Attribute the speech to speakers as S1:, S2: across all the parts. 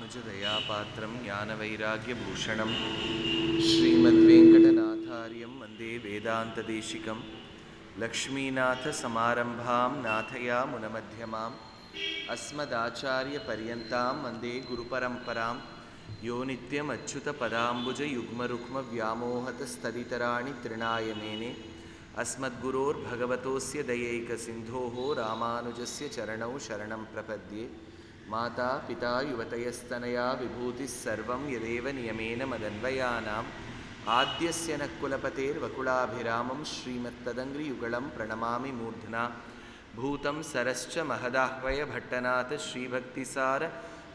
S1: ராமானுஜதயாபாத்திரம் ஞானவைராக்யபூஷணம் ஸ்ரீமத்வேங்கடநாதார்யம் வந்தே வேதாந்ததேசிகம் லக்ஷ்மீநாதசமாரம்பாம் நாதயாமுனமத்யமாம் அஸ்மதாச்சாரியபர்யந்தாம் வந்தே குருபரம்பராம் யோ நித்யம் அச்சுதபதாம்புஜயுக்மருக்மவ்யாமோஹதஸ்ததிதராணி திருநாயமேனே अस्मद्गुरोर्भगवतोस्य दयैकसिन्धोः रामानुजस्य चरणौ शरणं प्रपद्ये माता पिता युवतयस्तनया विभूतिः सर्वं यदेव नियमेन मदन्वयानाम् आद्यस्य नः कुलपतेर्वकुलाभिरामं श्रीमत्तदङ्घ्रियुगलं प्रणमामि मूर्ध्ना भूतं सरश्च महदाह्वय भट्टनाथ श्रीभक्तिसार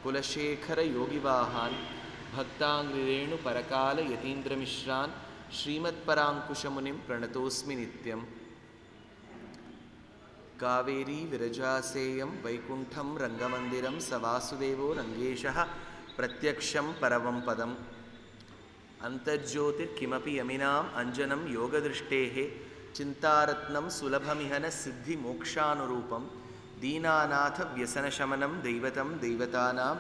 S1: कुलशेखर योगिवाहान् भक्ताङ्घ्रिरेणुपरकाल यतीन्द्रमिश्रान् श्रीमत्पराङ्कुशमुनिं प्रणतोऽस्मि नित्यं कावेरी विरजासेयं वैकुण्ठं रङ्गमन्दिरं स वासुदेवो रङ्गेशः प्रत्यक्षं परमं पदम् अन्तर्ज्योतिर्किमपि यमिनाम् अञ्जनं योगदृष्टेः चिन्तारत्नं सुलभमिहन सिद्धिमोक्षानुरूपं दीनानाथव्यसनशमनं दैवतं दैवतानां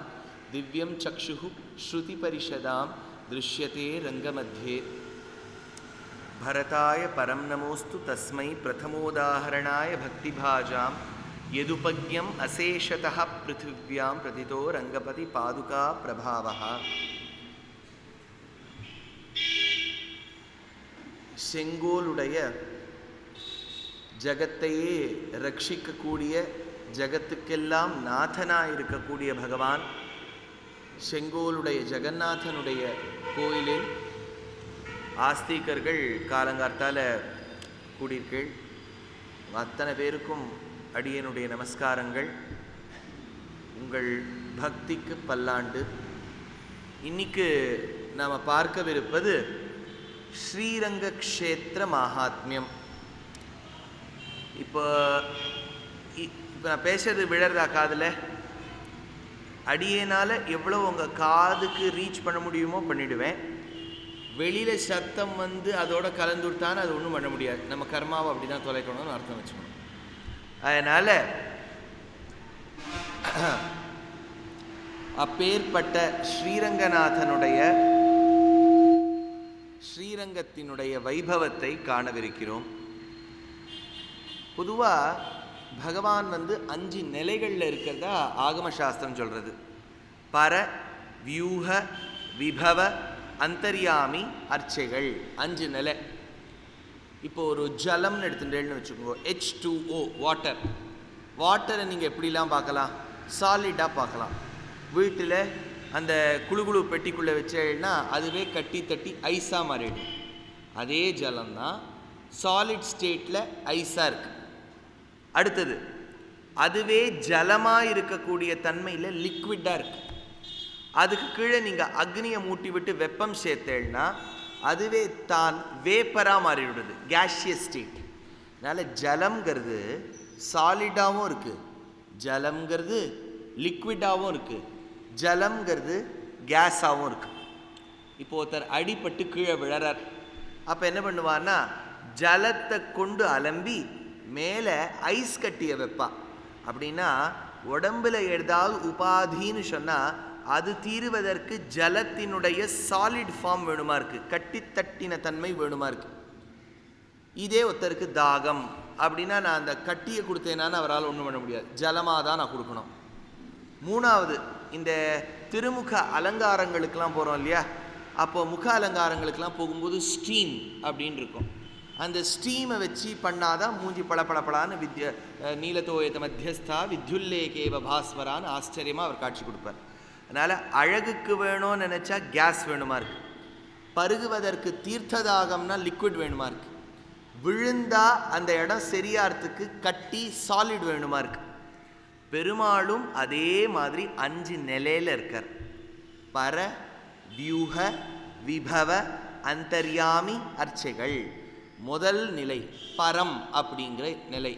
S1: दिव्यं चक्षुः श्रुतिपरिषदां दृश्यते रङ्गमध्ये भरताय परं नमोस्तु तस्मै प्रथमोदाहरणाय भक्तिभाजां यदुपज्ञम् अशेषतः पृथिव्यां प्रतितो रङ्गपति पादुका प्रभावः செங்கோலுடைய ஜகத்தையே ரட்சிக்கக்கூடிய ஜகத்துக்கெல்லாம் நாதனாக இருக்கக்கூடிய பகவான் செங்கோலுடைய ஜெகநாதனுடைய கோயிலில் ஆஸ்திகர்கள் காலங்கார்த்தால கூடியிருக்கீள். அத்தனை பேருக்கும் அடியனுடைய நமஸ்காரங்கள். உங்கள் பக்திக்கு பல்லாண்டு. இன்னைக்கு நாம் பார்க்கவிருப்பது ஸ்ரீரங்க க்ஷேத்திர மகாத்மியம். இப்போ நான் பேசுறது விழறதா காதில்? அடியனால் எவ்வளோ உங்கள் காதுக்கு ரீச் பண்ண முடியுமோ பண்ணிவிடுவேன். வெளியில் சத்தம் வந்து அதோட கலந்துட்டான்னு அது ஒன்றும் பண்ண முடியாது. நம்ம கர்மாவை அப்படி தான் தொலைக்கணும்னு அர்த்தம் வச்சுக்கணும். அதனால் அப்பேற்பட்ட ஸ்ரீரங்கத்தினுடைய வைபவத்தை காணவிருக்கிறோம். பொதுவாக பகவான் வந்து 5 நிலைகளில் இருக்கிறதா ஆகம சாஸ்திரம் சொல்கிறது. பர, வியூக, விபவ, அந்தர்யாமி, அர்ச்சைகள் 5 நிலை. இப்போ ஒரு ஜலம்னு எடுத்துட்டேன்னு வச்சுக்கோங்க. H2O வாட்டரை நீங்கள் எப்படிலாம் பார்க்கலாம்? சாலிடாக பார்க்கலாம். வீட்டில் அந்த குழுகுழு பெட்டிக்குள்ளே வச்சேன்னா அதுவே கட்டி தட்டி ஐஸாக மாறிடும். அதே ஜலம்தான் சாலிட் ஸ்டேட்டில் ஐஸாக இருக்குது. அடுத்தது அதுவே ஜலமாக இருக்கக்கூடிய தன்மையில் லிக்விட்டாக இருக்குது. அதுக்கு கீழே நீங்கள் அக்னியை மூட்டி விட்டு வெப்பம் சேர்த்தேன்னா அதுவே தான் வேப்பராக மாறிவிடுது, கேஷியஸ் ஸ்டேட். அதனால் ஜலம்ங்கிறது சாலிடாகவும் இருக்குது, ஜலம்ங்கிறது லிக்விடாகவும் இருக்குது, ஜலம்ங்கிறது கேஸாகவும் இருக்குது. இப்போ ஒருத்தர் அடிபட்டு கீழே விழறார். அப்போ என்ன பண்ணுவான்னா ஜலத்தை கொண்டு அலம்பி மேலே ஐஸ் கட்டியை வைப்பா. அப்படின்னா உடம்பில் ஏதாவது உபாதின்னு சொன்னால் அது தீருவதற்கு ஜலத்தினுடைய சாலிட் ஃபார்ம் வேணுமா இருக்குது, கட்டி தட்டின தன்மை வேணுமா இருக்குது. இதே ஒருத்தருக்கு தாகம் அப்படின்னா நான் அந்த கட்டியை கொடுத்தேனான்னு அவரால் ஒன்றும் பண்ண முடியாது, ஜலமாக தான் நான் கொடுக்கணும். மூணாவது, இந்த திருமுக அலங்காரங்களுக்கெல்லாம் போகிறோம் இல்லையா, அப்போது முக அலங்காரங்களுக்கெல்லாம் போகும்போது ஸ்டீம் அப்படின்னு இருக்கும். அந்த ஸ்டீமை வச்சு பண்ணாதான் மூஞ்சி பளபளபளான்னு நீலத்தோயத்த மத்தியஸ்தா வித்யுல்லேகேவ பாஸ்வரான்னு ஆச்சரியமாக அவர் காட்சி கொடுப்பார். அதனால் அழகுக்கு வேணும்னு நினச்சா கேஸ் வேணுமா இருக்குது, பருகுவதற்கு தீர்த்ததாகம்னா லிக்விட் வேணுமா இருக்குது, விழுந்தா அந்த இடம் சரியாகிறதுக்கு கட்டி சாலிட் வேணுமா இருக்குது. பெருமாளும் அதே மாதிரி 5 நிலையில் இருக்கார். பர, வியூக, விபவ, அந்தர்யாமி, அர்ச்சைகள். முதல் நிலை பரம் அப்படிங்கிற நிலை.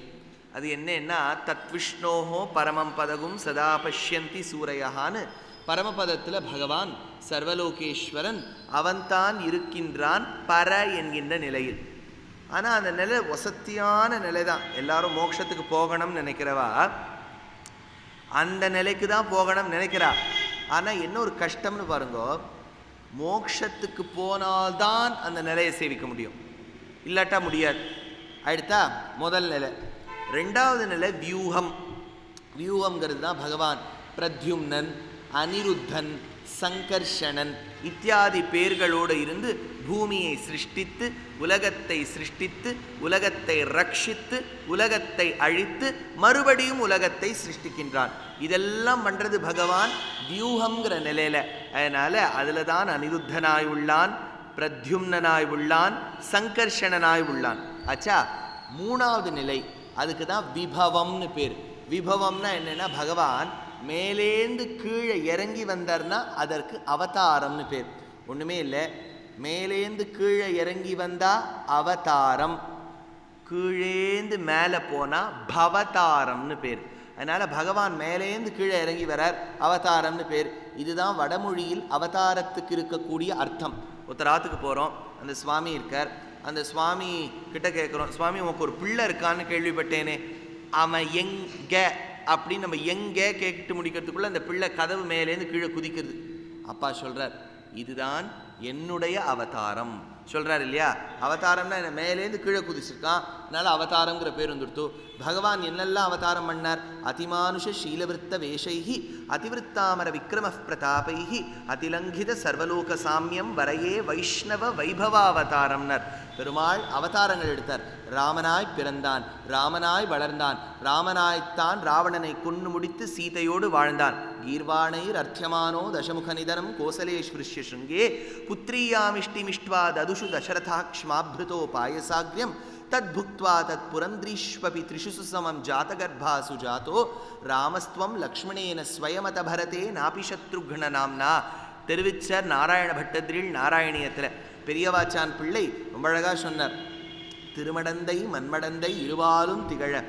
S1: அது என்னன்னா தத்விஷ்ணோஹோ பரமம் பதகும் சதா பஷ்யந்தி சூரையான்னு பரமபதத்தில் பகவான் சர்வலோகேஸ்வரன் அவன்தான் இருக்கின்றான் பர என்கின்ற நிலையில். ஆனால் அந்த நிலை வசத்தியான நிலை தான். எல்லாரும் மோட்சத்துக்கு போகணும்னு நினைக்கிறவா அந்த நிலைக்கு தான் போகணும்னு நினைக்கிறா. ஆனால் என்ன ஒரு கஷ்டம்னு பாருங்க, மோட்சத்துக்கு போனால்தான் அந்த நிலையை சேவிக்க முடியும், இல்லாட்டா முடியாது. அடுத்தா முதல் நிலை. ரெண்டாவது நிலை வியூகம். வியூகம்ங்கிறது தான் பகவான் பிரத்யும்னன், அனிருத்தன், சங்கர்ஷணன் இத்தியாதி பேர்களோடு இருந்து பூமியை சிருஷ்டித்து, உலகத்தை சிருஷ்டித்து, உலகத்தை ரட்சித்து, உலகத்தை அழித்து, மறுபடியும் உலகத்தை சிருஷ்டிக்கின்றான். இதெல்லாம் பண்ணுறது பகவான் வியூகம்ங்கிற நிலையில். அதனால் அதில் தான் அனிருத்தனாய் உள்ளான், பிரத்யும்னனாய் உள்ளான், சங்கர்ஷணனாய் உள்ளான். ஆச்சா, மூணாவது நிலை, அதுக்கு தான் விபவம்னு பேர். விபவம்னா என்னென்னா, பகவான் மேலேந்து கீழே இறங்கி வந்தார்னா அதற்கு அவதாரம்னு பேர். ஒன்றுமே இல்லை, மேலேந்து கீழே இறங்கி வந்தால் அவதாரம், கீழேந்து மேலே போனால் பவதாரம்னு பேர். அதனால் பகவான் மேலேந்து கீழே இறங்கி வரார், அவதாரம்னு பேர். இதுதான் வடமொழியில் அவதாரத்துக்கு இருக்கக்கூடிய அர்த்தம். ஒருத்தராத்துக்கு போகிறோம், அந்த சுவாமி இருக்கார், அந்த சுவாமி கிட்ட கேட்குறோம், சுவாமி உனக்கு ஒரு பிள்ளை இருக்கான்னு கேள்விப்பட்டேனே, அவன் எங்கே அப்படின்னு நம்ம எங்கே கேட்டு முடிக்கிறதுக்குள்ளே அந்த பிள்ளை கதவு மேலேருந்து கீழே குதிக்கிறது. அப்பா சொல்கிறார், இதுதான் என்னுடைய அவதாரம் சொல்கிறார் இல்லையா. அவதாரம்னா என்ன, மேலேருந்து கீழே குதிச்சிருக்கான், அதனால் அவதாரங்கிற பேர் வந்துடுத்து. பகவான் என்னெல்லாம் அவதாரம் பண்ணார்? அதிமானுஷ ஷீலவிருத்த வேஷைஹி அதிவிருத்தாமர விக்ரம பிரதாபைஹி அதிலங்கித சர்வலோக சாமியம் வரையே வைஷ்ணவ வைபவாவதாரம்னர். பெருமாள் அவதாரங்கள் எடுத்தார். ராமனாய் பிறந்தான், ராமனாய் வளர்ந்தான், ராமனாய்த்தான் ராவணனை கொன்று முடித்து சீதையோடு வாழ்ந்தான். கீர்வாணைர் அர்த்தியமானோ தசமுக நிதனம் கோசலேஸ்வருஷ்ய சுங்கே புத்ரீயாமிஷ்டிமிஷ்ட்வா ததுஷு தசரதாக்ஷ்மாப்ருதோ பாயசாக்ரியம் தத்புக்த்வா தத் புரந்திரீஷ்வபி த்ரிஷு சமம் ஜாதகர்பாசு ஜாதோ ராமஸ்துவம் லக்ஷ்மணேன ஸ்வயமத பரதே நாபி சத்ருக்ன நாம்னா. தெரிவிச்சார் நாராயண பட்டதிரில் நாராயணியத்தில். பெரியவாச்சான் பிள்ளை ரொம்ப அழகாக சொன்னார். திருமடந்தை மண்மடந்தை இருவாலும் திகழ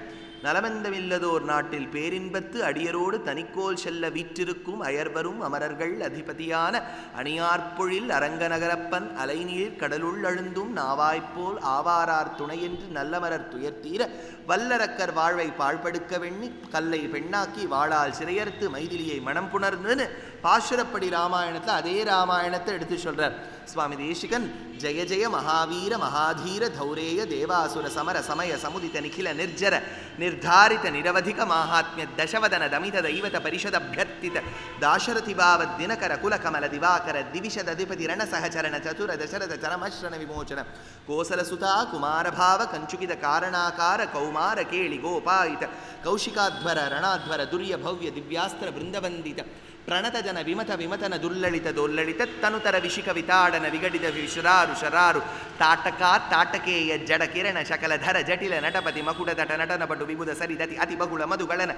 S1: நலமெந்தமில்லதோர் நாட்டில் பேரின்பத்து அடியரோடு தனிக்கோல் செல்ல வீற்றிருக்கும் அயர்வரும் அமரர்கள் அதிபதியான அணியார்பொழில் அரங்கநகரப்பன் அலைநீர் கடலுள் அழுந்தும் நாவாய்ப்போல் ஆவாரார் துணையென்று நல்லமரர் துயர்த்தீர வல்லரக்கர் வாழ்வை பாழ்படுக்க வெண்ணி கல்லை பெண்ணாக்கி வாழால் சிறையறுத்து மைதிலியை மனம் புணர்ந்துன்னு பாசுரப்படி ராமாயணத்தில் அதே ராமாயணத்தை எடுத்து சொல்கிறார் சுவாமி தேசிகன். ஜெய ஜெய மகாவீர மகாதீர தௌரேய தேவாசுர சமர சமய சமுதித நிகில நிர்ஜர நிர்தாரித நிரவதிக மாஹாத்மிய தசவதன தமித தைவத பரிஷத அபியர்த்தித தாசரதி பாவத் தினகர குல கமல திவாகர திவிஷத அதிபதி ரண சகச்சரண சதுர தசரத சரமஸ்ரண விமோச்சன கோசலசுதா குமாரபாவ கஞ்சுகித காரணாகார கௌமார கேளி கோபாயித கௌஷிகாத்வர ரணாத்வர துரிய பவ்ய திவ்யாஸ்திர பிருந்தவந்தித ಪ್ರಣತ ಜನ ವಿಮತ ವಿಮತನ ದುಲ್ಲಳಿತ ದೊಲ್ಲಳಿತ ತನುತರ ವಿಶಿಕ ವಿತಾಡನ ವಿಗಡಿತ ವಿಶರಾರು ಶರಾರು ತಾಟಕ ತಾಟಕೇಯ ಜಡ ಕಿರಣ ಶಕಲ ಧರ ಜಟಿಲ ನಟಪತಿ ಮಕುಟ ತಟ ನಟನ ಪಟು ವಿಬುಧ ಸರಿದತಿ ಅತಿ ಬಗುಳ ಮಧುಗಳನ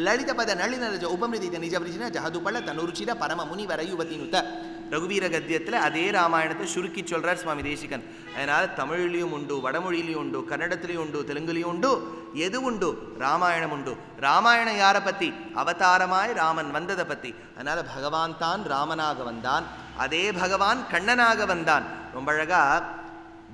S1: ಲಲಿತ ಪದ ನಳಿನ ರಜ ಉಪಮೃದಿತ ನಿಜ ವೃಜಿನ ಜಹದುಪಳ ತನುರುಚಿರ ಪರಮ ಮುನಿವರ ಯುವತಿನುತ. ரகுவீர கத்தியத்தில் அதே ராமாயணத்தை சுருக்கி சொல்கிறார் சுவாமி தேசிகன். அதனால் தமிழ்லையும் உண்டு, வடமொழியிலையும் உண்டு, கன்னடத்துலேயும் உண்டு, தெலுங்குலேயும் உண்டு, எது உண்டு? ராமாயணம் உண்டு. ராமாயணம் யாரை பற்றி? அவதாரமாய் ராமன் வந்ததை பற்றி. அதனால் பகவான் தான் ராமனாக வந்தான், அதே பகவான் கண்ணனாக வந்தான். ரொம்ப அழகாக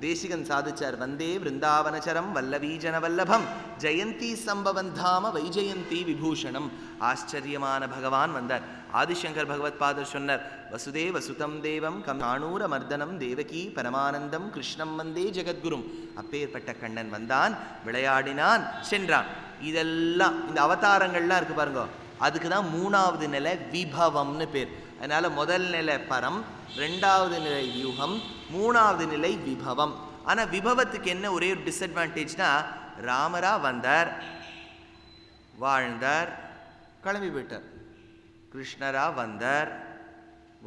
S1: தேசிகன் சாதிச்சார். வந்தே விருந்தாவனச்சரம் வல்லவீஜன வல்லபம் ஜெயந்தி சம்பவந்தாம வைஜெயந்தி விபூஷணம். ஆச்சரியமான பகவான் வந்தார். ஆதிசங்கர் பகவத் பாதர் சொன்னார், வசுதேவ சுதம் தேவம் கம்நானூர மர்தனம் தேவகி பரமானந்தம் கிருஷ்ணம் வந்தே ஜெகத்குரும். அப்பேற்பட்ட கண்ணன் வந்தான், விளையாடினான், சென்றான். இதெல்லாம் இந்த அவதாரங்கள்லாம் இருக்கு பாருங்க, அதுக்கு தான் மூணாவது நிலை விபவம்னு பேர். அதனால் முதல் நிலை பரம், ரெண்டாவது நிலை வியூகம், மூணாவது நிலை விபவம். ஆனால் விபவத்துக்கு என்ன ஒரே ஒரு டிஸ்அட்வான்டேஜ்னா, ராமரா வந்தார், வாழ்ந்தார், கிளம்பி போயிட்டார். கிருஷ்ணரா வந்தார்,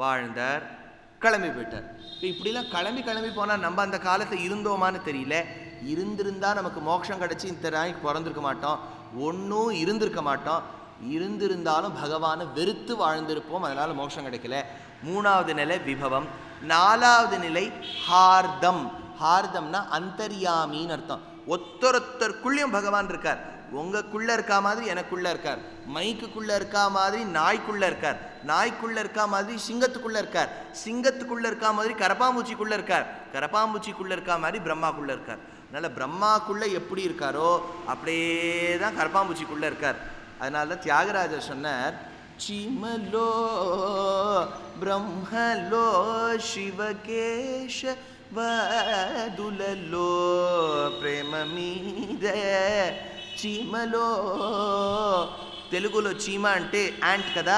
S1: வாழ்ந்தார், கிளம்பி போயிட்டார். இப்போ இப்படிலாம் கிளம்பி கிளம்பி போனால் நம்ம அந்த காலத்தில் இருந்தோமான்னு தெரியல. இருந்திருந்தால் நமக்கு மோட்சம் கிடச்சி இந்த நாய்க்கு பிறந்திருக்க மாட்டோம், ஒன்றும் இருந்திருக்க மாட்டோம். இருந்திருந்தாலும் பகவானை வெறுத்து வாழ்ந்திருப்போம், அதனால் மோட்சம் கிடைக்கல. மூணாவது நிலை விபவம். நாலாவது நிலை ஹார்தம். ஹார்தம்னா அந்தர்யாமின்னு அர்த்தம். ஒத்தொருத்தருக்குள்ளேயும் பகவான் இருக்கார். உங்களுக்குள்ளே இருக்கா மாதிரி எனக்குள்ளே இருக்கார், மைக்குக்குள்ளே இருக்கா மாதிரி நாய்க்குள்ளே இருக்கார், நாய்க்குள்ளே இருக்கா மாதிரி சிங்கத்துக்குள்ளே இருக்கார், சிங்கத்துக்குள்ளே இருக்கா மாதிரி கரப்பாம்பூச்சிக்குள்ளே இருக்கார், கரப்பாம்பூச்சிக்குள்ளே இருக்கா மாதிரி பிரம்மாக்குள்ளே இருக்கார். அதனால் பிரம்மாக்குள்ளே எப்படி இருக்காரோ அப்படியே தான் கரப்பாம்பூச்சிக்குள்ளே இருக்கார். அதனால தான் தியாகராஜர் சொன்னார், చీమలో బ్రహ్మలో శివకేశ వదులలో ప్రేమ మీద చీమలో. తెలుగులో చీమ అంటే యాంట్ కదా,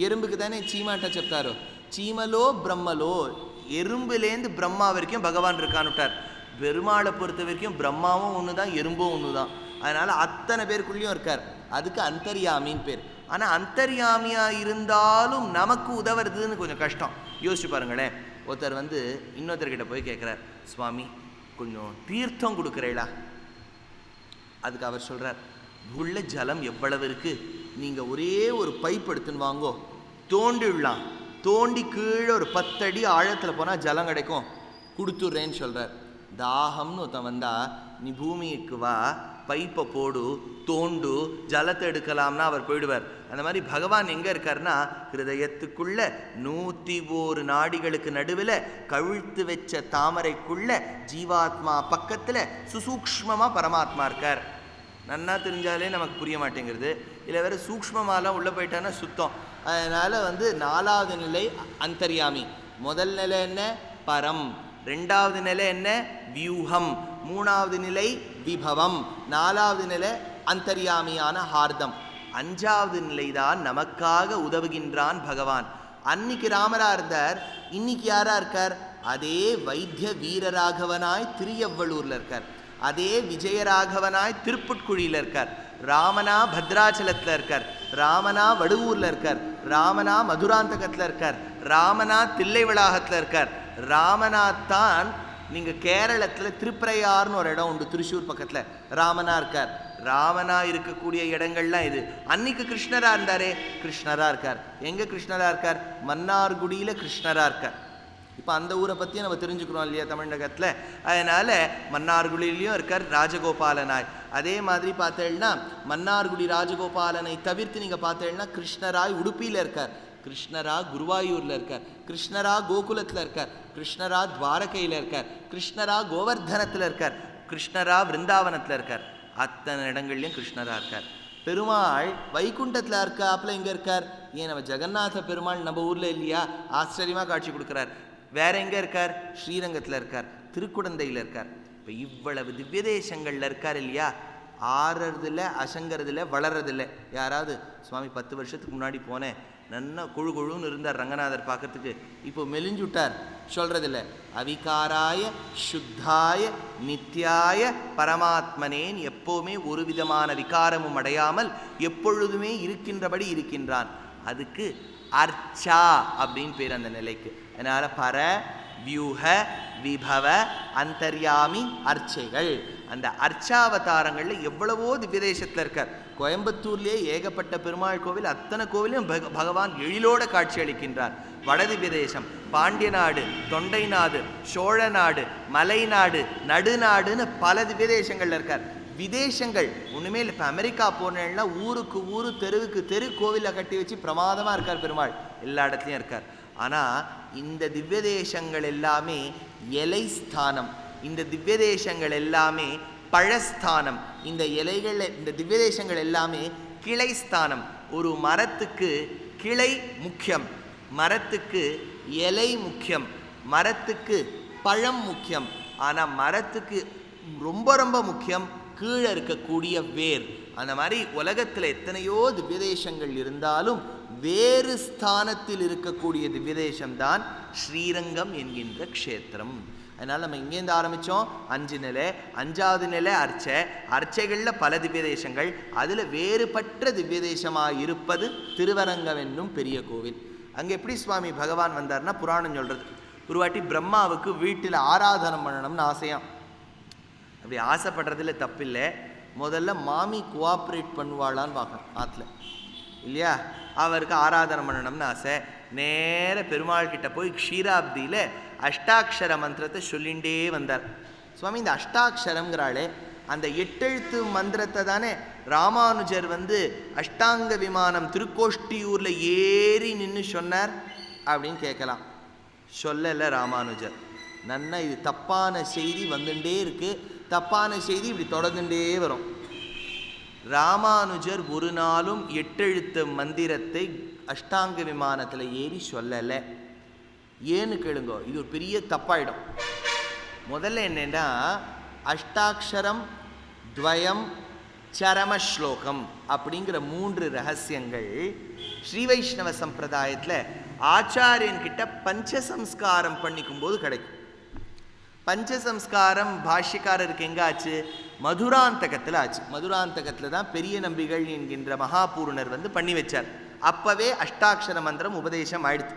S1: ఎరుంబుకి தானே చీమ అంట చెప్తారు. చీమలో బ్రహ్మలో, எறும்புலேருந்து பிரம்மா வரைக்கும் பகவான் இருக்கான்னுட்டார். பெருமாளை பொறுத்த வரைக்கும் பிரம்மாவும் ஒன்று தான், எறும்பும் ஒன்று தான். அதனால் அத்தனை பேருக்குள்ளேயும் இருக்கார். அதுக்கு அந்தர்யாமின்னு பேர். ஆனால் அந்தர்யாமியாக இருந்தாலும் நமக்கு உதவுறதுன்னு கொஞ்சம் கஷ்டம். யோசிச்சு பாருங்களேன். ஒருத்தர் இன்னொருத்தர்கிட்ட போய் கேட்குறார், சுவாமி கொஞ்சம் தீர்த்தம் கொடுக்குறீங்களா? அதுக்கு அவர் சொல்கிறார், உள்ள ஜலம் எவ்வளவு இருக்குது, நீங்கள் ஒரே ஒரு பைப் எடுத்துன்னு வாங்கோ, தோண்டி விடலாம், தோண்டி கீழே ஒரு 10 அடி ஆழத்தில் போனால் ஜலம் கிடைக்கும், கொடுத்துட்றேன்னு சொல்கிறார். தாகம்னு ஒருத்தன் வந்தால், நீ பூமிக்கு வா, பைப்பை போடு, தோண்டு, ஜலத்தை எடுக்கலாம்னா அவர் போயிடுவார். அந்த மாதிரி பகவான் எங்கே இருக்காருன்னா, ஹிருதயத்துக்குள்ள 101 நாடிகளுக்கு நடுவில் கவிழ்த்து வச்ச தாமரைக்குள்ள ஜீவாத்மா பக்கத்தில் சுசூக்ஷ்மமாக பரமாத்மா இருக்கார். நன்னா தெரிஞ்சாலே நமக்கு புரிய மாட்டேங்கிறது. இல்லை வேறு சூக்ஷ்மமாலாம் உள்ளே போயிட்டான்னா சுத்தம். அதனால் 4வது நிலை அந்தர்யாமி. முதல் நிலை என்ன? பரம். 2வது நிலை என்ன? வியூகம். 3வது நிலை விபவம். 4வது நிலை அந்தர்யாமியான ஹார்தம். 5வது நிலைதான் நமக்காக உதவுகின்றான் பகவான். அன்னைக்கு ராமரா இருந்தார், இன்னைக்கு யாரா இருக்கார்? அதே வைத்திய வீரராகவனாய் திருயவ்வளூர்ல இருக்கார். அதே விஜயராகவனாய் திருப்புட்குழியில் இருக்கார். ராமனா பத்ராச்சலத்தில் இருக்கார். ராமனா வடுவூரில் இருக்கார். ராமனா மதுராந்தகத்தில் இருக்கார். ராமனா தில்லை வளாகத்தில் இருக்கார். ராமனாத்தான் நீங்கள் கேரளத்தில் திருப்பரையார்னு ஒரு இடம் உண்டு, திருச்சூர் பக்கத்தில். ராமனா இருக்கார். ராமனா இருக்கக்கூடிய இடங்கள்லாம் இது. அன்னைக்கு கிருஷ்ணரா இருந்தாரே, கிருஷ்ணரா இருக்கார். எங்கே கிருஷ்ணரா இருக்கார்? மன்னார்குடியில் கிருஷ்ணரா இருக்கார். இப்போ அந்த ஊரை பற்றியும் நம்ம தெரிஞ்சுக்கிறோம் இல்லையா தமிழகத்தில். அதனால் மன்னார்குடியிலையும் இருக்கார் ராஜகோபாலனாய். அதே மாதிரி பார்த்தேன்னா மன்னார்குடி ராஜகோபாலனை தவிர்த்து நீங்கள் பார்த்தேன்னா கிருஷ்ணராய் உடுப்பியில் இருக்கார். கிருஷ்ணரா குருவாயூரில் இருக்கார். கிருஷ்ணரா கோகுலத்தில் இருக்கார். கிருஷ்ணரா துவாரகையில் இருக்கார். கிருஷ்ணரா கோவர்தனத்தில் இருக்கார். கிருஷ்ணரா விருந்தாவனத்தில் இருக்கார். அத்தனை இடங்கள்லையும் கிருஷ்ணரா இருக்கார். பெருமாள் வைகுண்டத்தில் இருக்காப்புல எங்கே இருக்கார்? ஏன் நம்ம ஜெகநாத பெருமாள் நம்ம ஊரில் இல்லையா? ஆச்சரியமாக காட்சி கொடுக்குறார். வேற எங்கே இருக்கார்? ஸ்ரீரங்கத்தில் இருக்கார். திருக்குடந்தையில் இருக்கார். இப்போ இவ்வளவு திவ்ய தேசங்களில் இருக்கார் இல்லையா? ஆறுறதில்ல, அசங்கிறதில்ல, வளர்றதில்லை. யாராவது சுவாமி 10 வருஷத்துக்கு முன்னாடி போனேன், நன்னா குழு குழுன்னு இருந்தார் ரங்கநாதர் பார்க்கறதுக்கு, இப்போ மெலிஞ்சுட்டார் சொல்றதில்லை. அவிகாராய சுத்தாய நித்யாய பரமாத்மனேன், எப்போவுமே ஒரு விதமான விகாரமும் அடையாமல் எப்பொழுதுமே இருக்கின்றபடி இருக்கின்றான். அதுக்கு அர்ச்சா அப்படின்னு பேர் அந்த நிலைக்கு. அதனால் பர வியூக விபவ அந்தர்யாமி அர்ச்சைகள். அந்த அர்ச்சாவதாரங்களில் எவ்வளவோ திவ்யதேசத்தில் இருக்கார். கோயம்புத்தூர்லேயே ஏகப்பட்ட பெருமாள் கோவில், அத்தனை கோவிலையும் பகவான் எழிலோட காட்சி அளிக்கின்றார். வட திவ்யதேசம், பாண்டிய நாடு, தொண்டை நாடு, சோழ நாடு, மலை நாடு, நடுநாடுன்னு பல திவ்யதேசங்கள்ல இருக்கார். விதேசங்கள் ஒன்றுமே இல்லை. இப்போ அமெரிக்கா போனேன்னா ஊருக்கு ஊரு, தெருவுக்கு தெரு கோவிலை கட்டி வச்சு பிரமாதமாக இருக்கார் பெருமாள். எல்லா இடத்துலையும் இருக்கார். ஆனால் இந்த திவ்யதேசங்கள் எல்லாமே இலை ஸ்தானம். இந்த திவ்யதேசங்கள் எல்லாமே பழஸ்தானம். இந்த இலைகள், இந்த திவ்யதேசங்கள் எல்லாமே கிளை ஸ்தானம். ஒரு மரத்துக்கு கிளை முக்கியம், மரத்துக்கு இலை முக்கியம், மரத்துக்கு பழம் முக்கியம். ஆனால் மரத்துக்கு ரொம்ப ரொம்ப முக்கியம் கீழே இருக்கக்கூடிய வேர். அந்த மாதிரி உலகத்தில் எத்தனையோ திவ்யதேசங்கள் இருந்தாலும் வேறு ஸ்தானத்தில் இருக்கக்கூடிய திவ்யதேசம்தான் ஸ்ரீரங்கம் என்கின்ற க்ஷேத்திரம். அதனால் நம்ம இங்கேருந்து ஆரம்பித்தோம் 5 நிலை. 5வது நிலை அர்ச்சை. அர்ச்சைகளில் பல திவ்யதேசங்கள். அதில் வேறுபட்ட திவ்யதேசமாக இருப்பது திருவரங்கம் என்னும் பெரிய கோவில். அங்கே எப்படி சுவாமி பகவான் வந்தார்னா, புராணம் சொல்கிறது, ஒரு வாட்டி பிரம்மாவுக்கு வீட்டில் ஆராதனம் பண்ணணும்னு ஆசையாம். அப்படி ஆசைப்படுறதுல தப்பில்லை. முதல்ல மாமி கோஆப்ரேட் பண்ணுவாளான்னு பார்க்கணும் ஆற்றுல இல்லையா? அவருக்கு ஆராதனை பண்ணணும்னு ஆசை. நேர பெருமாள் கிட்ட போய் க்ஷீராப்தியில் அஷ்டாட்சர மந்திரத்தை சொல்லிகிட்டே வந்தார். சுவாமி இந்த அஷ்டாட்சரங்கிறாளே, அந்த 8 எழுத்து மந்திரத்தை தானே ராமானுஜர் அஷ்டாங்க விமானம் திருக்கோஷ்டியூரில் ஏறி நின்று சொன்னார் அப்படின்னு கேட்கலாம். சொல்லலை ராமானுஜர். நன்னா இது தப்பான செய்தி வந்துட்டே இருக்கு. தப்பான செய்தி இப்படி தொடர்ந்துட்டே வரும். ராமானுஜர் ஒரு நாளும் 8 எழுத்து மந்திரத்தை அஷ்டாங்க விமானத்தில் ஏறி சொல்லலை. ஏன்னு கேளுங்கோ, இது ஒரு பெரிய தப்பாயிடும். முதல்ல என்னென்னா, அஷ்டாட்சரம், துவயம், சரமஸ்லோகம் அப்படிங்கிற 3 ரகசியங்கள் ஸ்ரீ வைஷ்ணவ சம்பிரதாயத்தில் ஆச்சாரியன்கிட்ட பஞ்சசம்ஸ்காரம் பண்ணிக்கும் போது கிடைக்கும். பஞ்சசம்ஸ்காரம் பாஷ்யக்காரருக்கு எங்கே ஆச்சு? மதுராந்தகத்தில் ஆச்சு. மதுராந்தகத்தில் தான் பெரிய நம்பிகள் என்கின்ற மகாபூர்ணர் பண்ணி வச்சார். அப்போவே அஷ்டாட்சர மந்திரம் உபதேசம் ஆயிடுது.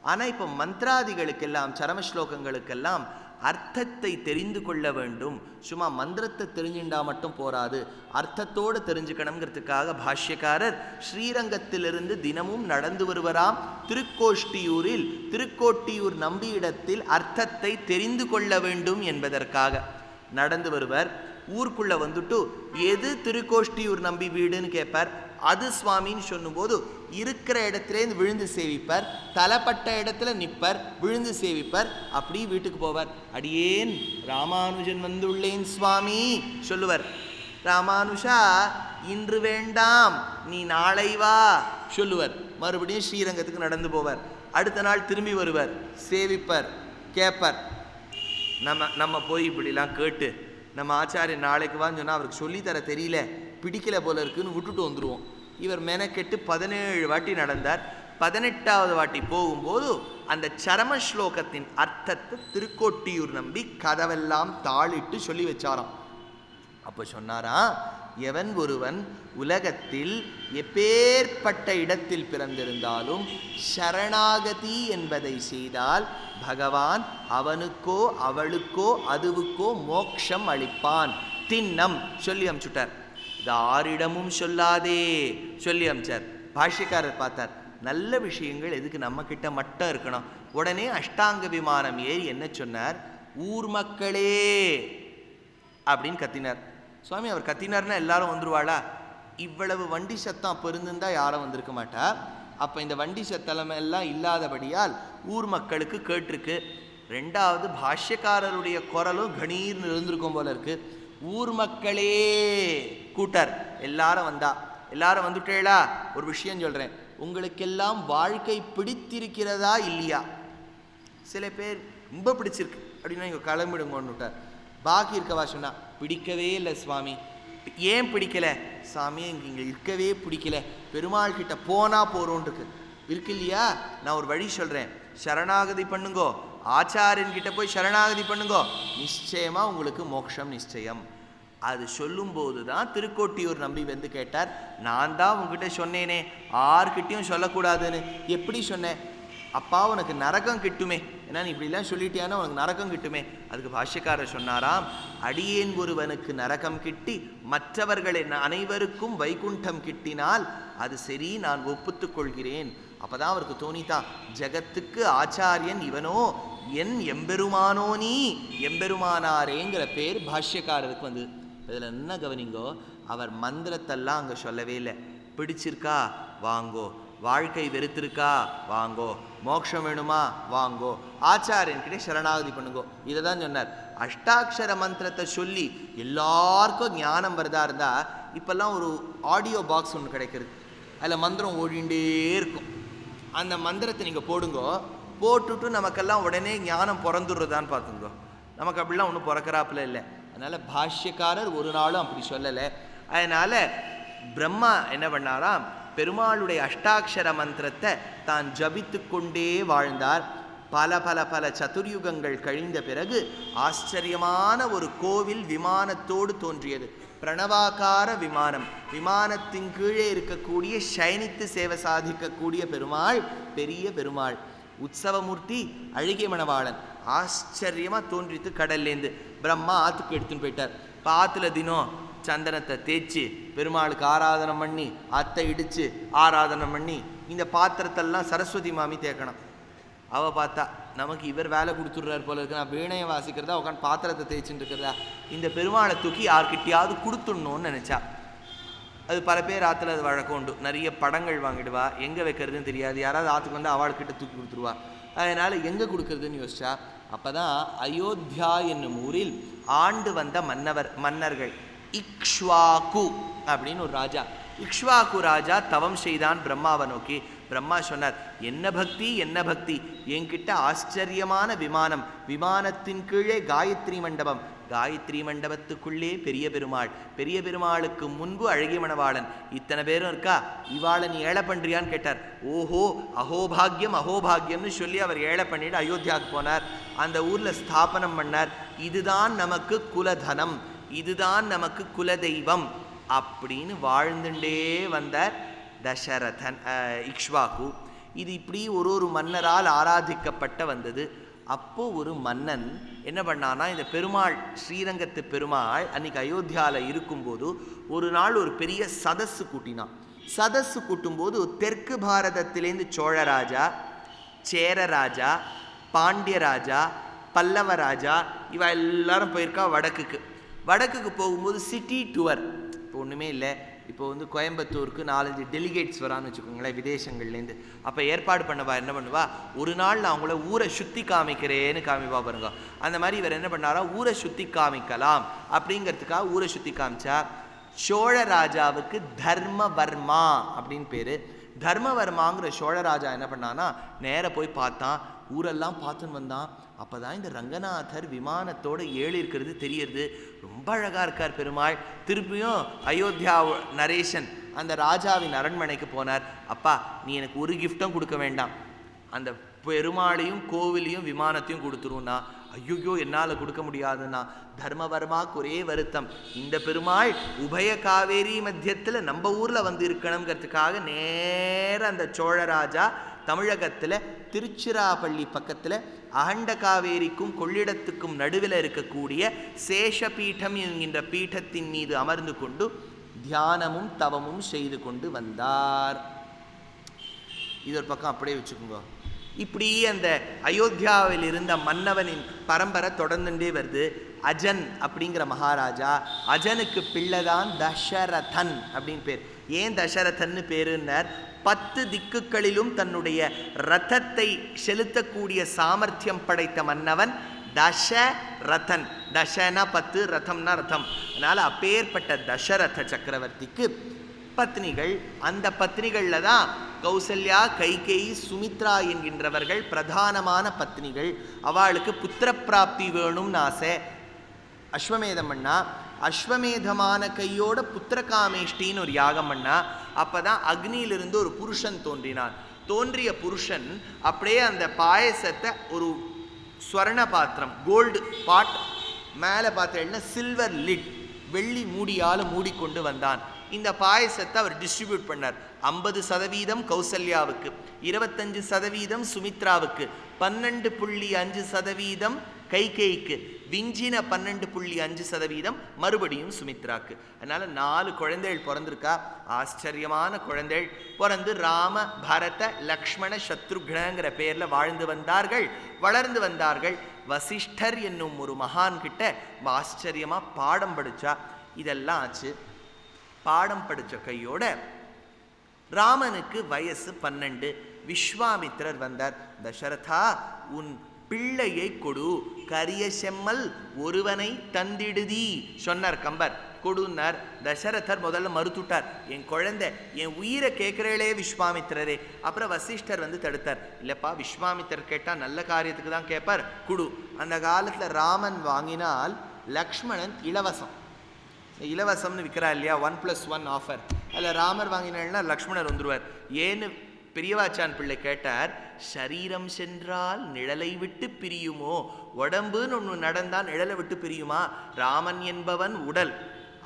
S1: ஆனால் இப்போ மந்திராதிகளுக்கெல்லாம், சரமஸ்லோகங்களுக்கெல்லாம் அர்த்தத்தை தெரிந்து கொள்ள வேண்டும். சும்மா மந்திரத்தை தெரிஞ்சுண்டா மட்டும் போராது, அர்த்தத்தோடு தெரிஞ்சுக்கணுங்கிறதுக்காக பாஷ்யக்காரர் ஸ்ரீரங்கத்திலிருந்து தினமும் நடந்து வருவராம். திருக்கோஷ்டியூரில், திருக்கோட்டியூர் நம்பியிடத்தில் அர்த்தத்தை தெரிந்து கொள்ள வேண்டும் என்பதற்காக நடந்து வருவர். ஊருக்குள்ளே வந்துட்டு எது திருக்கோஷ்டியூர் நம்பி வீடுன்னு கேட்பார். அது சுவாமின்னு சொல்லும்போது இருக்கிற இடத்துலேருந்து விழுந்து சேவிப்பார். தலைப்பட்ட இடத்துல நிற்பர், விழுந்து சேவிப்பார். அப்படி வீட்டுக்கு போவார். அடியேன் ராமானுஜன் வந்துள்ளேன் சுவாமி சொல்லுவர். ராமானுஷா இன்று வேண்டாம், நீ நாளை வா சொல்லுவர். மறுபடியும் ஸ்ரீரங்கத்துக்கு நடந்து போவார். அடுத்த நாள் திரும்பி வருவார், சேவிப்பர், கேட்பர். நம்ம போய் இப்படிலாம் கேட்டு நம்ம ஆச்சாரியன் நாளைக்கு வான்னு சொன்னால் அவருக்கு சொல்லித்தர தெரியல, பிடிக்கல போல இருக்குன்னு விட்டுட்டு வந்துடுவோம். இவர் மெனக்கெட்டு 17 வாட்டி நடந்தார். 18வது வாட்டி போகும்போது அந்த சரமஸ்லோகத்தின் அர்த்தத்தை திருக்கோட்டியூர் நம்பி கதவெல்லாம் தாளிட்டு சொல்லி வச்சாராம். அப்போ சொன்னாராம், எவன் ஒருவன் உலகத்தில் எப்பேற்பட்ட இடத்தில் பிறந்திருந்தாலும் சரணாகதி என்பதை செய்தால் பகவான் அவனுக்கோ அவளுக்கோ அதுவுக்கோ மோட்சம் அளிப்பான். திண்ணம் சொல்லி அமிச்சுட்டார். இது 6 இடமும் சொல்லாதே சொல்லி அமிச்சார். பாஷ்யக்காரர் பார்த்தார், நல்ல விஷயங்கள் எதுக்கு நம்ம கிட்ட மட்டும் இருக்கணும். உடனே அஷ்டாங்க விமானம் ஏறி என்ன சொன்னார்? ஊர் மக்களே அப்படின்னு கத்தினார். சுவாமி அவர் கத்தினார்னா எல்லாரும் வந்துருவாளா? இவ்வளவு வண்டி சத்தம் அப்போ இருந்திருந்தா யாரும் வந்திருக்க மாட்டா. அப்போ இந்த வண்டி சத்தலம் எல்லாம் இல்லாதபடியால் ஊர் மக்களுக்கு கேட்டிருக்கு. 2வது பாஷ்யக்காரருடைய குரலும் கணீர்னு இருந்திருக்கும் போல இருக்கு. ஊர் மக்களே கூட்டார். எல்லாரும் வந்தா. எல்லாரும் வந்துட்டேளா? ஒரு விஷயம் சொல்கிறேன், உங்களுக்கெல்லாம் வாழ்க்கை பிடித்திருக்கிறதா இல்லையா? சில பேர் ரொம்ப பிடிச்சிருக்கு அப்படின்னா இங்கே கிளம்பிடுங்கன்னு விட்டார். பாக்கி இருக்கவா சொன்னா பிடிக்கவே இல்லை சுவாமி. ஏன் பிடிக்கலை? சாமி இங்கே இருக்கவே பிடிக்கல, பெருமாள் கிட்ட போனால் போகிறோன்ருக்கு இருக்கு இல்லையா? நான் ஒரு வழி சொல்கிறேன், சரணாகதி பண்ணுங்கோ, ஆச்சாரியன் கிட்ட போய் சரணாகதி பண்ணுங்கோ, நிச்சயமாக உங்களுக்கு மோட்சம் நிச்சயம். அது சொல்லும்போது தான் திருக்கோட்டியூர் நம்பி வந்து கேட்டார், நான் தான் உங்ககிட்ட சொன்னேனே யார்கிட்டையும் சொல்லக்கூடாதுன்னு. எப்படி சொன்னேன்? அப்பா உனக்கு நரகம் கிட்டுமே, ஏன்னா நீ இப்படிலாம் சொல்லிட்டியானா உனக்கு நரகம் கிட்டுமே. அதுக்கு பாஷ்யக்காரர் சொன்னாராம், அடியேன் ஒருவனுக்கு நரகம் கிட்டி மற்றவர்களின் அனைவருக்கும் வைகுண்டம் கிட்டினால் அது சரி, நான் ஒப்புத்துக் கொள்கிறேன். அப்போதான் அவருக்கு தோணித்தா, ஜகத்துக்கு ஆச்சாரியன் இவனோ, என் எம்பெருமானோ நீ எம்பெருமானாரேங்கிற பேர் பாஷ்யக்காரருக்கு வந்து. இதில் என்ன கவனிங்கோ, அவர் மந்திரத்தெல்லாம் அங்கே சொல்லவே இல்லை. பிடிச்சிருக்கா வாங்கோ, வாழ்க்கை வெறுத்திருக்கா வாங்கோ, மோட்சம் வேணுமா வாங்கோ, ஆச்சாரியன்கிட்ட சரணாகதி பண்ணுங்கோ, இதை தான் சொன்னார். அஷ்டாட்சர மந்திரத்தை சொல்லி எல்லாருக்கும் ஞானம் வருதா இருந்தால் இப்போல்லாம் ஒரு ஆடியோ பாக்ஸ் ஒன்று கிடைக்கிறது, அதில் மந்திரம் ஓடிண்டே இருக்கும். அந்த மந்திரத்தை நீங்கள் போடுங்கோ, போட்டுட்டு நமக்கெல்லாம் உடனே ஞானம் பிறந்துடுறதான்னு பார்த்துங்கோ. நமக்கு அப்படிலாம் ஒன்றும் பிறக்கிறாப்புல இல்லை. அதனால் பாஷ்யக்காரர் ஒரு நாளும் அப்படி சொல்லலை. அதனால் பிரம்மா என்ன பண்ணாராம், பெருமாளுடைய அஷ்டாட்சர மந்திரத்தை தான் ஜபித்து கொண்டே வாழ்ந்தார். பல பல பல சதுர்யுகங்கள் கழிந்த பிறகு ஆச்சரியமான ஒரு கோவில் விமானத்தோடு தோன்றியது. பிரணவாகார விமானம். விமானத்தின் கீழே இருக்கக்கூடிய சயனித்து சேவை சாதிக்கக்கூடிய பெருமாள், பெரிய பெருமாள், உற்சவமூர்த்தி, அழகிய மணவாளன். ஆச்சரியமாக தோன்றித்து கடல்லேருந்து பிரம்மா ஆற்றுக்கு எடுத்துன்னு போயிட்டார். இப்போ ஆற்றுல தினம் சந்தனத்தை தேய்ச்சி பெருமாளுக்கு ஆராதனை பண்ணி, அத்தை இடித்து ஆராதனை பண்ணி, இந்த பாத்திரத்தெல்லாம் சரஸ்வதி மாமி தேய்க்கணும். அவள் பார்த்தா நமக்கு இவர் வேலை கொடுத்துட்றாரு போல இருக்கு, நான் வீணையை வாசிக்கிறதா உட்காந்து பாத்திரத்தை தேய்ச்சின்னு இருக்கிறதா, இந்த பெருமாளை தூக்கி யார்கிட்டையாவது கொடுத்துடணும்னு நினச்சா. அது பல பேர் ஆற்றுல அது வழக்கம் உண்டு. நிறைய படங்கள் வாங்கிடுவா, எங்கே வைக்கிறதுன்னு தெரியாது, யாராவது ஆற்றுக்கு வந்து அவள்கிட்ட தூக்கி கொடுத்துருவா. அதனால் எங்கே கொடுக்குறதுன்னு யோசிச்சா. அப்போ தான் அயோத்தியா என்னும் ஊரில் ஆண்டு வந்த மன்னர்கள் இக்ஷ்வாகு அப்படின்னு ஒரு ராஜா. இக்ஷ்வாகு ராஜா தவம் செய்தான் பிரம்மாவை நோக்கி. பிரம்மா சொன்னார், என்ன பக்தி என்ன பக்தி, என்கிட்ட ஆச்சரியமான விமானம், விமானத்தின் கீழே காயத்ரி மண்டபம், காயத்ரி மண்டபத்துக்குள்ளே பெரிய பெருமாள், பெரிய பெருமாளுக்கு முன்பு அழகிய மணவாளன், இத்தனை பேரும் இருக்கா, இவாளை நீ ஏழை பண்றியான்னு கேட்டார். ஓஹோ அஹோபாகியம் அஹோபாகியம்னு சொல்லி அவர் ஏழை பண்ணிட்டு அயோத்தியாவுக்கு போனார். அந்த ஊர்ல ஸ்தாபனம் பண்ணார். இதுதான் நமக்கு குலதனம், இதுதான் நமக்கு குலதெய்வம் அப்படின்னு வாழ்ந்துட்டே வந்தார் தசரதன் இக்ஷ்வாகு. இது இப்படி ஒரு மன்னரால் ஆராதிக்கப்பட்ட வந்தது. அப்போ ஒரு மன்னன் என்ன பண்ணானா, இந்த பெருமாள் ஸ்ரீரங்கத்து பெருமாள் அன்னைக்கு அயோத்தியாவில் இருக்கும்போது ஒரு நாள் ஒரு பெரிய சதஸ்ஸு கூட்டினான். சதஸ்ஸு கூட்டும்போது தெற்கு பாரதத்திலேருந்து சோழராஜா, சேரராஜா, பாண்டியராஜா, பல்லவராஜா இவ எல்லாரும் போயிருக்கா வடக்குக்கு. வடக்குக்கு போகும்போது சிட்டி டூர். இப்போ ஒன்றுமே இல்லை, இப்போ கோயம்புத்தூருக்கு 4-5 டெலிகேட்ஸ் வரான்னு வச்சுக்கோங்களேன் விதேசங்கள்லேருந்து. அப்போ ஏற்பாடு பண்ணவா என்ன பண்ணுவா, ஒரு நாள் நான் அவங்கள ஊரை சுற்றி காமிக்கிறேன்னு காமிப்பா பாருங்க. அந்த மாதிரி இவர் என்ன பண்ணாரா, ஊரை சுற்றி காமிக்கலாம் அப்படிங்கிறதுக்காக ஊரை சுற்றி காமிச்சா. சோழ ராஜாவுக்கு தர்மவர்மா அப்படின்னு பேர். தர்மவர்மாங்கிற சோழராஜா என்ன பண்ணான்னா, நேராக போய் பார்த்தான், ஊரெல்லாம் பார்த்துன்னு வந்தான். அப்போ தான் இந்த ரங்கநாதர் விமானத்தோடு ஏழு இருக்கிறது தெரியறது. ரொம்ப அழகாக இருக்கார் பெருமாள். திருப்பியும் அயோத்தியா நரேசன் அந்த ராஜாவின் அரண்மனைக்கு போனார். அப்பா நீ எனக்கு ஒரு கிஃப்டும் கொடுக்க வேண்டாம், அந்த பெருமாளையும் கோவிலையும் விமானத்தையும் கொடுத்துருன்னா. ஐயோ என்னால் கொடுக்க முடியாதுன்னா. தர்மவர்மாக்கு ஒரே வருத்தம், இந்த பெருமாள் உபய காவேரி மத்தியத்தில் நம்ம ஊரில் வந்து இருக்கணுங்கிறதுக்காக நேர அந்த சோழராஜா தமிழகத்தில் திருச்சிராப்பள்ளி பக்கத்தில் அகண்ட காவேரிக்கும் கொள்ளிடத்துக்கும் நடுவில் இருக்கக்கூடிய சேஷபீடம் என்கின்ற பீഠத்தின் மீது அமர்ந்து கொண்டு தியானமும் தவமும் செய்து கொண்டு வந்தார். இது ஒரு பக்கம் அப்படியே வச்சுக்கோங்க. இப்படி அந்த அயோத்தியாவில் இருந்த மன்னவனின் பரம்பரை தொடர்ந்துட்டே வருது. அஜன் அப்படிங்கிற மகாராஜா, அஜனுக்கு பிள்ளைதான் தசரதன் அப்படின்னு பேர். ஏன் தசரதன்னு பேருன்னார், 10 திக்குகளிலும் தன்னுடைய ரதத்தை செலுத்தக்கூடிய சாமர்த்தியம் படைத்த மன்னவன் தசரதன். தசனா 10, ரதம்னா ரதம். அதனால அப்பேற்பட்ட தசரத சக்கரவர்த்திக்கு பத்னிகள். அந்த பத்னிகளில் தான் கௌசல்யா, கைகேயி, சுமித்ரா என்கின்றவர்கள் பிரதானமான பத்னிகள். அவளுக்கு புத்திர பிராப்தி வேணும்னு ஆசை. அஸ்வமேதம் பண்ணா. அஸ்வமேதமான கையோட புத்திரகாமேஷ்டின்னு ஒரு யாகம் பண்ணா. அப்பதான் அக்னியிலிருந்து ஒரு புருஷன் தோன்றினான். தோன்றிய புருஷன் அப்படியே அந்த பாயசத்தை ஒரு ஸ்வர்ண பாத்திரம், கோல்டு பாட் மேலே பார்த்தேன்னா சில்வர் லிட், வெள்ளி மூடியால் மூடிக்கொண்டு வந்தான். இந்த பாயசத்தை அவர் டிஸ்ட்ரிபியூட் பண்ணார். 50% கௌசல்யாவுக்கு, 25% சுமித்ராவுக்கு, 12.5% கைகேயிக்கு, விஞ்சின 12.5% மறுபடியும் சுமித்ராக்கு. அதனால 4 குழந்தைகள் பிறந்திருக்கா. ஆச்சரியமான குழந்தைகள் பிறந்து ராம, பரத, லக்ஷ்மண, சத்ருக்னங்கிற பேர்ல வாழ்ந்து வந்தார்கள், வளர்ந்து வந்தார்கள். வசிஷ்டர் என்னும் ஒரு மகான் கிட்ட ஆச்சரியமா பாடம் படிச்சா. இதெல்லாம் ஆச்சு. பாடம் படிச்ச கையோட ராமனுக்கு வயசு 12. விஸ்வாமித்திரர் வந்தார். தசரதா உன் பிள்ளையை கொடு, கரிய செம்மல் ஒருவனை தந்திடுதி சொன்னார் கம்பர். கொடுன்னார். தசரதர் முதல்ல மறுத்துட்டார். என் குழந்தை, என் உயிரை கேட்கிறே விஸ்வாமித்திரரே. அப்புறம் வசிஷ்டர் வந்து தடுத்தார். இல்லப்பா, விஸ்வாமித்திரர் கேட்டால் நல்ல காரியத்துக்கு தான் கேட்பார், குடு. அந்த காலத்தில் ராமன் வாங்கினால் லக்ஷ்மணன் இலவசம், இலவசம்னு விற்கிறா இல்லையா, 1+1 ஆஃபர். அதில் ராமர் வாங்கினா லக்ஷ்மணர் வந்துடுவார். ஏன்னு பெரியவாச்சான் பிள்ளை கேட்டார். சரீரம் சென்றால் நிழலை விட்டு பிரியுமோ, உடம்புன்னு ஒன்று நடந்தால் நிழலை விட்டு பிரியுமா? ராமன் என்பவன் உடல்,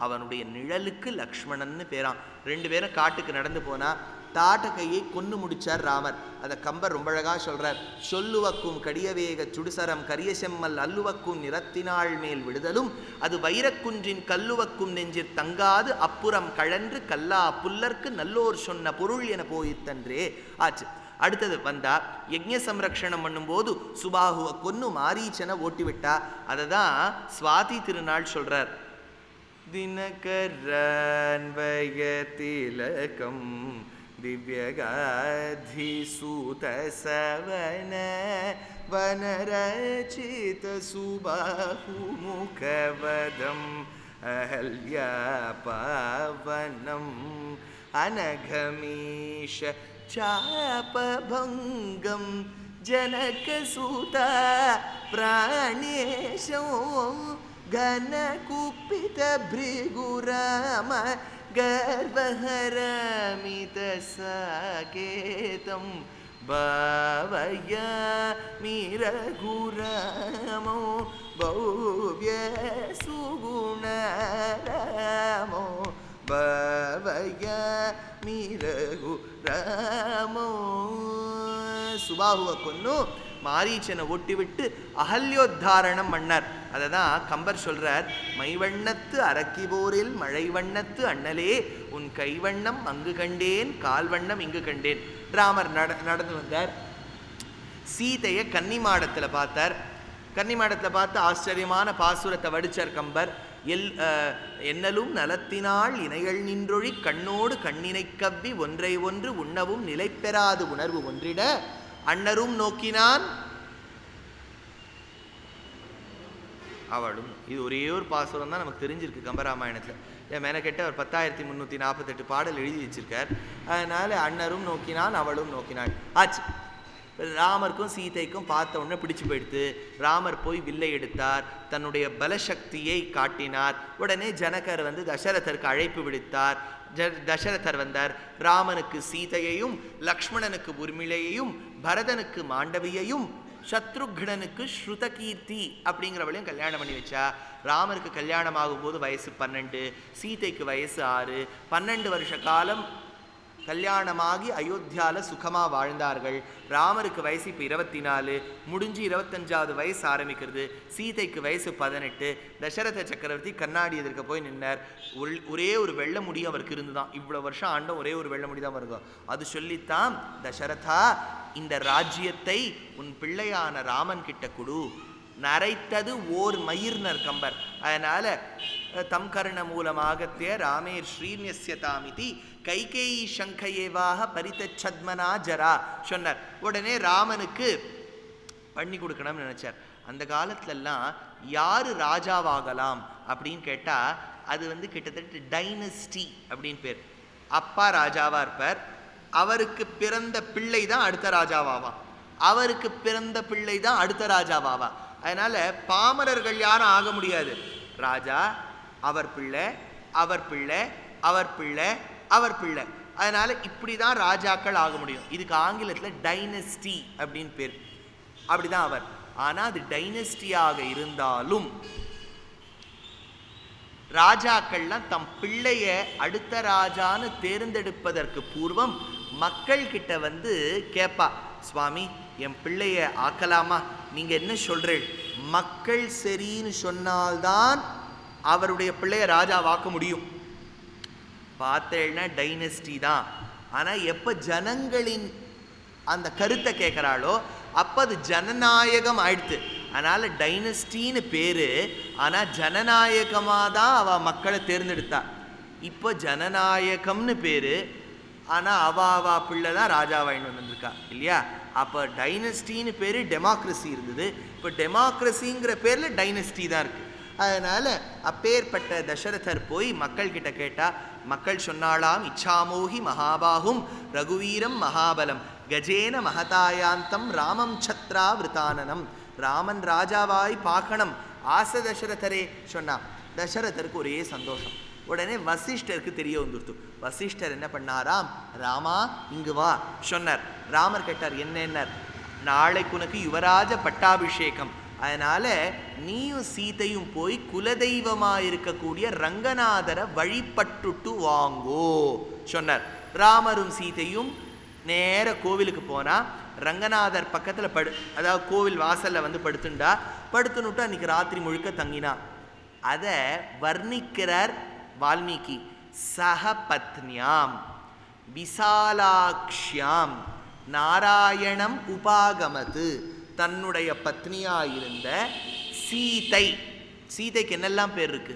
S1: அவனுடைய நிழலுக்கு லக்ஷ்மணன்னு பேரான். 2 பேரும் காட்டுக்கு நடந்து போனா தாட்ட கையை கொன்னு முடிச்சார் ராமர். அதை கம்பர் ரொம்ப அழகா சொல்றார். சொல்லுவக்கும் கடியவேக சுடுசரம் கரிய செம்மல் அல்லுவக்கும் நிறத்தினாள் மேல் விடுதலும் அது வைரக்குன்றின் கல்லுவக்கும் நெஞ்சிற் தங்காது அப்புறம் கழன்று கல்லா புல்லர்க்கு நல்லோர் சொன்ன பொருள் என போயித்தன்றே ஆச்சு. அடுத்தது வந்தா யஜ்ஞ சம்ரக்ஷணம் பண்ணும்போது சுபாகுவை கொன்னு மாரீச்சனை ஓட்டி விட்டா. அதை தான் சுவாதி திருநாள் சொல்றார். தினகரன்வய திலகம் दिव्यगाधिसूत सवन वनरचित सुबाहुमुखवदं அஹல்யா பவனம் அனகமீஷ சாபபங்கம் ஜனகசூத பிராணேஷோ கனகுப்பித பிருகுராம கர்வஹரமித சாகேதம் பாவயாமி ரகுராமோ பௌவ்ய சுகுணராமோ பாவயாமி ரகுராமோ. சுபாகுவை கொன்னு மாரீச்சனை ஒட்டி விட்டு அகல்யோத்தாரணம் பண்ணார். அதை தான் கம்பர் சொல்றார், மைவண்ணத்து அரக்கிபோரில் மழை வண்ணத்து அண்ணலே உன் கைவண்ணம் அங்கு கண்டேன் கால்வண்ணம் இங்கு கண்டேன். ராமர் நடந்து வந்தார். சீதையை கன்னிமாடத்தில் பார்த்தார். கன்னிமாடத்தில் பார்த்து ஆச்சரியமான பாசுரத்தை வடிச்சார் கம்பர். என்னலும் நலத்தினாள் இணைகள் நின்றொழி கண்ணோடு கண்ணினை கவ்வி ஒன்றை ஒன்று உண்ணவும் நிலை பெறாது உணர்வு ஒன்றிட அண்ணரும் நோக்கினான் அவளும். இது ஒரே ஒரு பாசுரம் தான் நமக்கு தெரிஞ்சிருக்கு கம்பராமாயணத்தில். என் மெனக்கெட்ட ஒரு 10,348 பாடல் எழுதி வச்சிருக்கார். அதனால அண்ணரும் நோக்கினான் அவளும் நோக்கினாள் ஆச்சு. ராமருக்கும் சீதைக்கும் பார்த்த உடனே பிடிச்சு போயிடுத்து. ராமர் போய் வில்லை எடுத்தார், தன்னுடைய பலசக்தியை காட்டினார். உடனே ஜனகர் வந்து தசரதருக்கு அழைப்பு விடுத்தார். தசரதர் வந்தார். ராமனுக்கு சீதையையும், லக்ஷ்மணனுக்கு உர்மிளையையும், பரதனுக்கு மாண்டவியையும், சத்ருக்னனுக்கு ஸ்ருதகீர்த்தி அப்படிங்கிறவளையும் கல்யாணம் பண்ணி வச்சா. ராமருக்கு கல்யாணம் ஆகும்போது வயசு 12, சீதைக்கு வயசு 6. 12 வருஷ காலம் கல்யாணமாகி அயோத்தியால சுகமாக வாழ்ந்தார்கள். ராமருக்கு வயசு இப்போ 24, முடிஞ்சு 25வது வயசு ஆரம்பிக்கிறது. சீதைக்கு வயசு 18. தசரத சக்கரவர்த்தி கண்ணாடி எதிர்க்க போய் நின்னார். ஒரே ஒரு வெள்ளை முடி அவருக்கு இருந்துதான். இவ்வளோ வருஷம் ஆண்டும் ஒரே ஒரு வெள்ளை முடி தான் வருகும். அது சொல்லித்தான், தசரதா இந்த ராஜ்யத்தை உன் பிள்ளையான ராமன் கிட்ட கொடு. நரைத்தது ஓர் மயிர்னர் கம்பர். அதனால தம் கர்ண மூலமாகத்தே ராமேர் ஸ்ரீன்யஸ்யதாமிதி கைகேயி சங்கையேவாக பரிதச்சத்மனா ஜரா சொன்னார். உடனே ராமனுக்கு பண்ணி கொடுக்கணும்னு நினைச்சார். அந்த காலத்துலலாம் யாரு ராஜாவாகலாம் அப்படின்னு கேட்டா அது வந்து கிட்டத்தட்ட டைனஸ்டி அப்படின்னு பேர். அப்பா ராஜாவா இருப்பார், அவருக்கு பிறந்த பிள்ளை தான் அடுத்த ராஜாவாவா, அவருக்கு பிறந்த பிள்ளை தான் அடுத்த ராஜாவாவா. அதனால பாமரர்கள் யாரும் ஆக முடியாது. ராஜா, அவர் பிள்ளை, அவர் பிள்ளை, அவர் பிள்ளை, அவர் பிள்ளை. அதனால இப்படிதான் ராஜாக்கள் ஆக முடியும். இதுக்கு ஆங்கிலத்தில் டைனஸ்டி அப்படின்னு பேர். அப்படிதான் அவர். ஆனா அது டைனஸ்டியாக இருந்தாலும் ராஜாக்கள்லாம் தம் பிள்ளைய அடுத்த ராஜான்னு தேர்ந்தெடுப்பதற்கு பூர்வம் மக்கள் கிட்ட வந்து கேட்பா, சுவாமி என் பிள்ளைய ஆக்கலாமா, நீங்க என்ன சொல்றீள்? மக்கள் சரின்னு சொன்னால்தான் அவருடைய பிள்ளைய ராஜாவாக்க முடியும். பார்த்தேன்னா டைனஸ்டி தான். ஆனால் எப்போ ஜனங்களின் அந்த கருத்தை கேட்குறாளோ அப்போ அது ஜனநாயகம் ஆயிடுத்து. அதனால் டைனஸ்டின்னு பேர். ஆனால் ஜனநாயகமாக தான் அவள் மக்களை தேர்ந்தெடுத்தா. இப்போ ஜனநாயகம்னு பேர், ஆனால் அவா பிள்ளை தான் ராஜாவாயின்னு வந்துருக்கா இல்லையா. அப்போ டைனஸ்டின்னு பேர், டெமோக்ரஸி இருந்தது. இப்போ டெமோக்ரஸிங்கிற பேரில் டைனஸ்டி தான் இருக்குது. அதனால் அப்பேற்பட்ட தசரதர் போய் மக்கள் கிட்ட கேட்டால், மக்கள் சொன்னாலாம், இச்சாமோகி மகாபாகும் ரகுவீரம் மகாபலம் கஜேன மகதாயாந்தம் ராமம் சத்ரா விருத்தானனம். ராமன் ராஜாவாய் பார்க்கணும் ஆசை தசரதரே சொன்னான். தசரதருக்கு ஒரே சந்தோஷம். உடனே வசிஷ்டருக்கு தெரிய வந்துடுத்து. வசிஷ்டர் என்ன பண்ணாராம், ராமா இங்கு வா சொன்னார். ராமர் கேட்டார், என்னென்னர்? நாளைக்கு உனக்கு யுவராஜ பட்டாபிஷேகம், அதனால நீயும் சீதையும் போய் குலதெய்வமாக இருக்கக்கூடிய ரங்கநாதரை வழிபட்டுட்டு வாங்கோ சொன்னார். ராமரும் சீதையும் நேர கோவிலுக்கு போனால் ரங்கநாதர் பக்கத்தில் அதாவது கோவில் வாசலில் வந்து படுத்துனுட்டு அன்றைக்கி ராத்திரி முழுக்க தங்கினா. அதை வர்ணிக்கிறார் வால்மீகி. சகபத்னியாம் விசாலாக்ஷ்யாம் நாராயணம் உபாகமது. தன்னுடைய பத்னியாயிருந்த சீதை. சீதைக்கு என்னெல்லாம் பேர் இருக்கு?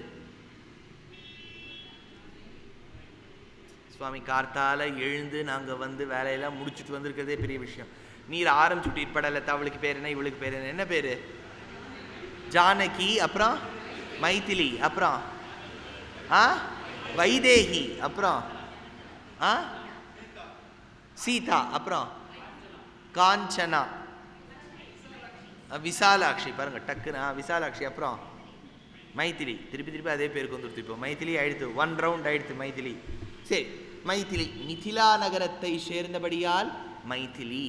S1: சுவாமி கார்த்தால எழுந்து நாங்கள் வந்து வேலையெல்லாம் முடிச்சுட்டு வந்திருக்கிறதே பெரிய விஷயம். நீர் ஆரம்பிச்சுட்டு இப்படலத்தை அவளுக்கு பேர் என்ன, இவளுக்கு பேர் என்ன? என்ன பேர்? ஜானகி, அப்புறம் மைதிலி, அப்புறம் வைதேகி, அப்புறம் சீதா, அப்புறம் காஞ்சனா, விசாலாட்சி. பாருங்க டக்குனா விசாலாட்சி, அப்புறம் மைதிலி. திருப்பி திருப்பி அதே பேருக்கு வந்துடுத்து. இப்போ மைதிலி ஆயிடுத்து, 1 ரவுண்ட் ஆயிடுத்து மைதிலி. சரி, மைதிலி மிதிலா நகரத்தை சேர்ந்தபடியால் மைதிலி.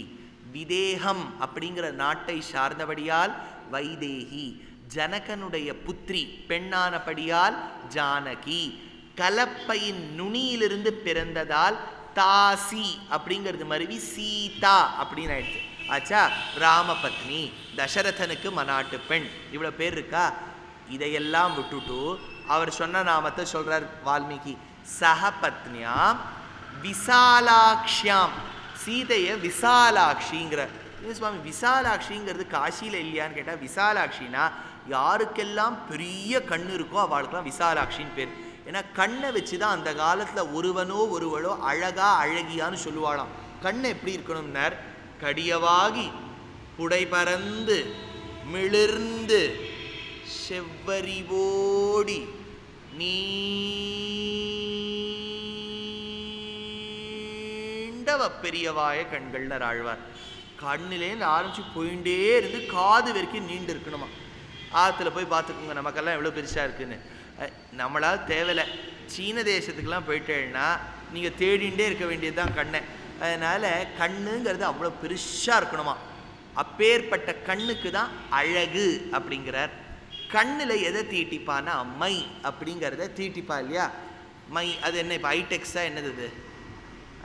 S1: விதேகம் அப்படிங்கிற நாட்டை சார்ந்தபடியால் வைதேகி. ஜனகனுடைய புத்திரி பெண்ணானபடியால் ஜானகி. கலப்பையின் நுனியிலிருந்து பிறந்ததால் தாசி அப்படிங்கிறது மருவி சீதா அப்படின்னு ஆயிடுச்சு. ஆச்சா, ராமபத்னி, தசரதனுக்கு மனாட்டு பெண். இவ்வளோ பேர் இருக்கா? இதையெல்லாம் விட்டுட்டு அவர் சொன்ன நாமத்தை சொல்றார் வால்மீகி. சகபத்னியாம் விசாலாக்ஷியாம். சீதையை விசாலாட்சிங்கிற. சுவாமி விசாலாட்சிங்கிறது காசியில் இல்லையான்னு கேட்டால், விசாலாட்சினா யாருக்கெல்லாம் பெரிய கண்ணு இருக்கோ அவளுக்கெல்லாம் விசாலாட்சின்னு பேர். ஏன்னா கண்ணை வச்சு தான் அந்த காலத்தில் ஒருவனோ ஒருவளோ அழகா அழகியான்னு சொல்லுவாளாம். கண்ணை எப்படி இருக்கணும்னார், கடியவாகி புடை பறந்து மிளிர்ந்து செவ்வரிவோடி நீண்டவ பெரியவாய கண்கள்னர் ஆழ்வார். கண்ணிலேருந்து ஆரம்பிச்சு போயிட்டே இருந்து காது வரைக்கும் நீண்டு இருக்கணுமா. ஆற்றுல போய் பார்த்துக்கோங்க, நமக்கெல்லாம் எவ்வளோ பெருசாக இருக்குன்னு. நம்மளால் தேவையில்லை. சீன தேசத்துக்கெல்லாம் போயிட்டேன்னா நீங்கள் தேடிகிட்டே இருக்க வேண்டியது தான் கண்ணை. அதனால் கண்ணுங்கிறது அவ்வளோ பெருசாக இருக்கணுமா. அப்பேற்பட்ட கண்ணுக்கு தான் அழகு அப்படிங்கிறார். கண்ணில் எதை தீட்டிப்பான்னா மை அப்படிங்கிறத தீட்டிப்பா இல்லையா. மை அது என்ன, இப்போ ஐடெக்ஸாக என்னது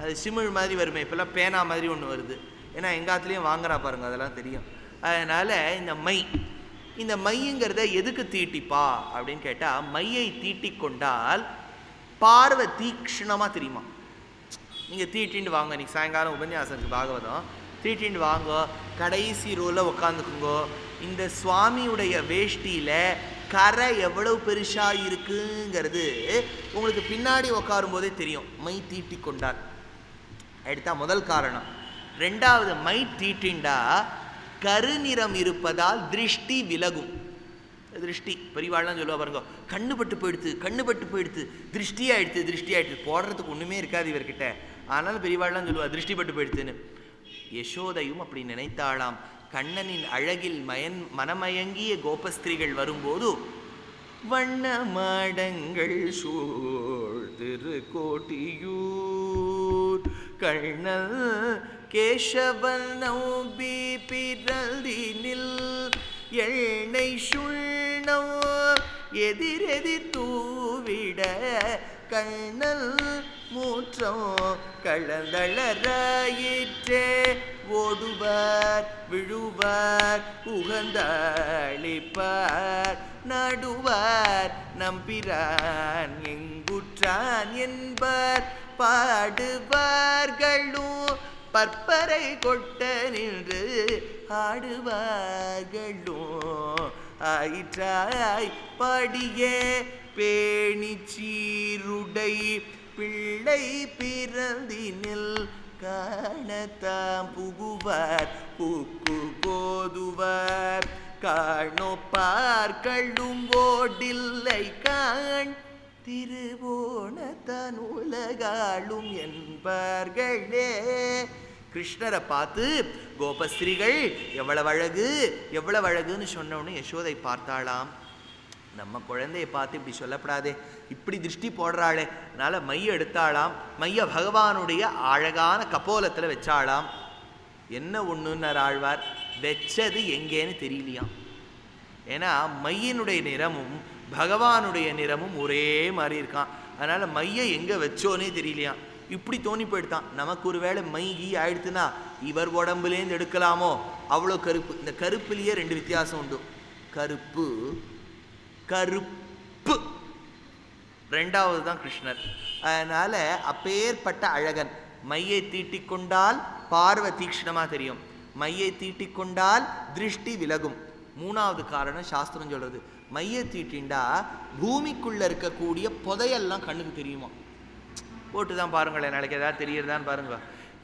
S1: அது சிமிழ் மாதிரி வருமே, இப்போல்லாம் பேனா மாதிரி ஒன்று வருது. ஏன்னா எங்காத்துலேயும் வாங்குறா பாருங்கள், அதெல்லாம் தெரியும். அதனால் இந்த மைங்கிறத எதுக்கு தீட்டிப்பா அப்படின்னு கேட்டால், மையை தீட்டிக் கொண்டால் பார்வை தீக்ஷணமாக தெரியுமா. நீங்கள் தீட்டின்னு வாங்க, இன்றைக்கி சாயங்காலம் உபன்யாசத்துக்கு பாகவதம் தீட்டின்னு வாங்க, கடைசி ரோவில் உக்காந்துக்குங்கோ. இந்த சுவாமியுடைய வேஷ்டியில் கரை எவ்வளவு பெருசாக இருக்குங்கிறது உங்களுக்கு பின்னாடி உட்காரும் போதே தெரியும், மை தீட்டி கொண்டால். எடுத்தா முதல் காரணம். ரெண்டாவது, மை தீட்டிண்டா கருநிறம் இருப்பதால் திருஷ்டி விலகும். திருஷ்டி பெரியவாள்லாம் சொல்லுவா பாருங்க, கண்ணு பட்டு போயிடுத்து திருஷ்டி ஆயிடுத்து போடுறதுக்கு ஒன்றுமே இருக்காது இவர்கிட்ட. ஆனாலும் பெரியவாள்லாம் சொல்லுவா திருஷ்டி பட்டு போயிடுத்துன்னு. யசோதையும் அப்படி நினைத்தாளாம். கண்ணனின் அழகில் மனமயங்கிய கோபஸ்திரீகள் வரும்போது, வண்ண மாடங்கள் சூழ் திருக்கோட்டியூர் கண்ணல் கேசவன் நம்பி பிறந்தினில் எண்ணெய் சுண்ணம் எதிரெதிர் தூவிட கண்ணல் மூற்றம் கலந்தளராயிற்றே ஓடுவார் விழுவார் உகந்தளிப்பார் நடுவார் நம்பிரான் எங்குற்றான் என்பார் பாடுவார்களும் பற்பரை கொட்ட நின்று ஆடுவார்களும் ஆயிற்றாய் படியே பேணி சீருடை பிள்ளை பிறந்தினில் காணத்தாம் புகுவார் பூக்கு போதுவார் காணோப்பார்களும் ஓடில்லை காண் திருவோணத்தான் உலகாளும் என்பார்களே. கிருஷ்ணரை பார்த்து கோபஸ்திரீகள் எவ்வளவு அழகுன்னு சொன்னோன்னு யசோதை பார்த்தாளாம். நம்ம குழந்தையை பார்த்து இப்படி சொல்லப்படாதே, இப்படி திருஷ்டி போடுறாளே. அதனால மைய எடுத்தாளாம். மைய பகவானுடைய அழகான கபோலத்தில் வச்சாளாம். என்ன ஒன்றுன்னார் ஆழ்வார், வச்சது எங்கேன்னு தெரியலையாம். ஏன்னா மையினுடைய நிறமும் பகவானுடைய நிறமும் ஒரே மாதிரி இருக்கான். அதனால மையை எங்கே வச்சோன்னே தெரியலையாம். இப்படி தோணி போயிட்டான். நமக்கு ஒரு வேளை மை கீ ஆயிடுத்துன்னா இவர் உடம்புலேருந்து எடுக்கலாமோ, அவ்வளோ கருப்பு. இந்த கருப்புலேயே 2 வித்தியாசம் உண்டு. கருப்பு ரெண்டாவது தான் கிருஷ்ணர். அதனால அப்பேற்பட்ட அழகன். மையை தீட்டிக்கொண்டால் பார்வை தீக்ஷ்ணமாக தெரியும், மையை தீட்டிக்கொண்டால் திருஷ்டி விலகும். மூணாவது காரணம் சாஸ்திரம் சொல்றது, மையை தீட்டிண்டா பூமிக்குள்ள இருக்கக்கூடிய புதையெல்லாம் கண்ணுக்கு தெரியுமா. போட்டு தான் பாருங்களேன், நாளைக்கு ஏதாவது தெரியறதான்னு பாருங்க.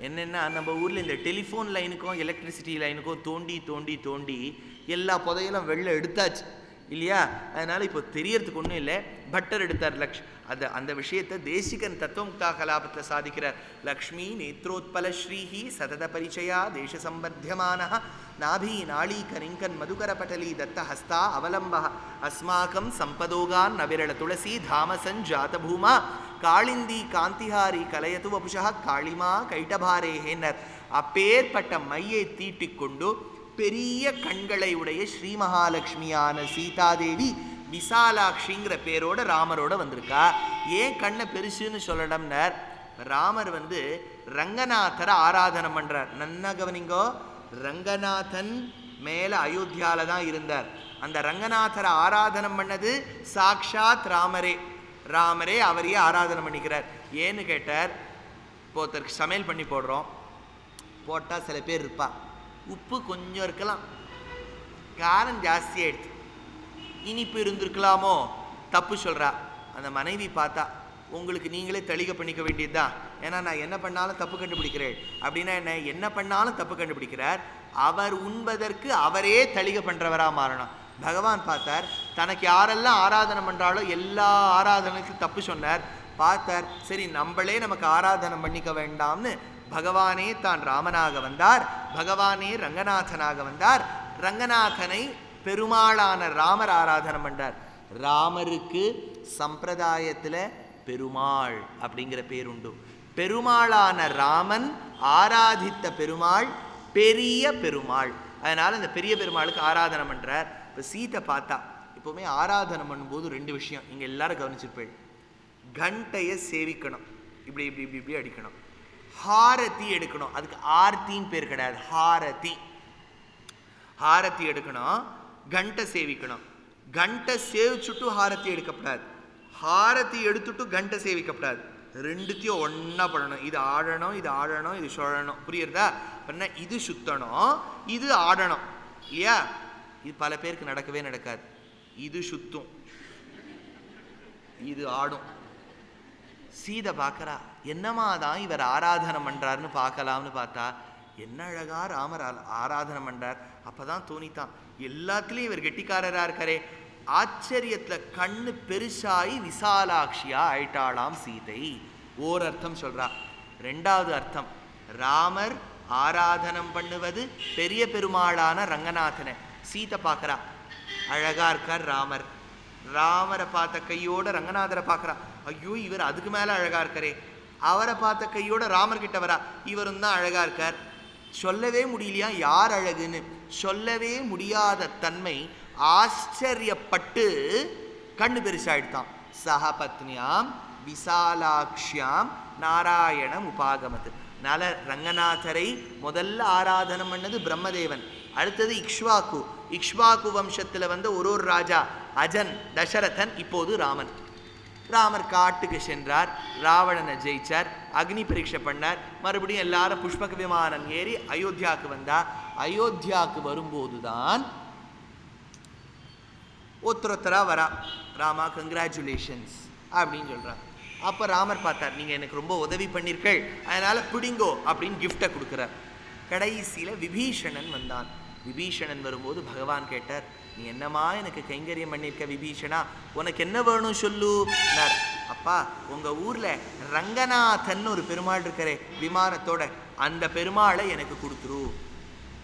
S1: என்னென்னா, நம்ம ஊரில் இந்த டெலிஃபோன் லைனுக்கும் எலக்ட்ரிசிட்டி லைனுக்கும் தோண்டி தோண்டி தோண்டி எல்லா புதையெல்லாம் வெளில எடுத்தாச்சு. இல்லையா? அதனால் இப்போ தெரியறதுக்கு ஒன்றும் இல்லை. பட்டர் எடுத்தார் அந்த விஷயத்தை தேசிகன் தத்துவமுக்தா கலாபத்தில் சாதிக்கிறார். லக்ஷ்மி நேத்ரோத்பல ஸ்ரீஹி சதத பரிச்சயா தேச சம்பத்தியமான நாபி நாளீ கரிங்கன் மதுகர பட்டலி தத்த ஹஸ்தா அவலம்ப அஸ்மாக்கம் சம்பதோகான் நவிரள துளசி தாமசன் ஜாத பூமா காளிந்தி காந்திஹாரி கலையது வபுஷா காளிமா கைட்டபாரேஹேனர். அப்பேற்பட்ட மையை தீட்டிக்கொண்டு பெரிய கண்களை உடைய ஸ்ரீ மகாலட்சுமியான சீதாதேவி விசாலாட்சிங்கிற பேரோட ராமரோட வந்திருக்கா. ஏன் கண்ணை பெருசுன்னு சொல்லணும்னார், ராமர் ரங்கநாதரை ஆராதனை பண்றார். நன்னா கவனிங்கோ, ரங்கநாதன் மேல அயோத்தியால தான் இருந்தார். அந்த ரங்கநாதரை ஆராதனை பண்ணது சாக்ஷாத் ராமரே அவரையே ஆராதனை பண்ணிக்கிறார். ஏன்னு கேட்டார், இப்போ ஒருத்தருக்கு சமையல் பண்ணி போடுறோம், போட்டால் சில பேர் இருப்பா, உப்பு கொஞ்சம் இருக்கலாம், காரம் ஜாஸ்தியாகிடுது, இனிப்பு இருந்திருக்கலாமோ, தப்பு சொல்கிறா. அந்த மனைவி பார்த்தா, உங்களுக்கு நீங்களே தெளிக பண்ணிக்க வேண்டியது தான், ஏன்னா நான் என்ன பண்ணாலும் தப்பு கண்டுபிடிக்கிறேன் அப்படின்னா என்ன பண்ணாலும் தப்பு கண்டுபிடிக்கிறார். அவர் உண்பதற்கு அவரே தெளிக பண்ணுறவராக மாறணும். பகவான் பார்த்தார், தனக்கு யாரெல்லாம் ஆராதனை பண்ணுறாலோ எல்லா ஆராதனைக்கும் தப்பு சொன்னார். பார்த்தார், சரி நம்மளே நமக்கு ஆராதனை பண்ணிக்க வேண்டாம்னு பகவானே தான் ராமனாக வந்தார், பகவானே ரங்கநாதனாக வந்தார். ரங்கநாதனை பெருமாளான ராமர் ஆராதனை பண்ணார். ராமருக்கு சம்பிரதாயத்தில் பெருமாள் அப்படிங்கிற பேர் உண்டு. பெருமாளான ராமன் ஆராதித்த பெருமாள் பெரிய பெருமாள். அதனால் அந்த பெரிய பெருமாளுக்கு ஆராதனை பண்ணுறார். இப்போ சீத்தை பார்த்தா, இப்போவுமே ஆராதனை பண்ணும்போது ரெண்டு விஷயம் இங்கே எல்லாரும் கவனிச்சிருப்பேன். கண்டையை சேவிக்கணும், இப்படி இப்படி இப்படி இப்படி அடிக்கணும். ஹாரதி எடுக்கணும், அதுக்கு ஆர்த்தின்னு பேர் கிடையாது, ஹாரதி எடுக்கணும். கண்டை சேவிக்கணும். கண்டை சேவிச்சுட்டு ஹாரதி எடுக்கப்படாது, ஹாரதி எடுத்துட்டு கண்டை சேவிக்கப்படாது. ரெண்டுத்தையும் ஒன்றா பண்ணணும். இது ஆடணும், இது ஆடணும், இது சுழணும். புரியுறதா? அப்படின்னா இது சுத்தணும், இது ஆடணும் இல்லையா? இது பல பேருக்கு நடக்கவே நடக்காது. இது சுத்தும், இது ஆடும். சீதை பார்க்கறா, என்னமா தான் இவர் ஆராதனை பண்றாருன்னு பார்க்கலாம்னு பார்த்தா, என்ன அழகா ராமர் ஆராதனை பண்றார். அப்பதான் தோணித்தான், எல்லாத்துலயும் இவர் கெட்டிக்காரரா இருக்காரே. ஆச்சரியத்துல கண்ணு பெருசாயி விசாலாட்சியா ஆயிட்டாளாம் சீதை. ஓர் அர்த்தம் சொல்றா. ரெண்டாவது அர்த்தம், ராமர் ஆராதனம் பண்ணுவது பெரிய பெருமாளான ரங்கநாதனை. சீதை பார்க்கறா, அழகா இருக்கார் ராமர். ராமரை பார்த்த கையோட ரங்கநாதரை பார்க்கறா, ஐயோ இவர் அதுக்கு மேல அழகா இருக்காரே. அவரை பார்த்த கையோட ராமர் கிட்ட வரா, இவரும் தான் அழகா இருக்கார். சொல்லவே முடியலையா யார் அழகுன்னு. சொல்லவே முடியாத தன்மை ஆச்சரியப்பட்டு கண்ணு பெருசாயிடுதான். சகபத்னியாம் விசாலாக்ஷியாம் நாராயணம் உபாகமத்து. அதனால ரங்கநாதரை முதல்ல ஆராதனம் பண்ணது பிரம்மதேவன், அடுத்தது இக்ஷ்வாக்கு வம்சத்தில் வந்த ஒரு ராஜா அஜன், தசரதன், இப்போது ராமன். ராமர் காட்டுக்கு சென்றார், ராவணனை ஜெயிச்சார், அக்னி பரீட்சை பண்ணார், மறுபடியும் எல்லாரும் புஷ்பக விமானம் ஏறி அயோத்தியாவுக்கு வந்தார். அயோத்தியாவுக்கு வரும்போது தான் ஒருத்தரா வரா, ராமா கங்க்ராச்சுலேஷன்ஸ் அப்படின்னு சொல்றார். அப்போ ராமர் பார்த்தார், நீங்கள் எனக்கு ரொம்ப உதவி பண்ணிருக்கள், அதனால பிடிங்கோ அப்படின்னு கிஃப்டை கொடுக்குறார். கடைசியில் விபீஷணன் வந்தான். விபீஷணன் வரும்போது பகவான் கேட்டார், நீ என்னம்மா எனக்கு கைங்கரியம் பண்ணியிருக்க விபீஷணா, உனக்கு என்ன வேணும் சொல்லு. அப்பா, உங்கள் ஊரில் ரங்கநாதன் ஒரு பெருமாள் இருக்கிறே விமானத்தோட, அந்த பெருமாளை எனக்கு கொடுத்துரு.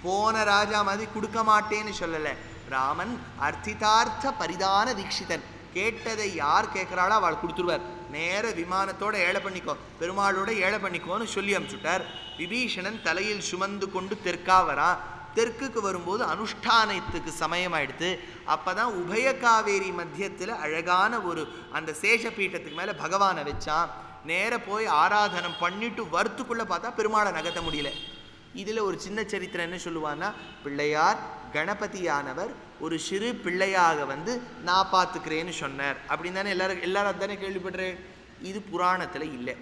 S1: போன ராஜா மாதிரி கொடுக்க மாட்டேன்னு சொல்லலை. ராமன் அர்த்திதார்த்த பரிதான தீட்சிதன், கேட்டதை யார் கேட்குறாளோ அவள் கொடுத்துருவார். நேர விமானத்தோட ஏழை பண்ணிக்கோ, பெருமாளோட ஏழை பண்ணிக்கோன்னு சொல்லி அனுப்பிச்சுட்டார். விபீஷணன் தலையில் சுமந்து கொண்டு தெற்கா வரான். தெற்குக்கு வரும்போது அனுஷ்டானத்துக்கு சமயமாயிடுத்து. அப்போதான் உபய காவேரி மத்தியத்தில் அழகான ஒரு அந்த சேஷபீட்டத்துக்கு மேலே பகவானை வச்சான். நேர போய் ஆராதனம் பண்ணிட்டு வரத்துக்குள்ளே பார்த்தா பெருமாளை நகர்த்த முடியல. இதில் ஒரு சின்ன சரித்திரம் என்ன சொல்லுவான்னா, பிள்ளையார் கணபதியானவர் ஒரு சிறு பிள்ளையாக வந்து நான் பார்த்துக்கிறேன்னு சொன்னார் அப்படின்னு தானே எல்லாரும் அதுதானே கேள்விப்படுறேன். இது புராணத்தில் இல்லை.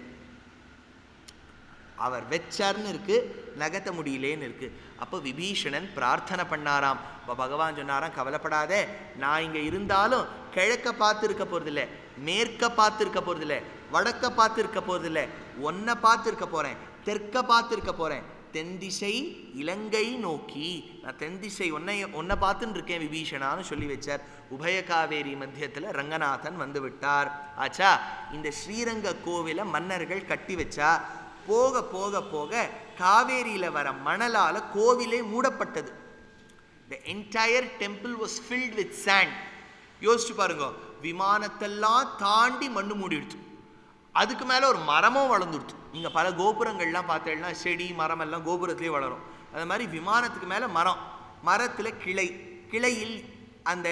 S1: அவர் வெச்சார்னு இருக்கு, நகர்த்த முடியலேன்னு இருக்கு. அப்போ விபீஷணன் பிரார்த்தனை பண்ணாராம். இப்போ பகவான் சொன்னாராம், கவலைப்படாதே, நான் இங்கே இருந்தாலும் கிழக்க பார்த்து இருக்க போகிறதில்ல, மேற்க பார்த்து இருக்க போகிறதில்ல, வடக்க பார்த்து இருக்க போகிறதில்ல, ஒன்றை பார்த்து இருக்க போகிறேன், தெற்க பார்த்து இருக்க போகிறேன். தென் திசை இலங்கை நோக்கி, நான் தென் திசை உன்னை பார்த்துன்னு இருக்கேன் விபீஷணான்னு சொல்லி வச்சார். உபய காவேரி மத்தியத்தில் ரங்கநாதன் வந்து விட்டார். ஆச்சா, இந்த ஸ்ரீரங்க கோவிலை மன்னர்கள் கட்டி வச்சா போக போக போக காவேரியில் வர மணலால் கோவிலே மூடப்பட்டது. The entire temple was filled with sand. யோசிச்சு பாருங்க, விமானத்தெல்லாம் தாண்டி மண்ணு மூடிடுச்சு. அதுக்கு மேலே ஒரு மரமும் வளர்ந்துடுச்சு. நீங்கள் பல கோபுரங்கள்லாம் பார்த்தீங்கன்னா செடி மரம் எல்லாம் கோபுரத்திலே வளரும். அது மாதிரி விமானத்துக்கு மேலே மரம், மரத்தில் கிளை, கிளையில் அந்த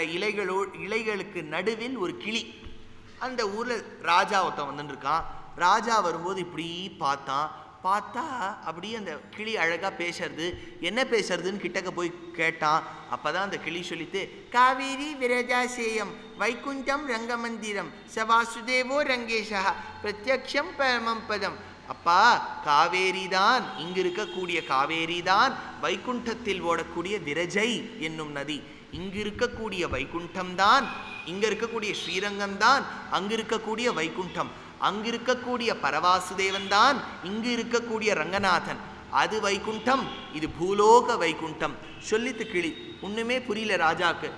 S1: இலைகளுக்கு நடுவில் ஒரு கிளி. அந்த ஊரில் ராஜா ஒருத்தன் வந்துட்டு இருக்கான். ராஜா வரும்போது இப்படி பார்த்தா அப்படியே அந்த கிளி அழகாக பேசுறது. என்ன பேசுறதுன்னு கிட்டக்க போய் கேட்டான். அப்போ தான் அந்த கிளி சொல்லிட்டு, காவேரி விரஜாசேயம் வைகுண்டம் ரங்கமந்திரம் சவாசுதேவோ ரங்கேஷா பிரத்யக்ஷம் பரமம் பதம். அப்பா, காவேரி தான், இங்கு இருக்கக்கூடிய காவேரி தான் வைகுண்டத்தில் ஓடக்கூடிய விரஜை என்னும் நதி. இங்கு இருக்கக்கூடிய வைகுண்டம் தான், இங்க இருக்கக்கூடிய ஸ்ரீரங்கம் தான் அங்கு இருக்கக்கூடிய வைகுண்டம். அங்கு இருக்கக்கூடிய பரவாசுதேவன் தான் இங்கு இருக்கக்கூடிய ரங்கநாதன். அது வைகுண்டம், இது பூலோக வைகுண்டம். சொல்லித்து கிளி. ஒண்ணுமே புரியல ராஜாக்கு.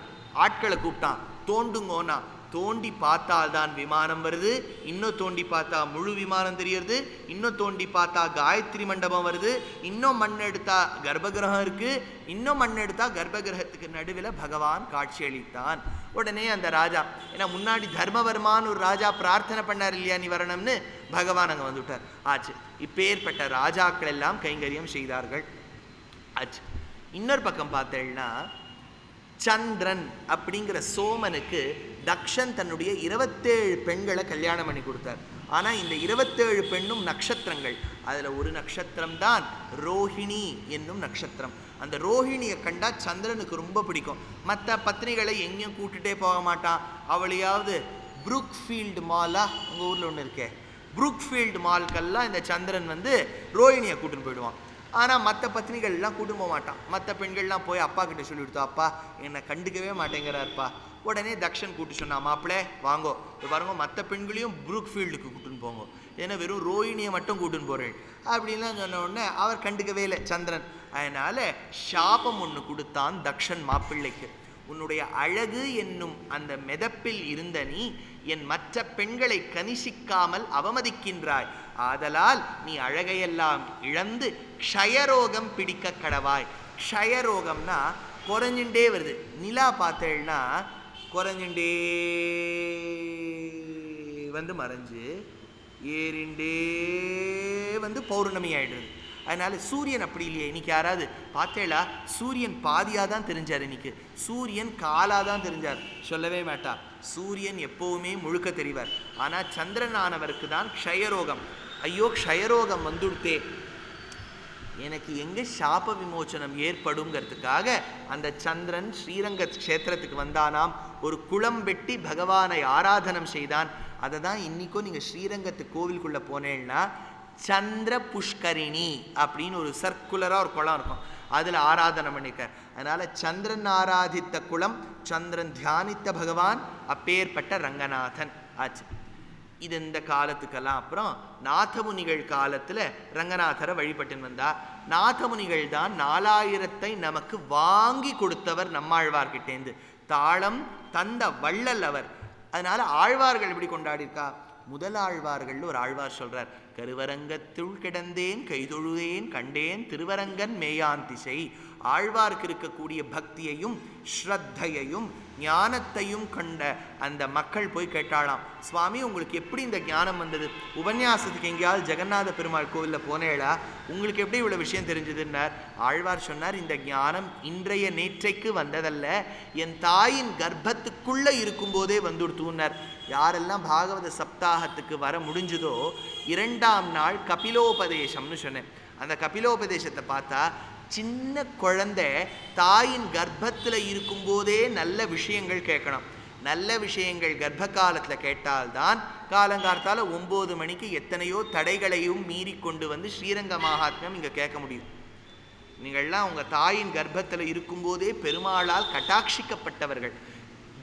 S1: ஆட்களை கூப்பிட்டான், தோண்டுங்கோனா. தோண்டி பார்த்தால்தான் விமானம் வருது. இன்னும் தோண்டி பார்த்தா முழு விமானம் தெரியறது. இன்னும் தோண்டி பார்த்தா காயத்ரி மண்டபம் வருது. இன்னும் மண் எடுத்தா கர்ப்பகிரகம் இருக்கு. இன்னும் மண் எடுத்தா கர்ப்பகிரகத்துக்கு நடுவில் பகவான் காட்சியளித்தான். உடனே அந்த ராஜா, ஏன்னா முன்னாடி தர்மவர்மான்னு ஒரு ராஜா பிரார்த்தனை பண்ணார் இல்லையா, நீ வரணும்னு, பகவான் அங்கே வந்துவிட்டார். ஆச்சு, இப்பேற்பட்ட ராஜாக்கள் எல்லாம் கைங்கரியம் செய்தார்கள். ஆச்சு. இன்னொரு பக்கம் பார்த்தேன்னா, சந்திரன் அப்படிங்கிற சோமனுக்கு தக்ஷன் தன்னுடைய 27 பெண்களை கல்யாணம் பண்ணி கொடுத்தார். ஆனால் இந்த 27 பெண்ணும் நட்சத்திரங்கள். அதில் ஒரு நட்சத்திரம் தான் ரோஹிணி என்னும் நட்சத்திரம். அந்த ரோஹிணியை கண்டா சந்திரனுக்கு ரொம்ப பிடிக்கும். மற்ற பத்னிகளை எங்கேயும் கூட்டுட்டே போக மாட்டான். அவளையாவது புரூக்ஃபீல்டு மாலா, உங்கள் ஊரில் ஒன்று இருக்கே, புரூக்ஃபீல்டு மால்கெல்லாம் இந்த சந்திரன் வந்து ரோஹிணியை கூட்டுன்னு போயிடுவான். ஆனால் மற்ற பத்னிகள்லாம் கூட்டு போக மாட்டான். மற்ற பெண்கள்லாம் போய் அப்பா கிட்ட சொல்லி கொடுத்தா, அப்பா என்னை கண்டுக்கவே மாட்டேங்கிறாருப்பா. உடனே தக்ஷன் கூட்டு சொன்னா, மாப்பிள்ளை வாங்கோ, பாருங்க மற்ற பெண்களையும் புரூக்ஃபீல்டுக்கு கூட்டுன்னு போங்க, ஏன்னா வெறும் ரோஹிணியை மட்டும் கூட்டுன்னு போகிறேன் அப்படின்லாம் சொன்ன உடனே அவர் கண்டுக்கவே இல்லை சந்திரன். அதனால சாபம் ஒன்று கொடுத்தான் தக்ஷன் மாப்பிள்ளைக்கு. உன்னுடைய அழகு என்னும் அந்த மெதப்பில் இருந்த நீ என் மற்ற பெண்களை கனிசிக்காமல் அவமதிக்கின்றாய். ஆதலால் நீ அழகையெல்லாம் இழந்து க்ஷயரோகம் பிடிக்க கடவாய். க்ஷயரோகம்னா குறைஞ்சுட்டே வருது. நிலா பார்த்தேன்னா குறைஞ்சுட்டே வந்து மறைஞ்சு ஏறிண்டே வந்து பௌர்ணமி ஆயிடுறது. அதனால சூரியன் அப்படி இல்லையே. இன்னைக்கு யாராவது பார்த்தேளா, சூரியன் பாதியாக தான் தெரிஞ்சார், இன்னைக்கு சூரியன் காலாக தான் தெரிஞ்சார், சொல்லவே மாட்டா. சூரியன் எப்போவுமே முழுக்க தெரிவார். ஆனால் சந்திரனானவருக்கு தான் க்ஷயரோகம். ஐயோ க்ஷயரோகம் வந்துடுத்தே, எனக்கு எங்கே சாப விமோச்சனம் ஏற்படுங்கிறதுக்காக அந்த சந்திரன் ஸ்ரீரங்க க்ஷேத்திரத்துக்கு வந்தானாம். ஒரு குளம் வெட்டி பகவானை ஆராதனம் செய்தான். அதை தான் இன்றைக்கும் நீங்கள் ஸ்ரீரங்கத்து கோவிலுக்குள்ளே போனேன்னா சந்திர புஷ்கரிணி அப்படின்னு ஒரு சர்க்குலராக ஒரு குளம் இருக்கும், அதில் ஆராதனை பண்ணியிருக்கார். அதனால் சந்திரன் ஆராதித்த குளம், சந்திரன் தியானித்த பகவான், அப்பேற்பட்ட ரங்கநாதன் ஆச்சு. இது இந்த காலத்துக்கெல்லாம் அப்புறம் நாதமுனிகள் காலத்தில் ரங்கநாதரை வழிபட்டுன்னு வந்தார். நாதமுனிகள் தான் 4000 நமக்கு வாங்கி கொடுத்தவர் நம்மாழ்வார்கிட்டேந்து. தாளம் தந்த வள்ளல் அவர். அதனால ஆழ்வார்கள் எப்படி கொண்டாடியிருக்கா, முதல் ஆழ்வார்கள் ஒரு ஆழ்வார் சொல்றார், கருவரங்கத்துள் கிடந்தேன் கைதொழுதேன் கண்டேன் திருவரங்கன் மேயான் திசை. ஆழ்வார்க்கு இருக்கக்கூடிய பக்தியையும் ஸ்ரத்தையையும் ஞானத்தையும் கண்ட அந்த மக்கள் போய் கேட்டாளாம், சுவாமி உங்களுக்கு எப்படி இந்த ஞானம் வந்தது? உபன்யாசத்துக்கு எங்கேயாவது ஜெகநாத பெருமாள் கோவிலில் போனேளா, உங்களுக்கு எப்படி இவ்வளோ விஷயம் தெரிஞ்சதுன்னார். ஆழ்வார் சொன்னார், இந்த ஞானம் இன்றைய நேற்றைக்கு வந்ததல்ல, என் தாயின் கர்ப்பத்துக்குள்ளே இருக்கும்போதே வந்துடுத்துனார். யாரெல்லாம் பாகவத சப்தாகத்துக்கு வர முடிஞ்சதோ 2ஆம் நாள் கபிலோபதேசம்னு சொன்னேன். அந்த கபிலோபதேசத்தை பார்த்தா சின்ன குழந்தை தாயின் கர்ப்பத்தில் இருக்கும்போதே நல்ல விஷயங்கள் கேட்கணும். நல்ல விஷயங்கள் கர்ப்ப காலத்தில் கேட்டால்தான் காலங்காலத்தால் 9 மணிக்கு எத்தனையோ தடைகளையும் மீறி கொண்டு வந்து ஸ்ரீரங்க மகாத்மியம் இங்கே கேட்க முடியும். நீங்கள்லாம் உங்கள் தாயின் கர்ப்பத்தில் இருக்கும்போதே பெருமாளால் கட்டாட்சிக்கப்பட்டவர்கள்.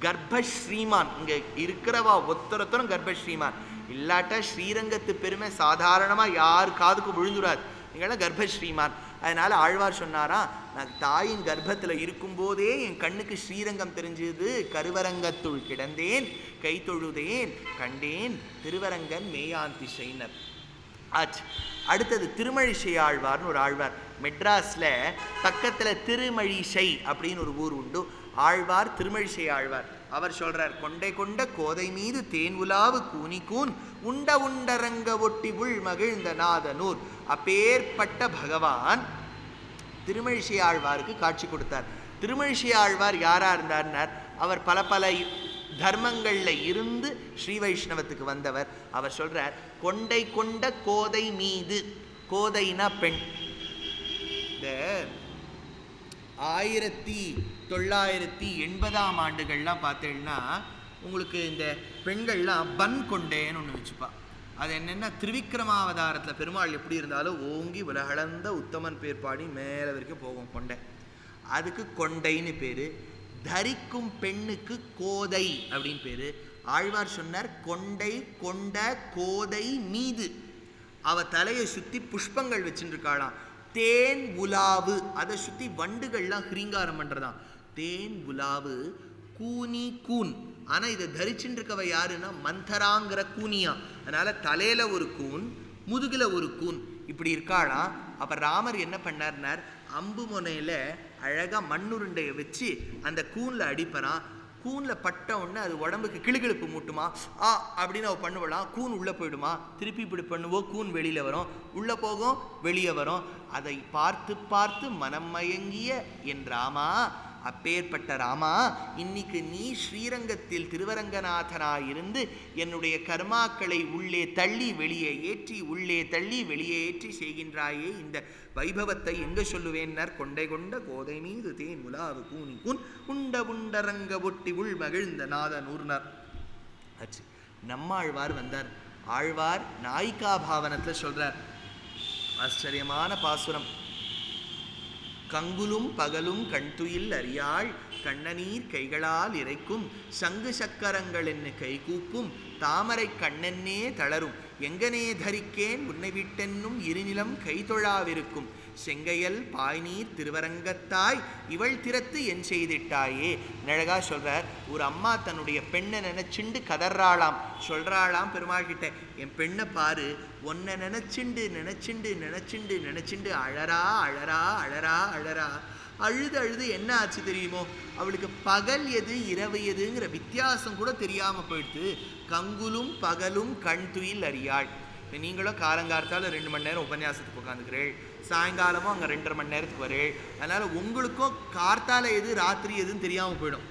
S1: கர்ப்பஸ்ரீமான் இங்கே இருக்கிறவா ஒத்தரத்தரும் கர்ப்பஸ்ரீமான். இல்லாட்டா ஸ்ரீரங்கத்து பெருமை சாதாரணமாக யார் காதுக்கு விழுந்துடாது. நீங்களாம் கர்ப்பஸ்ரீமான். அதனால் ஆழ்வார் சொன்னாராம், நான் தாயின் கர்ப்பத்தில் இருக்கும்போதே என் கண்ணுக்கு ஸ்ரீரங்கம் தெரிஞ்சது, கருவரங்கத்துள் கிடந்தேன் கை தொழுதேன் கண்டேன் திருவரங்கன் மேயான் திசைனர் ஆச்சு. அடுத்தது திருமழிசை ஆழ்வார்னு ஒரு ஆழ்வார். மெட்ராஸில் பக்கத்தில் திருமழிசை அப்படின்னு ஒரு ஊர் உண்டு. ஆழ்வார் திருமழிசை ஆழ்வார். அவர் சொல்றார், கொண்டை கொண்ட கோதை மீது தேன் உலாவு கூனி கூன் உண்ட உண்டரங்க ஒட்டி உள் மகிழ்ந்த நாதனூர். அப்பேற்பட்ட பகவான் திருமழிசை ஆழ்வாருக்கு காட்சி கொடுத்தார். திருமழிசை ஆழ்வார் யாரா இருந்தார்னார், அவர் பல பல தர்மங்களில் இருந்து ஸ்ரீ வைஷ்ணவத்துக்கு வந்தவர். அவர் சொல்றார், கொண்டை கொண்ட கோதை மீது, கோதைனா பெண். இந்த 1980 ஆண்டுகள்லாம் பார்த்தீங்கன்னா உங்களுக்கு இந்த பெண்கள்லாம் பன் கொண்டைன்னு ஒன்று வச்சுப்பா. அது என்னென்னா, திருவிக்கிரமாவதாரத்தில் பெருமாள் எப்படி இருந்தாலும் ஓங்கி உலகளந்த உத்தமன் பேர் பாடி மேலே வரைக்கும் போகும் கொண்டை. அதுக்கு கொண்டைன்னு பேர். தரிக்கும் பெண்ணுக்கு கோதை அப்படின்னு பேர். ஆழ்வார் சொன்னார், கொண்டை கொண்ட கோதை மீது. அவ தலையை சுற்றி புஷ்பங்கள் வச்சுருக்காளாம். தேன் உலாவு, அதை சுற்றி வண்டுகள்லாம் ஹிரீங்காரம் பண்ணுறதாம். தேன் உலாவு கூனி கூன். ஆனால் இதை தரிச்சுட்டு இருக்கவ யாருன்னா மந்தராங்கிற கூனியா. அதனால் தலையில் ஒரு கூன், முதுகில் ஒரு கூன், இப்படி இருக்காளாம். அப்போ ராமர் என்ன பண்ணார்னார், அம்பு முனையில் அழகாக மண்ணுருண்டையை வச்சு அந்த கூனில் அடிப்பறான். கூனில் பட்ட உடனே அது உடம்புக்கு கிளுகிழுப்பு மூட்டுமா, அப்படின்னு அவள் பண்ணுவலாம். கூன் உள்ளே போயிடுமா, திருப்பி இப்படி பண்ணுவோம், கூன் வெளியில் வரும், உள்ளே போகும் வெளியே வரும். அதை பார்த்து பார்த்து மனம் மயங்கிய என் ராமா, அப்பேற்பட்ட ராமா, இன்னைக்கு நீ ஸ்ரீரங்கத்தில் திருவரங்கநாதனாயிருந்து என்னுடைய கர்மாக்களை உள்ளே தள்ளி வெளியே ஏற்றி, உள்ளே தள்ளி வெளியே ஏற்றி செய்கின்றாயே, இந்த வைபவத்தை எங்கே சொல்லுவேன்னர், கொண்டை கொண்ட கோதை மீது தேன் உலாவு கூனி கூன் உண்ட உண்டரங்க ஒட்டி உள் மகிழ்ந்த நாதனூர்னார் ஆச்சு. நம்மாழ்வார் வந்தார். ஆழ்வார் நாயிகா பாவனத்தில் சொல்றார், ஆச்சரியமான பாசுரம். கங்குலும் பகலும் கண்துயில் அறியாள் கண்ணநீர் கைகளால் இறைக்கும் சங்கு சக்கரங்கள் என்ன கைகூப்பும் தாமரை கண்ணென்னே தளரும் எங்கனே தரிக்கேன் உன்னை விட்டென்னும் இருநிலம் கைதொழாவிருக்கும் செங்கையல் பாய்நீர் திருவரங்கத்தாய் இவள் திறத்து என் செய்திட்டாயே. அழகா சொல்றார், ஒரு அம்மா தன்னுடைய பெண்ணை நினைச்சுண்டு கதறாளாம். சொல்றாளாம் பெருமாள் கிட்ட, என் பெண்ணை பாரு, உன்னை நினைச்சுண்டு நினைச்சுண்டு நினைச்சுண்டு நினைச்சுண்டு அழறா அழறா அழறா அழறா. அழுது அழுது என்ன ஆச்சு தெரியுமோ, அவளுக்கு பகல் எது இரவு எதுங்கிற வித்தியாசம் கூட தெரியாமல் போயிடுது. கங்குலும் பகலும் கண் துயில் அறியாள். இப்போ நீங்களும் காலங்காலத்தால் 2 மணி நேரம் உபன்யாசத்துக்கு உட்காந்துக்கிறேள், சாயங்காலமும் அங்கே 2.5 மணி நேரத்துக்கு வரேள். அதனால் உங்களுக்கும் கார்த்தால எது ராத்திரி எதுன்னு தெரியாமல் போயிடும்.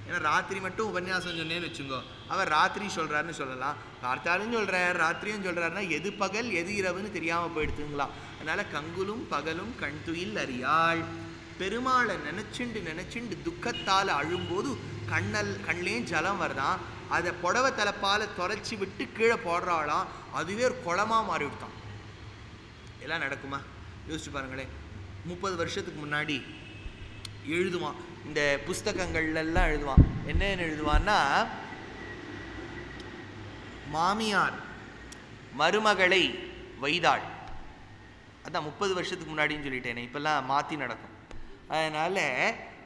S1: ஏன்னா ராத்திரி மட்டும் உபன்யாசம் சொன்னேன்னு வச்சுங்கோ, அவர் ராத்திரி சொல்கிறாருன்னு சொல்லலாம், கார்த்தாலும் சொல்கிறார் ராத்திரியும் சொல்கிறாருன்னா எது பகல் எது இரவுன்னு தெரியாமல் போயிடுதுங்களா. அதனால் கங்குலும் பகலும் கண் துயில் அறியாள். பெருமாளை நினச்சிண்டு நினச்சிண்டு துக்கத்தால் அழும்போது கண்லேயும் ஜலம் வருதான். அதை புடவை தலைப்பால் தொலைச்சி விட்டு கீழே போடுறாளாம். அதுவே ஒரு குளமாக மாறிவிட்டான். எல்லாம் நடக்குமா யோசிச்சு பாருங்களேன். 30 வருஷத்துக்கு முன்னாடி எழுதுவான், இந்த புஸ்தகங்கள்லாம் எழுதுவான். என்னன்னு எழுதுவான்னா, மாமியார் மருமகளை வைதாள். அதான் 30 வருஷத்துக்கு முன்னாடின்னு சொல்லிட்டேனே, இப்பெல்லாம் மாற்றி நடக்கும். அதனால்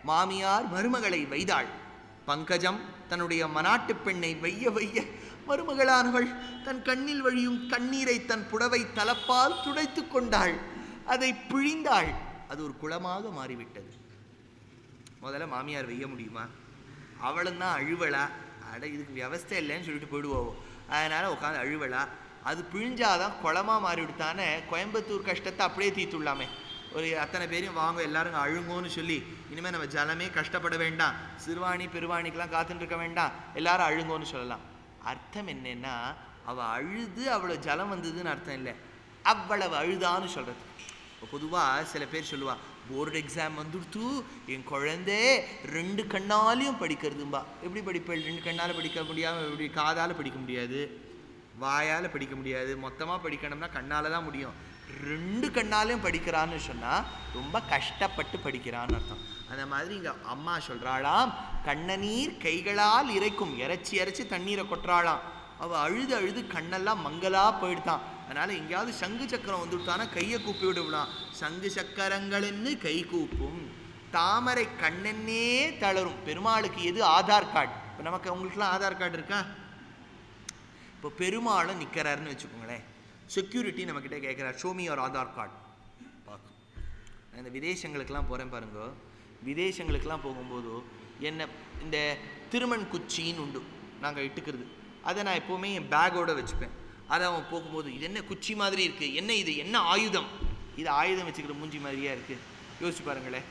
S1: மாமியார் மருமகளை வைதாள். பங்கஜம் தன்னுடைய மனாட்டு பெண்ணை வைய வைய மருமகளானவள் தன் கண்ணில் வழியும் கண்ணீரை தன் புடவை தலப்பால் துடைத்து கொண்டாள். அதை பிழிந்தாள். அது ஒரு குளமாக மாறிவிட்டது. முதல்ல மாமியார் வைய முடியுமா? அவளும் தான் அழுவலா. இதுக்கு வியவஸ்தை இல்லைன்னு சொல்லிட்டு போயிடுவோம். அதனால் உட்காந்து அழுவலா. அது பிழிஞ்சாதான் குளமாக மாறிவிடுத்தானே. கோயம்புத்தூர் கஷ்டத்தை அப்படியே தீர்த்துள்ளாமே. ஒரு அத்தனை பேரையும் வாங்க எல்லாரும் அழுங்கோன்னு சொல்லி, இனிமேல் நம்ம ஜனமே கஷ்டப்பட வேண்டாம், சிறுவாணி பெருவாணிக்கெலாம் காத்துட்டு இருக்க வேண்டாம், எல்லாரும் அழுங்கோன்னு சொல்லலாம். அர்த்தம் என்னன்னா, அவள் அழுது அவ்வளோ ஜலம் வந்ததுன்னு அர்த்தம் இல்லை, அவ்வளவு அழுதான்னு சொல்கிறது. இப்போ பொதுவாக சில பேர் சொல்லுவா, போர்டு எக்ஸாம் வந்துடுத்து என் குழந்தை 2 கண்ணாலையும் படிக்கிறதும்பா. எப்படி படிப்பேன்? 2 கண்ணால் படிக்க முடியாமல், எப்படி காதால் படிக்க முடியாது, வாயால் படிக்க முடியாது, மொத்தமாக படிக்கணும்னா கண்ணால் தான் முடியும். 2 கண்ணாலையும் படிக்கிறான்னு சொன்னால் ரொம்ப கஷ்டப்பட்டு படிக்கிறான்னு அர்த்தம். அந்த மாதிரி இங்கே அம்மா சொல்கிறாளாம், கண்ணநீர் கைகளால் இறைக்கும். இறைச்சி இறைச்சி தண்ணீரை கொட்டுறாளாம். அவள் அழுது அழுது கண்ணெல்லாம் மங்கலா போயிடுதான். அதனால் எங்கேயாவது சங்கு சக்கரம் வந்துவிட்டானா கையை கூப்பி விடுவிடான். சங்கு சக்கரங்கள்னு கை கூப்பும் தாமரை கண்ணென்னே தளரும். பெருமாளுக்கு எது ஆதார் கார்டு? இப்போ நமக்கு அவங்களுக்குலாம் ஆதார் கார்டு இருக்கா? இப்போ பெருமாளும் நிற்கிறாருன்னு வச்சுக்கோங்களேன், செக்யூரிட்டி நம்மக்கிட்ட கேட்குறாரு, ஷோமி யுவர் ஆதார் கார்டு. பார்க்கும். நான் இந்த விதேசங்களுக்கெல்லாம் போகிறேன் பாருங்க, விதேசங்களுக்கெல்லாம் போகும்போது என்ன இந்த திருமண் குச்சின்னு உண்டு நாங்கள் இட்டுக்கிறது, அதை நான் எப்போவுமே என் பேக்கோடு வச்சுப்பேன். அதை அவன் போகும்போது இது என்ன குச்சி மாதிரி இருக்குது, என்ன இது, என்ன ஆயுதம், இது ஆயுதம் வச்சுக்கிற மூஞ்சி மாதிரியாக இருக்குது, யோசிச்சு பாருங்களேன்.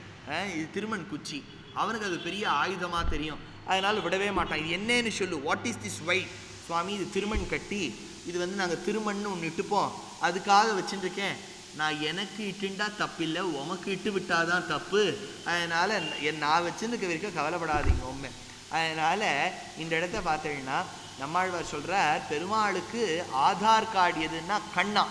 S1: இது திருமண் குச்சி, அவனுக்கு அது பெரிய ஆயுதமாக தெரியும், அதனால் விடவே மாட்டான். இது என்னன்னு சொல்லு, வாட் இஸ் திஸ் ஒயிட்? சுவாமி இது திருமண் கட்டி, இது நாங்கள் திருமண்னு ஒன்று இட்டுப்போம், அதுக்காக வச்சுட்டுருக்கேன். நான் எனக்கு இட்டுண்டா தப்பில்லை, உமக்கு இட்டு விட்டாதான் தப்பு, அதனால் நான் வச்சுருக்க வரைக்கும் கவலைப்படாதீங்க உண்மை. அதனால் இந்த இடத்த பார்த்தீங்கன்னா நம்மாழ்வார் சொல்கிறார், பெருமாளுக்கு ஆதார் கார்டு எதுன்னா கண்ணா,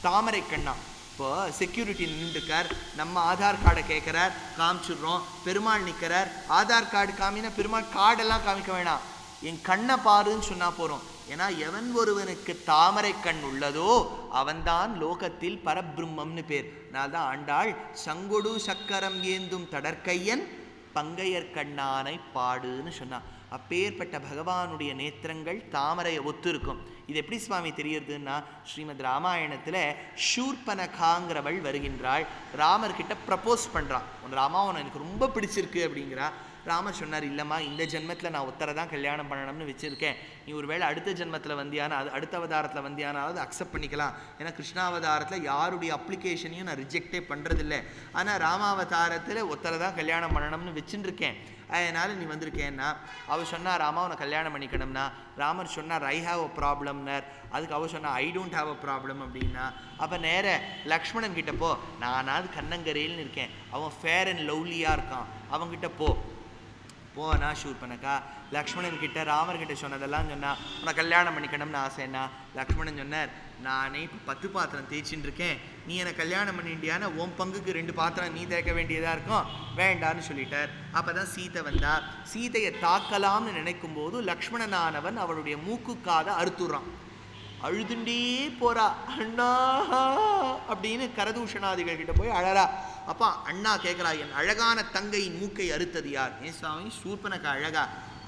S1: தாமரை கண்ணா. இப்போது செக்யூரிட்டி நின்றுக்கார், நம்ம ஆதார் கார்டை கேட்குறார், காமிச்சிடுறோம். பெருமாள் நிற்கிறார், ஆதார் கார்டு காமினா பெருமாள் கார்டெல்லாம் காமிக்க வேணாம், என் கண்ணை பாருன்னு சொன்னால் போகிறோம். ஏன்னா எவன் ஒருவனுக்கு தாமரை கண் உள்ளதோ அவன்தான் லோகத்தில் பரபிரம்மம்னு பேர். நான் தான் ஆண்டாள் சங்கொடு சக்கரம் ஏந்தும் தடற்கையன் பங்கையர் கண்ணானை பாடுன்னு சொன்னான். அப்பேற்பட்ட பகவானுடைய நேத்திரங்கள் தாமரையை ஒத்து இருக்கும். இது எப்படி சுவாமி தெரியுதுன்னா, ஸ்ரீமத் ராமாயணத்தில் ஷூர்பனகாங்கிறவள் வருகின்றாள், ராமர்கிட்ட ப்ரப்போஸ் பண்ணுறான். ராமா உன்னை எனக்கு ரொம்ப பிடிச்சிருக்கு அப்படிங்கிறா. ராமர் சொன்னார், இல்லைம்மா இந்த ஜென்மத்தில் நான் ஒத்தரை தான் கல்யாணம் பண்ணணும்னு வச்சுருக்கேன், நீ ஒரு வேளை அடுத்த ஜென்மத்தில் வந்தியானா, அது அடுத்த அவதாரத்தில் வந்தியானாலும் அதை அக்செப்ட் பண்ணிக்கலாம். ஏன்னா கிருஷ்ணாவதாரத்தில் யாருடைய அப்ளிகேஷனையும் நான் ரிஜெக்டே பண்ணுறதில்லை, ஆனால் ராமாவதாரத்தில் ஒத்தரை தான் கல்யாணம் பண்ணணும்னு வச்சுருக்கேன், அதனால் நீ வந்திருக்கேன்னா. அவர் சொன்னார், ராமா உன்னை கல்யாணம் பண்ணிக்கணும்னா. ராமர் சொன்னார், ஐ ஹாவ் அ ப்ராப்ளம்னார். அதுக்கு அவர் சொன்னார், I don't have a problem அப்படின்னா. அப்போ நேர லக்ஷ்மணன் கிட்ட போ, நானாவது கண்ணங்கரையில்னு இருக்கேன், அவன் ஃபேர் அண்ட் லவ்லியாக இருக்கான், அவங்ககிட்ட போனா ஷூர்பனகா லக்ஷ்மணன் கிட்ட ராமர்கிட்ட சொன்னதெல்லாம் சொன்னா, உன்னை கல்யாணம் பண்ணிக்கணும்னு ஆசைன்னா. லக்ஷ்மணன் சொன்னார், நானே இப்போ 10 பாத்திரம் தேய்ச்சின்னு இருக்கேன், நீ என்னை கல்யாணம் பண்ணிட்டியானா உன் பங்குக்கு 2 பாத்திரம் நீ தேய்க்க வேண்டியதாக இருக்கும், வேண்டான்னு சொல்லிட்டார். அப்போ தான் சீதை வந்தா. சீதையை தாக்கலாம்னு நினைக்கும் போது லக்ஷ்மணனானவன் அவளுடைய மூக்குக்காத அறுத்துறான். அழுதுண்டே போறா, அண்ணா அப்படின்னு கரதூஷணாதிகள் கிட்ட போய் அழறா. அப்பா அண்ணா கேட்குறா, என் அழகான தங்கையின் மூக்கை அறுத்தது யார்? ஏன் சுவாமி சூர்பனக்கா அழகா?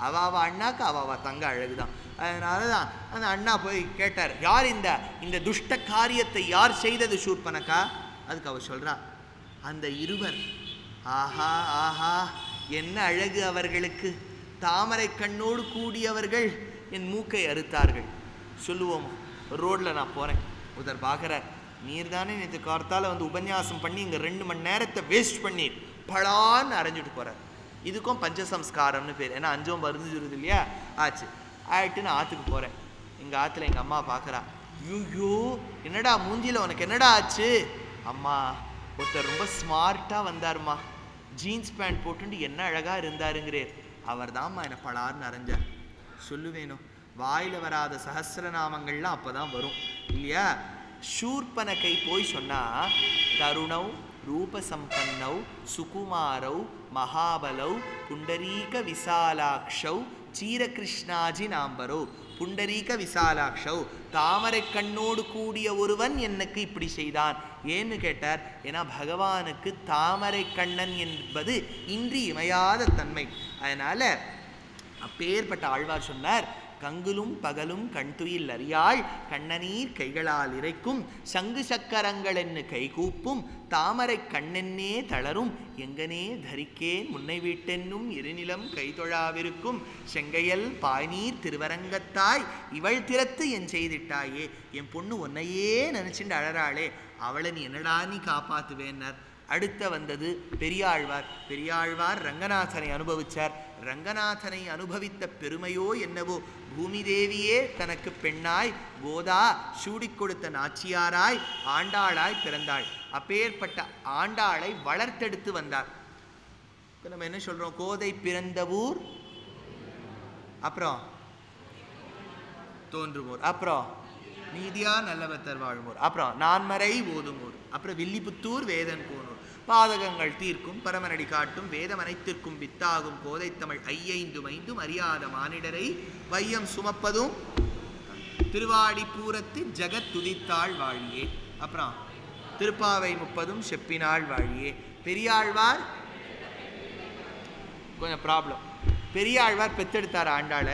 S1: அவாவா அண்ணாக்கு அவாவா தங்க அழகுதான். அதனால தான் அந்த அண்ணா போய் கேட்டார், யார் இந்த துஷ்ட காரியத்தை யார் செய்தது சூர்பனக்கா? அதுக்கு அவர் சொல்றா, அந்த இருவர், ஆஹா ஆஹா என்ன அழகு அவர்களுக்கு, தாமரை கண்ணோடு கூடியவர்கள் என் மூக்கை அறுத்தார்கள். சொல்லுவோம், ரோட்டில் நான் போகிறேன், ஒருத்தர் பார்க்குறார், நீர் தானே நேற்று கார்த்தால் உபன்யாசம் பண்ணி இங்கே 2 மணி நேரத்தை வேஸ்ட் பண்ணி பலான்னு அரைஞ்சிட்டு போகிறார். இதுக்கும் பஞ்சசம்ஸ்காரம்னு பேர். ஏன்னா 5 மருந்து இல்லையா ஆச்சு. ஆயிட்டு நான் ஆற்றுக்கு போகிறேன். எங்கள் ஆற்றுல எங்கள் அம்மா பார்க்குறா, ஐயோ என்னடா மூஞ்சியில் உனக்கு என்னடா ஆச்சு? அம்மா ஒருத்தர் ரொம்ப ஸ்மார்ட்டாக வந்தாருமா, ஜீன்ஸ் பேண்ட் போட்டுட்டு என்ன அழகாக இருந்தாருங்கிறேர், அவர் தான்மா என்னை பலான்னு அரைஞ்சார். சொல்லுவேணும், வாயில் வராத சஹஸ்ரநாமங்கள்லாம் அப்போ தான் வரும் இல்லையா? ஷூர்பனகை போய் சொன்னால், தருணௌ ரூபசம்பன்னௌ சுகுமாரௌ மகாபலௌ புண்டரீக விசாலாக்ஷௌ சீரகிருஷ்ணாஜி நாம்பரோ. புண்டரீக விசாலாக்ஷௌ, தாமரை கண்ணோடு கூடிய ஒருவன் எனக்கு இப்படி செய்தான். ஏன்னு கேட்டார், ஏன்னா பகவானுக்கு தாமரை கண்ணன் என்பது இன்றி இமையாத தன்மை. அதனால் அப்பேற்பட்ட ஆழ்வார் சொன்னார், கங்குலும் பகலும் கண்துயில் அறியாள் கண்ணநீர் கைகளால் இறைக்கும் சங்கு சக்கரங்கள் என்ன கைகூப்பும் தாமரை கண்ணென்னே தளரும் எங்கனே தரிக்கேன் முன்னை வீட்டென்னும் இருநிலம் கைதொழாவிருக்கும் செங்கையல் பாய்நீர் திருவரங்கத்தாய் இவள் திறத்து என் செய்திட்டாயே. என் பொண்ணு உன்னையே நினச்சிட்டு அழறாளே, அவளை நீ என்னடா நீ காப்பாற்றுவேன்னார். அடுத்த வந்தது பெரியாழ்வார். பெரியாழ்வார் ரங்கநாதனை அனுபவித்தார். ரங்கநாதனை அனுபவித்த பெருமையோ என்னவோ, பூமி தேவியே தனக்கு பெண்ணாய் கோதா சூடிக் கொடுத்த நாச்சியாராய் ஆண்டாளாய் பிறந்தாள். அப்பேற்பட்ட ஆண்டாளை வளர்த்தெடுத்து வந்தார். இப்போ நம்ம என்ன சொல்கிறோம், கோதை பிறந்த ஊர், அப்புறம் தோன்றுமோர், அப்புறம் நீதியா நல்லவத்தர் வாழ்மோர், அப்புறம் நான்மறை ஓதுமோர், அப்புறம் வில்லிபுத்தூர் வேதன் போனோர், பாதகங்கள் தீர்க்கும் பரமனடி காட்டும் வேதம் அனைத்திற்கும் வித்தாகும் கோதை தமிழ் 5 அறியாத மானிடரை வையம் சுமப்பதும். திருவாடிப்பூரத்து ஜெகத் துதித்தாள் வாழியே. அப்புறம் திருப்பாவை 30 செப்பினாள் வாழியே. பெரியாழ்வார் கொஞ்சம் ப்ராப்ளம். பெரியாழ்வார் பெத்தெடுத்தார் ஆண்டாள,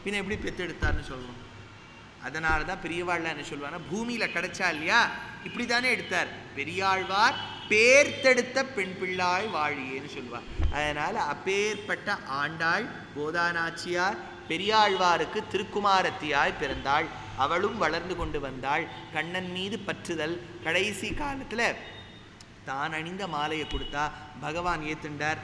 S1: பின்ன எப்படி பெத்தெடுத்தார்னு சொல்லுவோம். அதனால தான் பெரியவாழ்ல என்ன சொல்லுவாங்க, பூமியில கிடைச்சா இல்லையா இப்படி தானே எடுத்தார். பெரியாழ்வார் பேர்த்தெடுத்த பெண் பிள்ளாய் வாழியேன்னு சொல்லுவார். அதனால அப்பேற்பட்ட ஆண்டாள் கோதாநாச்சியார் பெரியாழ்வாருக்கு திருக்குமாரத்தியாய் பிறந்தாள். அவளும் வளர்ந்து கொண்டு வந்தாள். கண்ணன் மீது பற்றுதல். கடைசி காலத்துல தான் அணிந்த மாலையை கொடுத்தா பகவான் ஏத்துண்டார்.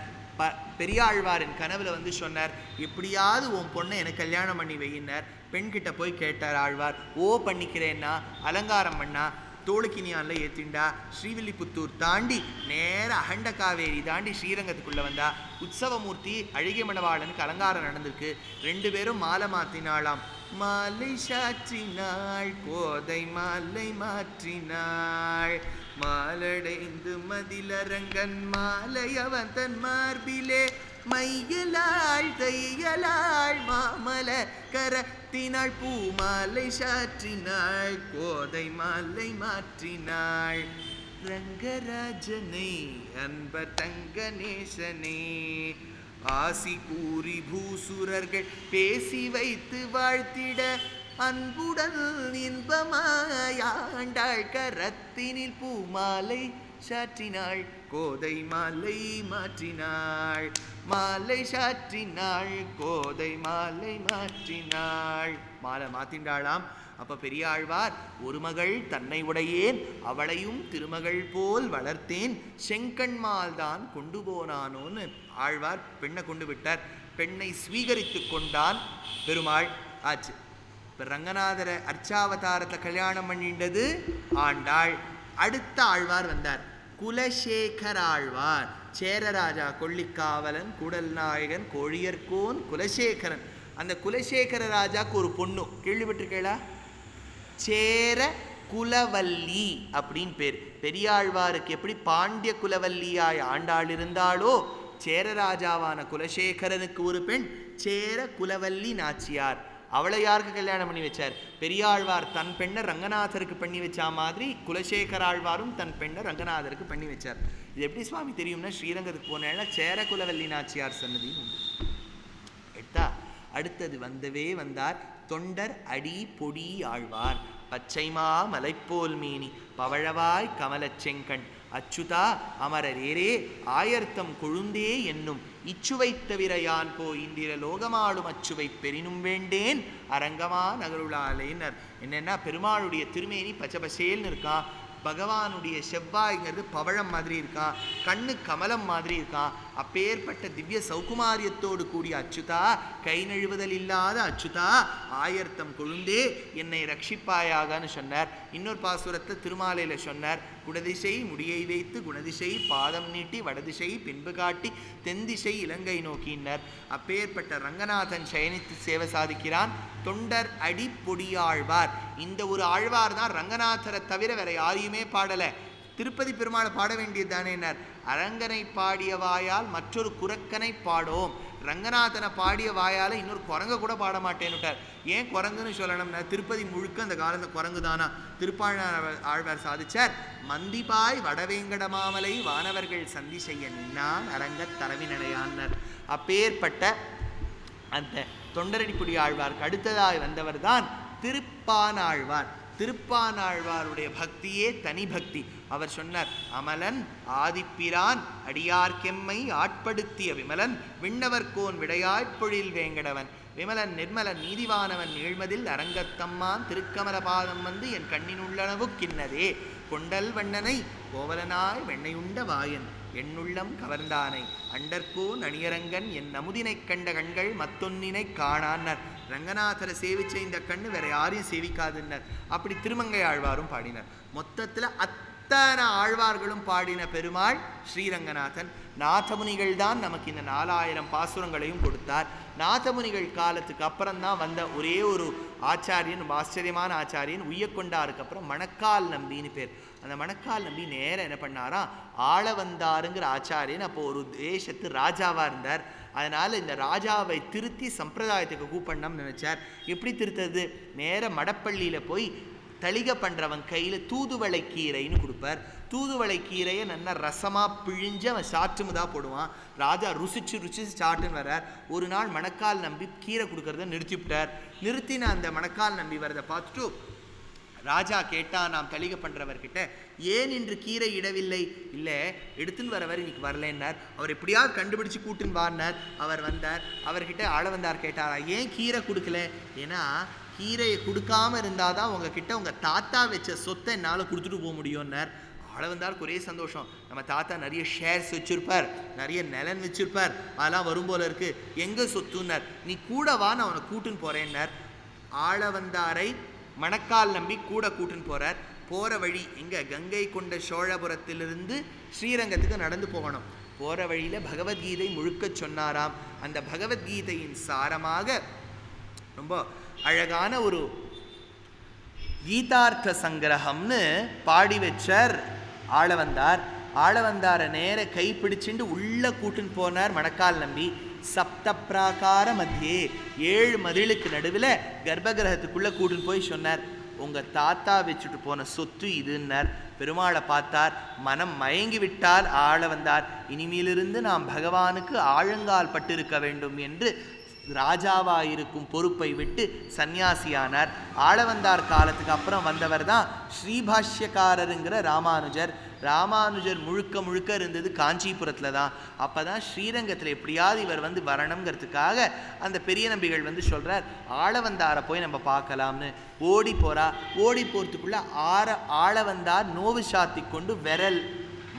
S1: பெரியாழ்வாரின் கனவுல வந்து சொன்னார், எப்படியாவது உன் பொண்ணை எனக்கு கல்யாணம் பண்ணி வையினார். பெண்கிட்ட போய் கேட்டார் ஆழ்வார். ஓ பண்ணிக்கிறேன்னா அலங்காரம் பண்ணா தோளுக்கினியான்ல ஏத்திண்டா. ஸ்ரீவில்லிபுத்தூர் தாண்டி நேர அகண்ட காவேரி தாண்டி ஸ்ரீரங்கத்துக்குள்ள வந்தா. உற்சவமூர்த்தி அழகிய மணவாளனுக்கு அலங்காரம் நடந்திருக்கு. 2 பேரும் மாலை மாத்தினாளாம். மாலை சாற்றினாள் கோதை மாலை மாற்றினாள். மாலடைந்து மதிலரங்கன் மாலை அவன் தன் மார்பிலே மையலாள் தையலாள் மாமல கரத்தினாள். பூமாலை சாற்றினாள் கோதை மாலை மாற்றினாள். ரங்கராஜனை அன்பர் தங்கநேசனே ஆசி கூறி பூசுரர்கள் பேசி வைத்து வாழ்த்திட அன்புடன் இன்பமாயாண்டாள். கரத்தினில் பூமாலை சாற்றினாள் கோதை மாலை மாற்றினாள். மாலை சாற்றினாள் கோதை மாலை மாற்றினாள். மாலை மாத்தின்றாளாம். அப்ப பெரியாழ்வார், ஒரு மகள் தன்னை உடையேன் அவளையும் திருமகள் போல் வளர்த்தேன் செங்கண்மால் தான் கொண்டு போனானோன்னு ஆழ்வார் பெண்ணை கொண்டு விட்டார். பெண்ணை ஸ்வீகரித்து கொண்டான் பெருமாள் ஆச்சு. இப்ப ரங்கநாதரை அர்ச்சாவதாரத்தை கல்யாணம் பண்ணிண்டது ஆண்டாள். அடுத்த ஆழ்வார் வந்தார், குலசேகர ஆழ்வார். சேரராஜா கொள்ளிக்காவலன் கூடல் நாயகன் கோழியர்கோன் குலசேகரன். அந்த குலசேகர ராஜாக்கு ஒரு பொண்ணு கேள்விப்பட்டிருக்கீங்களா? சேர குலவல்லி அப்படின்னு பேர். பெரியாழ்வாருக்கு எப்படி பாண்டிய குலவல்லியாய் ஆண்டாள் இருந்தாளோ, சேரராஜாவான குலசேகரனுக்கு ஒரு பெண் சேர குலவல்லி நாச்சியார். அவளை யாருக்கு கல்யாணம் பண்ணி வச்சார்? பெரியாழ்வார் தன் பெண்ணை ரங்கநாதருக்கு பண்ணி வச்சா மாதிரி குலசேகராழ்வாரும் தன் பெண்ணை ரங்கநாதருக்கு பண்ணி வச்சார். இது எப்படி சுவாமி தெரியும்னா, ஸ்ரீரங்கத்துக்கு போனா சேர குலவல்லி நாச்சியார் சன்னதியும் உண்டு. எடுத்தா அடுத்தது வந்தவே வந்தார் தொண்டர் அடி பொடி ஆழ்வார். பச்சைமா மலைப்போல் மீனி பவழவாய் கமலச் செங்கண் அச்சுதா அமரரேரே ஆயர்த்தம் கொழுந்தே என்னும் இச்சுவைத் தவிர யான் போ இந்திர லோகமாடும் அச்சுவை பெரினும் வேண்டேன் அரங்கமா நகருளாலேன்னர். என்னன்னா, பெருமாளுடைய திருமேனி பச்சை பசேல்னு இருக்கான். பகவானுடைய செவ்வாய்ங்கிறது பவழம் மாதிரி இருக்கான். கண்ணு கமலம் மாதிரி இருக்கான். அப்பேற்பட்ட திவ்ய சௌகுமாரியத்தோடு கூடிய அச்சுதா, கை நழுவுதல் இல்லாத அச்சுதா, ஆயர்த்தம் கொழுந்தே என்னை ரட்சிப்பாயாகன்னு சொன்னார். இன்னொரு பாசுரத்தை திருமாலையில சொன்னார். குடதிசை முடியை வைத்து குணதிசை பாதம் நீட்டி வடதிசை பின்பு காட்டி தென்திசை இலங்கை நோக்கினார். அப்பேற்பட்ட ரங்கநாதன் சயனித்து சேவை சாதிக்கிறான். தொண்டர் அடி பொடியாழ்வார். இந்த ஒரு ஆழ்வார் தான் ரங்கநாதரை தவிர வேற யாரையுமே பாடல. திருப்பதி பெருமாளை பாட வேண்டியது தானேனார். அரங்கனை பாடிய வாயால் மற்றொரு குரக்கனை பாடோம், ரங்கநாதனை பாடிய வாயால இன்னொரு குரங்க கூட பாட மாட்டேன்னுட்டார். ஏன் குரங்குன்னு சொல்லணும்னா, திருப்பதி முழுக்க அந்த காலத்தில் குரங்கு தானா. ஆழ்வார் சாதிச்சார், மந்திபாய் வடவேங்கட மாமலை வானவர்கள் சந்தி செய்ய நின்னான் அரங்க தரவினடையான்னர். அப்பேற்பட்ட அந்த தொண்டரடிப்புடி ஆழ்வார்க்கு அடுத்ததாய் வந்தவர் தான் திருப்பானாழ்வார். திருப்பானாழ்வாருடைய பக்தியே தனி பக்தி. அவர் சொன்னார், அமலன் ஆதிப்பிரான் அடியார்க்கெம்மை ஆட்படுத்திய விமலன் விண்ணவர்கோன் விடையாய்ப்பொழில் வேங்கடவன் விமலன் நிர்மலன் நீதிவானவன் நீழ்மதில் அரங்கத்தம்மான் திருக்கமல பாதம் வந்து என் கண்ணினுள்ளனவு கிண்ணதே கொண்டல் வண்ணனை கோவலனாய் வெண்ணையுண்ட வாயன் என்னுள்ளம் கவர்ந்தானை அண்டர்கோன் அணியரங்கன் என் நமுதினைக் கண்ட கண்கள் மத்தொன்னினை காணான்னர். ரங்கநாதரை சேவிச்ச இந்த கண்ணு வேற யாரையும் சேவிக்காதுன்னர். அப்படி திருமங்கை ஆழ்வாரும் பாடினர். மொத்தத்துல அத்தனை ஆழ்வார்களும் பாடின பெருமாள் ஸ்ரீரங்கநாதன். நாதமுனிகள் தான் நமக்கு இந்த 4000 பாசுரங்களையும் கொடுத்தார். நாதமுனிகள் காலத்துக்கு அப்புறம்தான் வந்த ஒரே ஒரு ஆச்சாரியன், ஆச்சரியமான ஆச்சாரியன் உய்யக்கொண்டாருக்கு அப்புறம் மணக்கால் நம்பின்னு பேர். அந்த மணக்கால் நம்பி நேரம் என்ன பண்ணாரா, ஆளவந்தாருங்கிற ஆச்சாரியன் அப்போ ஒரு தேசத்து ராஜாவா இருந்தார். அதனால் இந்த ராஜாவை திருத்தி சம்பிரதாயத்துக்கு கூப்பிடணும்னு நினச்சார். எப்படி திருத்தது? நேர மடப்பள்ளியில் போய் தளிகை பண்ணுறவன் கையில் தூதுவளை கீரைன்னு கொடுப்பார். தூதுவளை கீரையை நல்லா ரசமாக பிழிஞ்சு அவன் சாற்றுமுதாக போடுவான். ராஜா ருசிச்சு சாட்டுன்னு வர்றார். ஒரு நாள் மணக்கால் நம்பி கீரை கொடுக்கறத நிறுத்திவிட்டார். நிறுத்தின அந்த மணக்கால் நம்பி வரதை பார்த்துட்டு ராஜா கேட்டால் நாம் தளிகை பண்ணுறவர்கிட்ட, ஏன் இன்று கீரை இடவில்லை? இல்லை, எடுத்துன்னு வரவர் இன்னைக்கு வரலன்னார். அவர் எப்படியாவது கண்டுபிடிச்சு கூட்டுன்னு வாரினார். அவர் வந்தார். அவர்கிட்ட ஆளவந்தார் கேட்டாரா, ஏன் கீரை கொடுக்கல? ஏன்னா கீரையை கொடுக்காமல் இருந்தால் தான் உங்ககிட்ட உங்கள் தாத்தா வச்ச சொத்தை என்னால் கொடுத்துட்டு போக முடியும்னார். ஆளவந்தாருக்கு ஒரே சந்தோஷம். நம்ம தாத்தா நிறைய ஷேர்ஸ் வச்சுருப்பார், நிறைய நிலன் வச்சுருப்பார், அதெல்லாம் வரும் போல இருக்கு. எங்கே சொத்துன்னார். நீ கூட வா, நான் அவனை கூட்டுன்னு போகிறேன்னார். ஆளவந்தாரை மணக்கால் நம்பி கூட கூட்டுன்னு போகிறார். போகிற வழி எங்கே? கங்கை கொண்ட சோழபுரத்திலிருந்து ஸ்ரீரங்கத்துக்கு நடந்து போகணும். போகிற வழியில் பகவத்கீதை முழுக்க சொன்னாராம். அந்த பகவத்கீதையின் சாரமாக ரொம்ப அழகான ஒரு கீதார்த்த சங்கிரகம்னு பாடி வச்சார் ஆளவந்தார். ஆளவந்தாரை நேர கை பிடிச்சுட்டு உள்ள கூட்டுன்னு போனார் மணக்கால் நம்பி. சப்த பிராகார மத்தியே, 7 மதிலுக்கு நடுவில் கர்ப்பகிரகத்துக்குள்ளே கூட்டுன்னு போய் சொன்னார், உங்கள் தாத்தா வச்சுட்டு போன சொத்து இதுன்னார். பெருமாளை பார்த்தார், மனம் மயங்கி விட்டார் ஆளவந்தார். இனிமேலிருந்து நாம் பகவானுக்கு ஆழங்கால் பட்டிருக்க வேண்டும் என்று ராஜாவாயிருக்கும் பொறுப்பை விட்டு சந்நியாசியானார். ஆளவந்தார் காலத்துக்கு அப்புறம் வந்தவர் தான் ஸ்ரீபாஷ்யக்காரருங்கிற ராமானுஜர். ராமானுஜர் முழுக்க இருந்தது காஞ்சிபுரத்தில் தான். அப்போ தான் ஸ்ரீரங்கத்தில் எப்படியாவது இவர் வந்து வரணுங்கிறதுக்காக அந்த பெரிய நம்பிகள் வந்து சொல்கிறார், ஆளவந்தாரை போய் நம்ம பார்க்கலாம்னு. ஓடி போகிறா. ஓடி போகிறதுக்குள்ளே ஆளவந்தார் நோவு சாத்தி கொண்டு விரல்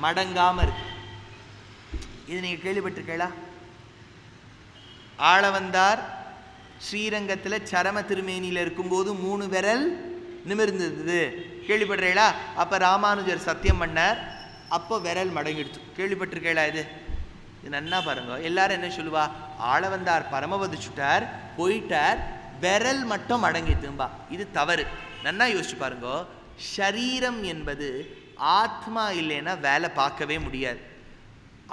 S1: மடங்காமல் இருக்கு. இது நீங்கள் கேள்விப்பட்டிருக்கீங்களா? ஆளவந்தார் ஸ்ரீரங்கத்தில் சரம திருமேனியில் இருக்கும்போது 3 விரல் நிமிர்ந்தது. கேள்விப்படுறீங்களா? அப்போ ராமானுஜர் சத்தியம் பண்ணார், அப்போ விரல் மடங்கிடுச்சு. கேள்விப்பட்டிருக்கீங்களா? இது நன்னா பாருங்க. எல்லாரும் என்ன சொல்லுவா, ஆளவந்தார் பரமபதிச்சுட்டார், போயிட்டார், விரல் மட்டும் மடங்கிட்டும்பா. இது தவறு. நன்னா யோசிச்சு பாருங்க. ஷரீரம் என்பது ஆத்மா இல்லைன்னா வேலை பார்க்கவே முடியாது.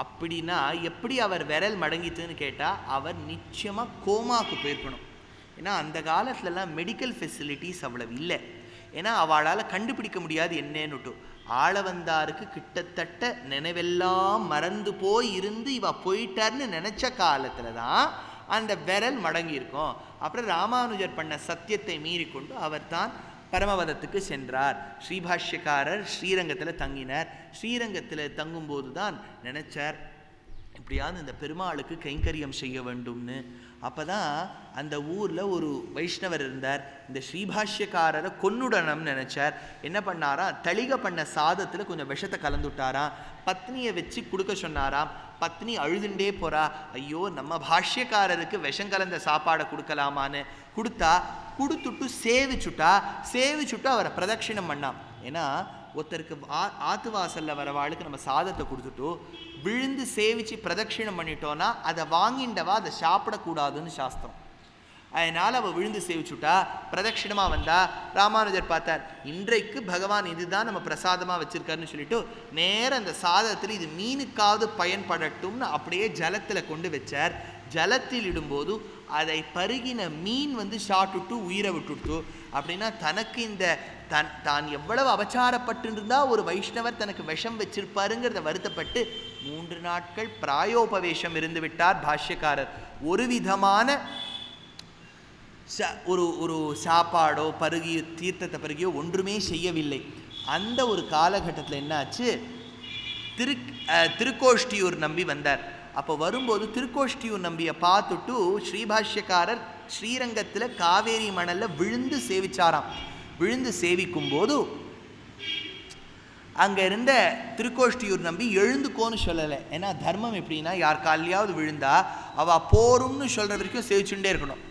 S1: அப்படின்னா எப்படி அவர் விரல் மடங்கிட்டுன்னு கேட்டால் அவர் நிச்சயமாக கோமாவுக்கு போயிருக்கணும். ஏன்னா அந்த காலத்துலலாம் மெடிக்கல் ஃபெசிலிட்டிஸ் அவ்வளவு இல்லை. ஏன்னா அவளால் கண்டுபிடிக்க முடியாது என்னன்னுட்டு. ஆளவந்தாருக்கு கிட்டத்தட்ட நினைவெல்லாம் மறந்து போய் இருந்து இவ போயிட்டார்னு நினச்ச காலத்தில் தான் அந்த விரல் மடங்கியிருக்கும். அப்புறம் ராமானுஜர் பண்ண சத்தியத்தை மீறி கொண்டு அவர் தான் பரமபதத்துக்கு சென்றார். ஸ்ரீபாஷ்யக்காரர் ஸ்ரீரங்கத்தில் தங்கினார். ஸ்ரீரங்கத்தில் தங்கும்போது தான் நினச்சார், இப்படியாவது இந்த பெருமாளுக்கு கைங்கரியம் செய்ய வேண்டும்னு. அப்போ தான் அந்த ஊரில் ஒரு வைஷ்ணவர் இருந்தார். இந்த ஸ்ரீபாஷ்யக்காரரை கொன்னுடணும்னு நினச்சார். என்ன பண்ணாரா, தளிகை பண்ண சாதத்தில் கொஞ்சம் விஷத்தை கலந்துட்டாராம். பத்னியை வச்சு கொடுக்க சொன்னாராம். பத்னி அழுதுண்டே போகிறா. ஐயோ, நம்ம பாஷ்யக்காரருக்கு விஷம் கலந்த சாப்பாடை கொடுக்கலாமான்னு கொடுத்துட்டு சேவிச்சுட்டா அவரை பிரதட்சிணம் பண்ணாம். ஏன்னா ஒருத்தருக்கு ஆத்து வாசலில் வரவாளுக்கு நம்ம சாதத்தை கொடுத்துட்டு விழுந்து சேவிச்சு பிரதட்சிணம் பண்ணிட்டோன்னா அதை வாங்கிண்டவா அதை சாப்பிடக்கூடாதுன்னு சாஸ்திரம். அதனால் அவள் விழுந்து சேவிச்சுட்டா, பிரதட்சிணமாக வந்தா. ராமானுஜர் பார்த்தார், இன்றைக்கு பகவான் இதுதான் நம்ம பிரசாதமாக வச்சுருக்காருன்னு சொல்லிட்டு நேரம் அந்த சாதத்தில் இது மீனுக்காவது பயன்படட்டும்னு அப்படியே ஜலத்தில் கொண்டு வச்சார். ஜலத்தில் இடும்போது அதை பருகின மீன் வந்து சாப்பிட்டுட்டு உயிரை விட்டுட்டு. அப்படின்னா தனக்கு இந்த தான் எவ்வளவு அபச்சாரப்பட்டிருந்தா ஒரு வைஷ்ணவர் தனக்கு விஷம் வச்சிருப்பாருங்கிறத வருத்தப்பட்டு 3 நாட்கள் பிராயோபவேஷம் இருந்து விட்டார் பாஷ்யக்காரர். ஒரு விதமான ஒரு சாப்பாடோ பருகியோ தீர்த்தத்தை பருகியோ ஒன்றுமே செய்யவில்லை. அந்த ஒரு காலகட்டத்தில் என்னாச்சு, திருக்கோஷ்டியூர் நம்பி வந்தார். அப்போ வரும்போது திருக்கோஷ்டியூர் நம்பியை பார்த்துட்டு ஸ்ரீபாஷ்யக்காரர் ஸ்ரீரங்கத்தில் காவேரி மணலில் விழுந்து சேவிச்சாராம். விழுந்து சேவிக்கும்போது அங்கே இருந்த திருக்கோஷ்டியூர் நம்பி எழுந்துக்கோன்னு சொல்லலை. ஏன்னா தர்மம் எப்படின்னா, யார் காலையாவது விழுந்தா அவள் போரும்னு சொல்கிற வரைக்கும் சேவிச்சுட்டே இருக்கணும்.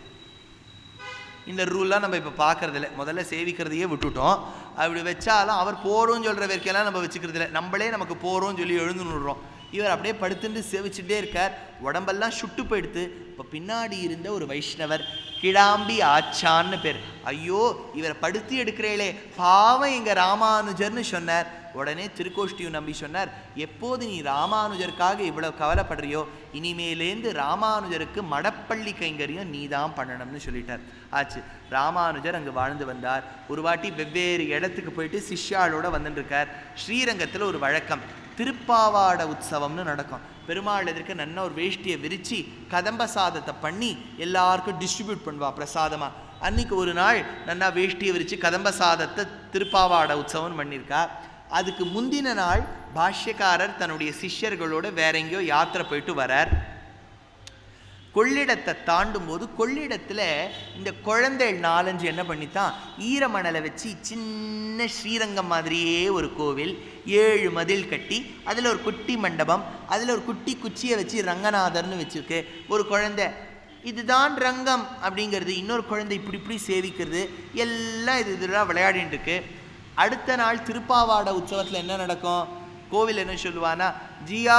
S1: இந்த ரூல்லாம் நம்ம இப்போ பார்க்குறதில்ல. முதல்ல சேவிக்கிறதையே விட்டுட்டோம். அப்படி வச்சாலும் அவர் போகிறோன்னு சொல்கிற வரைக்கெல்லாம் நம்ம வச்சுக்கிறதில்ல. நம்மளே நமக்கு போகிறோன்னு சொல்லி எழுந்து நிடுறோம். இவர் அப்படியே படுத்துட்டு சேவிச்சுட்டே இருக்கார். உடம்பெல்லாம் சுட்டு போயிடுத்து. இப்போ பின்னாடி இருந்த ஒரு வைஷ்ணவர் கிடாம்பி ஆச்சான்னு பேர். ஐயோ இவரை படுத்தி எடுக்கிறீங்களே பாவம் எங்க ராமானுஜர்னு சொன்னார். உடனே திருக்கோஷ்டியும் நம்பி சொன்னார், எப்போது நீ ராமானுஜருக்காக இவ்வளவு கவலைப்படுறியோ இனிமேலேந்து ராமானுஜருக்கு மடப்பள்ளி கைங்கரியம் நீ தான் பண்ணணும்னு சொல்லிட்டார். ஆச்சு. ராமானுஜர் அங்கு வாழ்ந்து வந்தார். ஒரு வாட்டி வெவ்வேறு இடத்துக்கு போயிட்டு சிஷ்யாளோட வந்துட்டு இருக்கார். ஸ்ரீரங்கத்தில் ஒரு வழக்கம், திருப்பாவாட உற்சவம்னு நடக்கும். பெருமாள் எதிர்க்க நன்னா ஒரு வேஷ்டியை விரித்து கதம்ப சாதத்தை பண்ணி எல்லாருக்கும் டிஸ்ட்ரிபியூட் பண்ணுவா பிரசாதமா. அன்னைக்கு ஒரு நாள் நன்னா வேஷ்டியை விரித்து கதம்ப சாதத்தை திருப்பாவாட உற்சவம் பண்ணியிருக்கா. அதுக்கு முந்தின நாள் பாஷ்யக்காரர் தன்னுடைய சிஷ்யர்களோட வேற எங்கேயோ யாத்திரை போயிட்டு வரார். கொள்ளிடத்தை தாண்டும் போது கொள்ளிடத்தில் இந்த குழந்தைகள் 4-5 என்ன பண்ணித்தான் ஈரமணலை வச்சு சின்ன ஸ்ரீரங்கம் மாதிரியே ஒரு கோவில், 7 மதில் கட்டி அதில் ஒரு குட்டி மண்டபம், அதில் ஒரு குட்டி குச்சியை வச்சு ரங்கநாதர்னு வச்சுருக்கு. ஒரு குழந்தை இதுதான் ரங்கம் அப்படிங்கிறது, இன்னொரு குழந்தை இப்படி இப்படி சேவிக்கிறது, எல்லாம் இதெல்லாம் விளையாடிட்டு இருக்கு. அடுத்த நாள் திருப்பாவாட உற்சவத்தில் என்ன நடக்கும்? கோவில் என்ன சொல்லுவானா ஜியா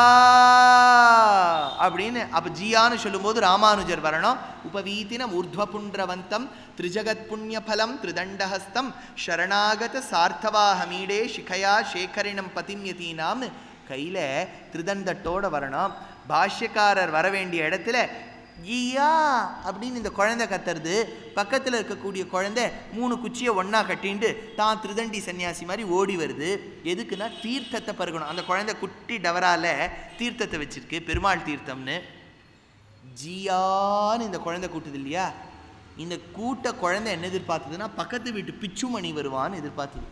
S1: அப்படின்னு. அப்போ ஜியான்னு சொல்லும்போது ராமானுஜர் வரணும். உபவீதினம் ஊர்த்வபுண்ட்ரவந்தம் திரிஜகத் புண்ணியபலம் திரிதண்டஹஸ்தம் சரணாகத சார்த்தவாஹமீடே சிகையா சேகரிணம் பதிம்யதீனாம்னு கையில் திருதண்டத்தோடு வரணும். பாஷ்யக்காரர் வர வேண்டிய இடத்துல ஈயா அப்படின்னு இந்த குழந்தை கத்துறது. பக்கத்தில் இருக்கக்கூடிய குழந்தை 3 குச்சியை ஒன்றா கட்டின்ட்டு தான் திருதண்டி சன்னியாசி மாதிரி ஓடி வருது. எதுக்குன்னா தீர்த்தத்தை பருகணும். அந்த குழந்தை குட்டி டவரால தீர்த்தத்தை வச்சிருக்கு, பெருமாள் தீர்த்தம்னு. ஜியான்னு இந்த குழந்தை கூட்டுது இல்லையா, இந்த கூட்ட குழந்தை என்ன எதிர்பார்த்ததுன்னா பக்கத்து வீட்டு பிச்சுமணி வருவான்னு எதிர்பார்த்தது.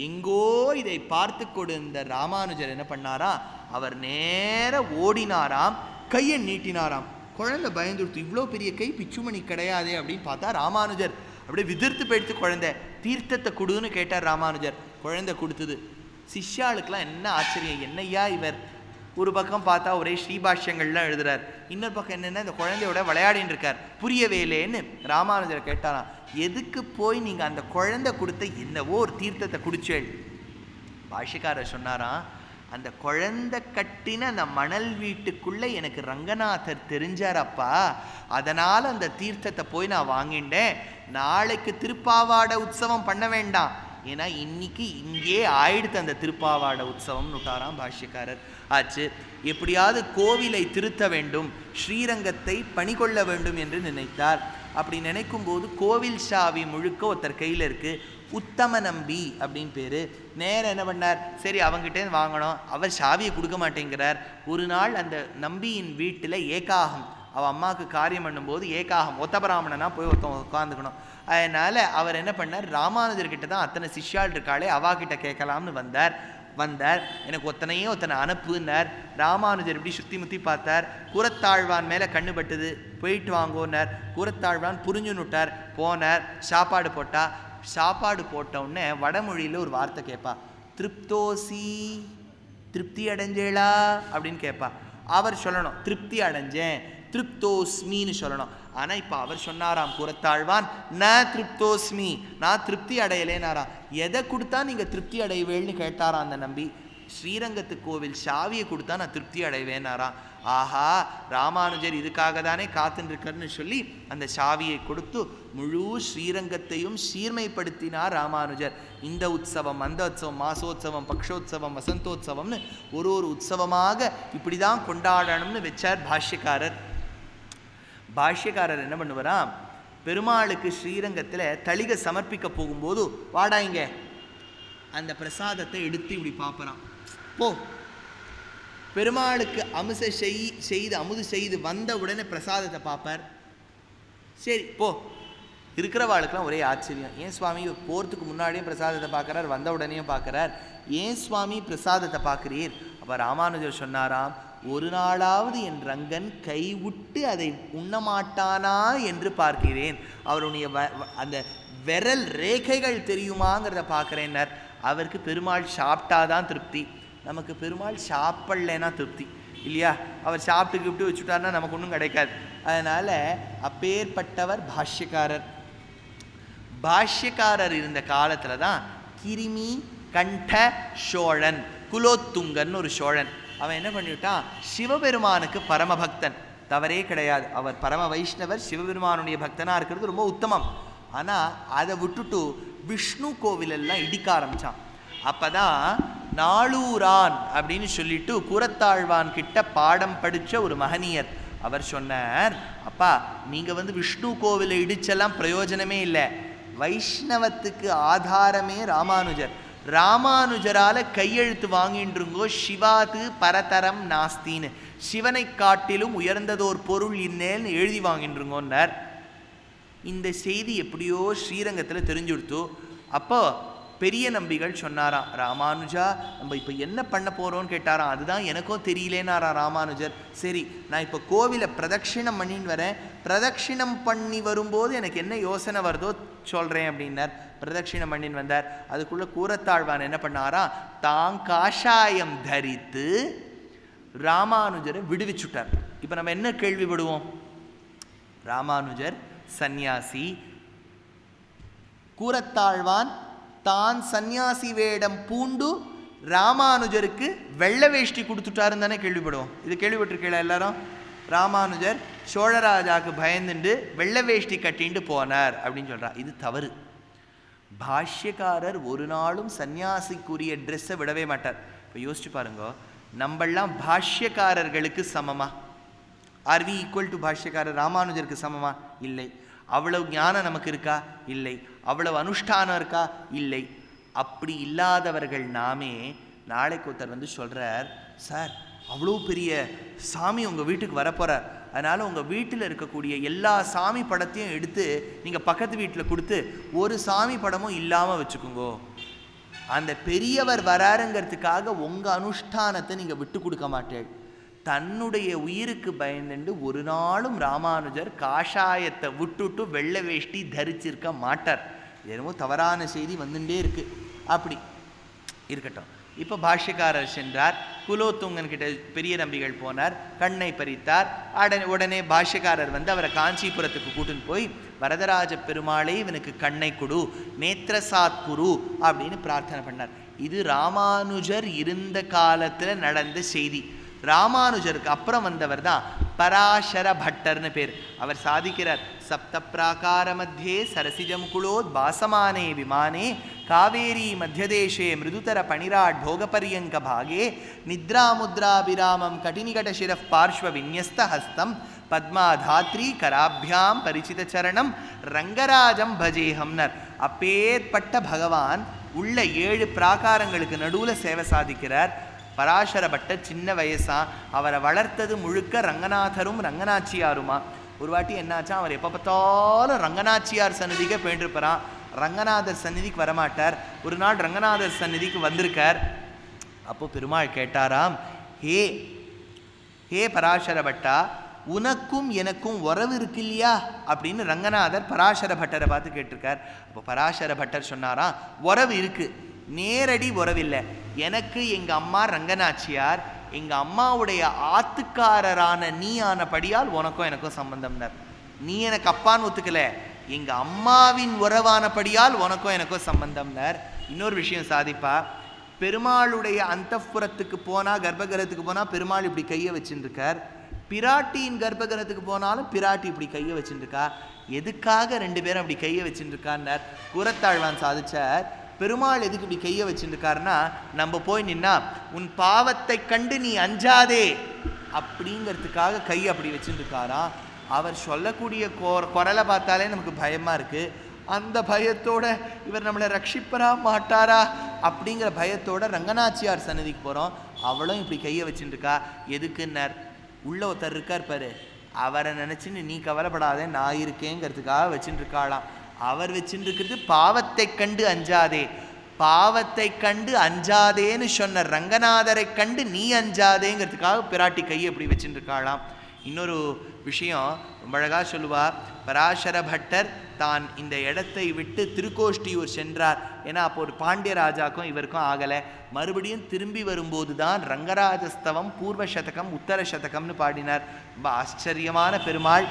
S1: எங்கோ இதை பார்த்து கொடுத்த ராமானுஜர் என்ன பண்ணாரா, அவர் நேர ஓடினாராம், கையை நீட்டினாராம். குழந்தை பயந்துடுத்து, இவ்வளோ பெரிய கை பிச்சுமணி கிடையாதே அப்படின்னு பார்த்தா ராமானுஜர் அப்படியே விதிர்த்து போயிடுத்து. குழந்தை தீர்த்தத்தை கொடுன்னு கேட்டார் ராமானுஜர், குழந்தை கொடுத்தது. சிஷ்யாளுக்கெல்லாம் என்ன ஆச்சரியம், என்னையா இவர் ஒரு பக்கம் பார்த்தா ஒரே ஸ்ரீபாஷ்யங்கள்லாம் எழுதுறார், இன்னொரு பக்கம் என்னென்னா இந்த குழந்தையோட விளையாடின்னு இருக்கார், புரியவேலேன்னு ராமானுஜரை கேட்டாராம். எதுக்கு போய் நீங்கள் அந்த குழந்தை கொடுத்த என்னவோ ஒரு தீர்த்தத்தை குடிச்சேள்? பாஷ்யக்காரர் சொன்னாராம், அந்த குழந்தை கட்டின அந்த மணல் வீட்டுக்குள்ளே எனக்கு ரங்கநாதர் தெரிஞ்சாரப்பா, அதனால் அந்த தீர்த்தத்தை போய் நான் வாங்கிட்டேன். நாளைக்கு திருப்பாவாட உற்சவம் பண்ண வேண்டாம், ஏன்னா இன்னைக்கு இங்கே ஆயிடுத்து அந்த திருப்பாவாட உற்சவம்னு விட்டாராம் பாஷ்யக்காரர். ஆச்சு. எப்படியாவது கோவிலை திருத்த வேண்டும், ஸ்ரீரங்கத்தை பணிகொள்ள வேண்டும் என்று நினைத்தார். அப்படி நினைக்கும் போது கோவில் சாவி முழுக்க ஒருத்தர் கையில் இருக்கு, உத்தம நம்பி அப்படின்னு பேர். நேரம் என்ன பண்ணார், சரி அவங்ககிட்டே வாங்கணும், அவர் சாவியை கொடுக்க மாட்டேங்கிறார். ஒரு நாள் அந்த நம்பியின் வீட்டில் ஏகாகம், அவள் அம்மாவுக்கு காரியம் பண்ணும்போது ஏகாகம் ஒத்த பிராமணனா போய் ஒருத்தன் உட்காந்துக்கணும். அதனால் அவர் என்ன பண்ணார், ராமானுஜர்கிட்ட தான் அத்தனை சிஷ்யாள் இருக்காளே அவாகிட்ட கேட்கலாம்னு வந்தார். எனக்கு ஒத்தனை அனுப்புனார். ராமானுஜர் இப்படி சுற்றி முற்றி பார்த்தார், கூரத்தாழ்வான் மேலே கண்ணு பட்டுது, போயிட்டு வாங்கோன்னார். கூரத்தாழ்வான் புரிஞ்சுன்னுட்டார். போனார், சாப்பாடு போட்டா. சாப்பாடு போட்டவுடனே வடமொழியில் ஒரு வார்த்தை கேட்பா, திருப்தோசி, திருப்தி அடைஞ்சேளா அப்படின்னு கேட்பா. அவர் சொல்லணும் திருப்தி அடைஞ்சேன், திருப்தோஸ்மின்னு சொல்லணும். ஆனால் இப்போ அவர் சொன்னாராம் கூரத்தாழ்வான், ந திருப்தோஸ்மி, நான் திருப்தி அடையலேனாராம். எதை கொடுத்தா நீங்கள் திருப்தி அடைவேள்னு கேட்டாராம் அந்த நம்பி. ஸ்ரீரங்கத்து கோவில் சாவியை கொடுத்தா நான் திருப்தி அடைவேனாராம். ஆஹா, ராமானுஜர் இதுக்காக தானே காத்துருக்கர்னு சொல்லி அந்த சாவியை கொடுத்து முழு ஸ்ரீரங்கத்தையும் சீர்மைப்படுத்தினார் ராமானுஜர். இந்த உற்சவம், அந்த உற்சவம், மாசோத்சவம், பக்ஷோத்சவம், வசந்தோத்சவம்னு ஒரு உற்சவமாக இப்படி தான் கொண்டாடணும்னு வச்சார் பாஷ்யக்காரர். பாஷ்யக்காரர் என்ன பண்ணுவாராம், பெருமாளுக்கு ஸ்ரீரங்கத்தில் தளிகை சமர்ப்பிக்க போகும்போது வாடாங்க அந்த பிரசாதத்தை எடுத்து இப்படி பார்ப்பறான். போ, பெருமாளுக்கு அமுது செய்து வந்த உடனே பிரசாதத்தை பார்ப்பார். சரி போ. இருக்கிறவாளுக்கெல்லாம் ஒரே ஆச்சரியம், ஏன் சுவாமி போகிறதுக்கு முன்னாடியும் பிரசாதத்தை பார்க்குறார், வந்த உடனேயும் பார்க்குறார், ஏன் சுவாமி பிரசாதத்தை பார்க்குறீர்? அப்போ ராமானுஜர் சொன்னாராம், ஒரு நாளாவது என் ரங்கன் கைவிட்டு அதை உண்ணமாட்டானா என்று பார்க்கிறேன், அவருடைய அந்த விரல் ரேகைகள் தெரியுமாங்கிறத பார்க்குறேன்னார். அவருக்கு பெருமாள் சாப்பிட்டாதான் திருப்தி, நமக்கு பெருமாள் சாப்பிடலைன்னா திருப்தி இல்லையா? அவர் சாப்பிட்டு கிப்ட்டு வச்சுட்டார்னா நமக்கு ஒன்றும் கிடைக்காது. அதனால் அப்பேற்பட்டவர் பாஷ்யக்காரர். பாஷ்யக்காரர் இருந்த காலத்தில் தான் கிருமி கண்ட சோழன், குலோத்துங்கன் ஒரு சோழன், அவன் என்ன பண்ணிவிட்டான், சிவபெருமானுக்கு பரமபக்தன். தவறே கிடையாது. அவர் பரம வைஷ்ணவர், சிவபெருமானுடைய பக்தனாக இருக்கிறது ரொம்ப உத்தமம். ஆனால் அதை விட்டுட்டு விஷ்ணு கோவிலெல்லாம் இடிக்க ஆரம்பித்தான். அப்போ தான் நாளூரான் அப்படின்னு சொல்லிட்டு கூரத்தாழ்வான் கிட்ட பாடம் படித்த ஒரு மகனியர் அவர் சொன்னார், அப்பா நீங்கள் விஷ்ணு கோவிலை இடிச்செல்லாம் பிரயோஜனமே இல்லை, வைஷ்ணவத்துக்கு ஆதாரமே ராமானுஜர், ராமானுஜரால கையெழுத்து வாங்கின்றுங்கோ சிவாது பரதரம் நாஸ்தின்னு, சிவனை காட்டிலும் உயர்ந்ததோர் பொருள் இன்னேன்னு எழுதி வாங்கின்றுங்கோன்னார். இந்த செய்தி எப்படியோ ஸ்ரீரங்கத்தில் தெரிஞ்சுடுத்து. அப்போ பெரிய நம்பிகள் சொன்னாராம், ராமானுஜா நம்ம இப்போ என்ன பண்ண போகிறோன்னு கேட்டாராம். அதுதான் எனக்கும் தெரியலேனாராம் ராமானுஜர். சரி நான் இப்போ கோவிலை பிரதட்சிணம் பண்ணின்னு வரேன், பிரதட்சிணம் பண்ணி வரும்போது எனக்கு என்ன யோசனை வருதோ சொல்கிறேன் அப்படின்னார். பிரதட்சிணம் பண்ணின்னு வந்தார். அதுக்குள்ளே கூரத்தாழ்வான் என்ன பண்ணாராம், தான் காஷாயம் தரித்து ராமானுஜரை விடுவிச்சுட்டார். இப்போ நம்ம என்ன கேள்வி விடுவோம், ராமானுஜர் சந்நியாசி, கூரத்தாழ்வான் தான் சந்நியாசி வேடம் பூண்டு ராமானுஜருக்கு வெள்ளை வேஷ்டி கொடுத்துட்டாருன்னு தானே கேள்விப்படுவோம். இது கேள்விப்பட்டிருக்கீங்களா எல்லாரும்? ராமானுஜர் சோழராஜாவுக்கு பயந்துண்டு வெள்ளை வேஷ்டி கட்டிண்டு போனார் அப்படின்னு சொல்கிறார். இது தவறு. பாஷ்யக்காரர் ஒரு நாளும் சந்நியாசிக்குரிய ட்ரெஸ்ஸை விடவே மாட்டார். இப்போ யோசிச்சு பாருங்க, நம்மெல்லாம் பாஷ்யக்காரர்களுக்கு சமமா? ஆர் வி ஈக்குவல் டு பாஷ்யக்காரர்? ராமானுஜருக்கு சமமா? இல்லை. அவ்வளவு ஞானம் நமக்கு இருக்கா? இல்லை. அவ்வளவு அனுஷ்டானம் இருக்கா? இல்லை. அப்படி இல்லாதவர்கள் நாமே. நாளைக்கு ஒருத்தர் சொல்கிறார், சார் அவ்வளோ பெரிய சாமி உங்கள் வீட்டுக்கு வரப்போகிறார், அதனால் உங்கள் வீட்டில் இருக்கக்கூடிய எல்லா சாமி படத்தையும் எடுத்து நீங்கள் பக்கத்து வீட்டில் கொடுத்து ஒரு சாமி படமும் இல்லாமல் வச்சுக்கோங்கோ. அந்த பெரியவர் வராருங்கிறதுக்காக உங்கள் அனுஷ்டானத்தை நீங்கள் விட்டு கொடுக்க மாட்டேன். தன்னுடைய உயிருக்கு பயந்துண்டு ஒரு நாளும் ராமானுஜர் காஷாயத்தை விட்டுட்டு வெள்ளை வேஷ்டி தரிச்சிருக்க மாட்டார். என்னமோ தவறான செய்தி வந்துட்டே இருக்கு. அப்படி இருக்கட்டும். இப்போ பாஷ்யக்காரர் சென்றார், குலோத்துங்கன் கிட்ட பெரிய நம்பிகள் போனார், கண்ணை பறித்தார். உடனே பாஷ்யக்காரர் அவரை காஞ்சிபுரத்துக்கு கூட்டுன்னு போய், வரதராஜ பெருமாளே இவனுக்கு கண்ணை கொடு, நேத்திரசாத் குரு அப்படின்னு பிரார்த்தனை பண்ணார். இது ராமானுஜர் இருந்த காலத்தில் நடந்த செய்தி. ராமானுஜருக்கு அப்புறம் வந்தவர் தான் பராசர பட்டர்னு பேர். அவர் சாதிக்கிறார், சப்த பிராகார மத்தியே சரசிஜம் குலோத் பாசமானே விமானே காவேரி மத்தியதேசே மிருதுதர பணிராட் போகபரியங்க பாகே நித்ராமுத்ராபிராமம் கட்டினிகட பார்ஷ்வ விநியஸ்த ஹஸ்தம் பத்மாதாத்ரி கராபியாம் பரிச்சித சரணம் ரங்கராஜம் பஜேஹம்னர். அப்பேற்பட்ட பகவான் உள்ள 7 பிராகாரங்களுக்கு நடுவில் சேவை சாதிக்கிறார். பராசர பட்டர் சின்ன வயசா, அவரை வளர்த்தது முழுக்க ரங்கநாதரும் ரங்கநாச்சியாருமா. ஒரு வாட்டி என்னாச்சா, அவர் எப்போ பார்த்தாலும் ரங்கநாச்சியார் சந்நிதிக்கே போயிட்டுருப்பாரான், ரங்கநாதர் சந்நிதிக்கு வரமாட்டார். ஒரு நாள் ரங்கநாதர் சந்நிதிக்கு வந்திருக்கார். அப்போ பெருமாள் கேட்டாராம், ஹே பராசர பட்டா, உனக்கும் எனக்கும் உறவு இருக்கு இல்லையா அப்படின்னு ரங்கநாதர் பராசர பட்டரை பார்த்து கேட்டிருக்கார். அப்போ பராசர பட்டர் சொன்னாராம், உறவு இருக்கு, நேரடி உறவில்லை. எனக்கு எங்கள் அம்மா ரங்கநாச்சியார், எங்கள் அம்மாவுடைய ஆத்துக்காரரான நீ ஆனபடியால் உனக்கும் எனக்கும் சம்பந்தம்னார். நீ எனக்கு அப்பான்னு ஒத்துக்கலை, எங்கள் அம்மாவின் உறவானபடியால் உனக்கும் எனக்கும் சம்பந்தம்னார். இன்னொரு விஷயம் சாதிப்பா, பெருமாளுடைய அந்தப்புறத்துக்கு போனால், கர்ப்பகிரகத்துக்கு போனால் பெருமாள் இப்படி கையை வச்சுருக்கார், பிராட்டியின் கர்ப்பகிரகத்துக்கு போனாலும் பிராட்டி இப்படி கையை வச்சுருக்கா. எதுக்காக 2 பேரும் அப்படி கையை வச்சுருக்கான்னார். கூரத்தாழ்வான் சாதிச்சார், பெருமாள் எதுக்கு இப்படி கையை வச்சுருக்காருன்னா, நம்ம போய் நின்னா உன் பாவத்தை கண்டு நீ அஞ்சாதே அப்படிங்கிறதுக்காக கை அப்படி வச்சுருக்காராம். அவர் சொல்லக்கூடிய குரலை பார்த்தாலே நமக்கு பயமாக இருக்குது. அந்த பயத்தோட இவர் நம்மளை ரட்சிப்பரா மாட்டாரா அப்படிங்கிற பயத்தோட ரங்கநாச்சியார் சன்னதிக்கு போகிறோம். அவளும் இப்படி கையை வச்சுருக்கா. எதுக்குன்னார், உள்ள ஒருத்தர் இருக்கார் பாரு, அவரை நினச்சின்னு நீ கவலைப்படாதே நான் இருக்கேங்கிறதுக்காக வச்சுருக்காளாம். அவர் வச்சுருக்கிறது பாவத்தை கண்டு அஞ்சாதே, பாவத்தை கண்டு அஞ்சாதேன்னு சொன்ன ரங்கநாதரை கண்டு நீ அஞ்சாதேங்கிறதுக்காக பிராட்டி கையை எப்படி வச்சுருக்காளாம். இன்னொரு விஷயம் ரொம்ப அழகாக சொல்லுவார், பராசர பட்டர் தான் இந்த இடத்தை விட்டு திருக்கோஷ்டியூர் சென்றார். ஏன்னா அப்போ ஒரு பாண்டிய ராஜாக்கும் இவருக்கும் ஆகலை. மறுபடியும் திரும்பி வரும்போது தான் ரங்கராஜஸ்தவம் பூர்வ சதகம் உத்தர சதகம்னு பாடினார். ரொம்ப ஆச்சரியமான பெருமாள்.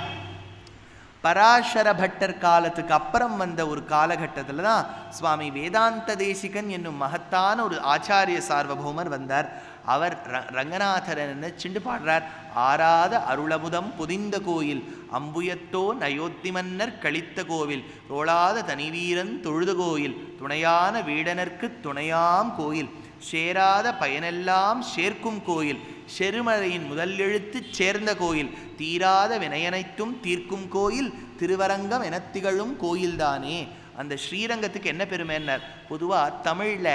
S1: பராசர பட்டர் காலத்துக்கு அப்புறம் வந்த ஒரு காலகட்டத்தில் தான் சுவாமி வேதாந்த தேசிகன் என்னும் மகத்தான ஒரு ஆச்சாரிய சார்வபௌமர் வந்தார். அவர் ரங்கநாதரன் சிண்டு பாடுறார். ஆராத அருளமுதம் பொதிந்த கோயில் அம்புயத்தோ நயோத்தி மன்னர் கழித்த கோவில் ரோளாத தனிவீரன் தொழுத கோயில் துணையான வீடனர்க்கு துணையாம் கோயில் சேராத பயனெல்லாம் சேர்க்கும் கோயில் செருமழையின் முதல் எழுத்து சேர்ந்த கோயில் தீராத வினையனைத்தும் தீர்க்கும் கோயில் திருவரங்கம் என திகழும் கோயில்தானே. அந்த ஸ்ரீரங்கத்துக்கு என்ன பெருமைன்னர், பொதுவாக தமிழில்